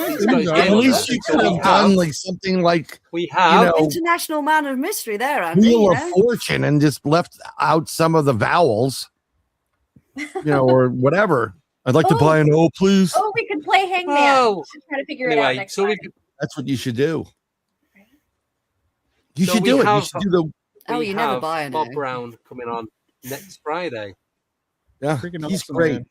At least you could have done like something like we have International Man of Mystery there, Andy. Wheel of Fortune, and just left out some of the vowels, or whatever. I'd like to buy an O, please. Oh, we could play Hangman. Oh. We should try to figure it out next time. That's what you should do. You should do it. You should do the. You never buy an Bob Brown coming on next Friday. Yeah, he's great. Man.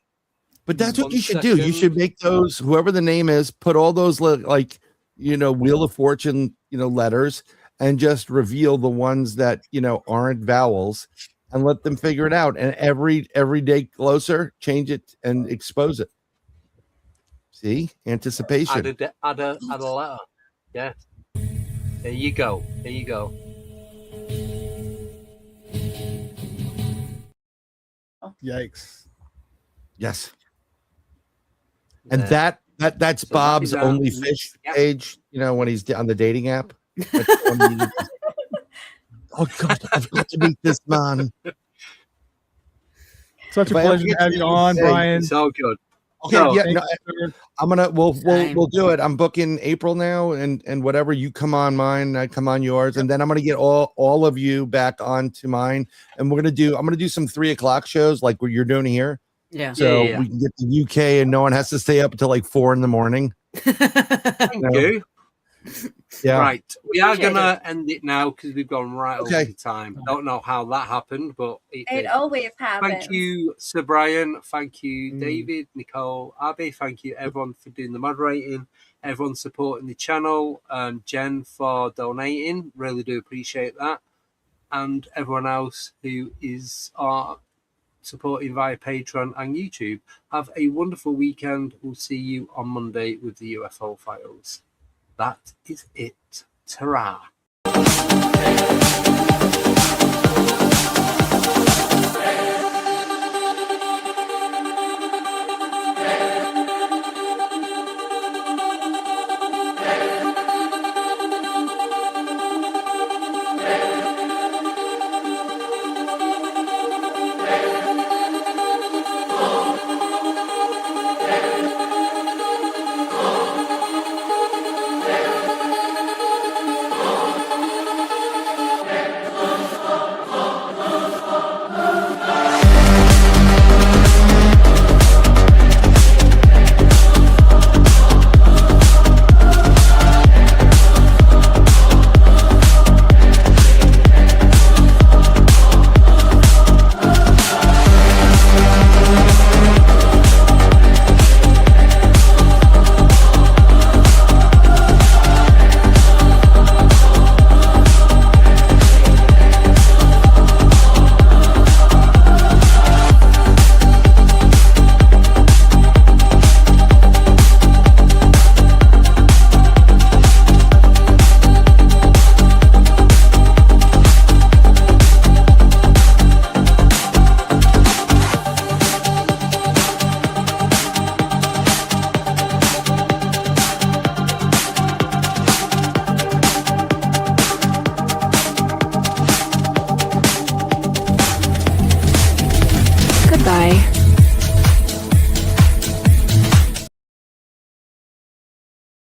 But that's what you should do. You should make those, whoever the name is, put all those Wheel of Fortune, letters, and just reveal the ones that aren't vowels, and let them figure it out. And every day closer, change it and expose it. See, anticipation. Add a letter. Yeah. There you go. Yikes. Yes. And that's Bob's only fish page, when he's on the dating app. Oh God, I've got to meet this man. Such a pleasure to have you on, Brian. So good. Okay, we'll do it. I'm booking April now, and whatever, you come on mine, I come on yours, and then I'm gonna get all of you back onto mine, and I'm gonna do some 3:00 shows like what you're doing here. Yeah. So we can get to UK, and no one has to stay up until like 4 a.m. Thank you. Yeah. Right. We are gonna end it now because we've gone right over the time. Don't know how that happened, but it always happens. Thank you, Sir Brian. Thank you, David, Nicole, Abby. Thank you, everyone, for doing the moderating. Everyone supporting the channel. Jen for donating. Really do appreciate that. And everyone else who is supporting via Patreon and YouTube. Have a wonderful weekend. We'll see you on Monday with the UFO Files. That is it. Ta-ra. Goodbye.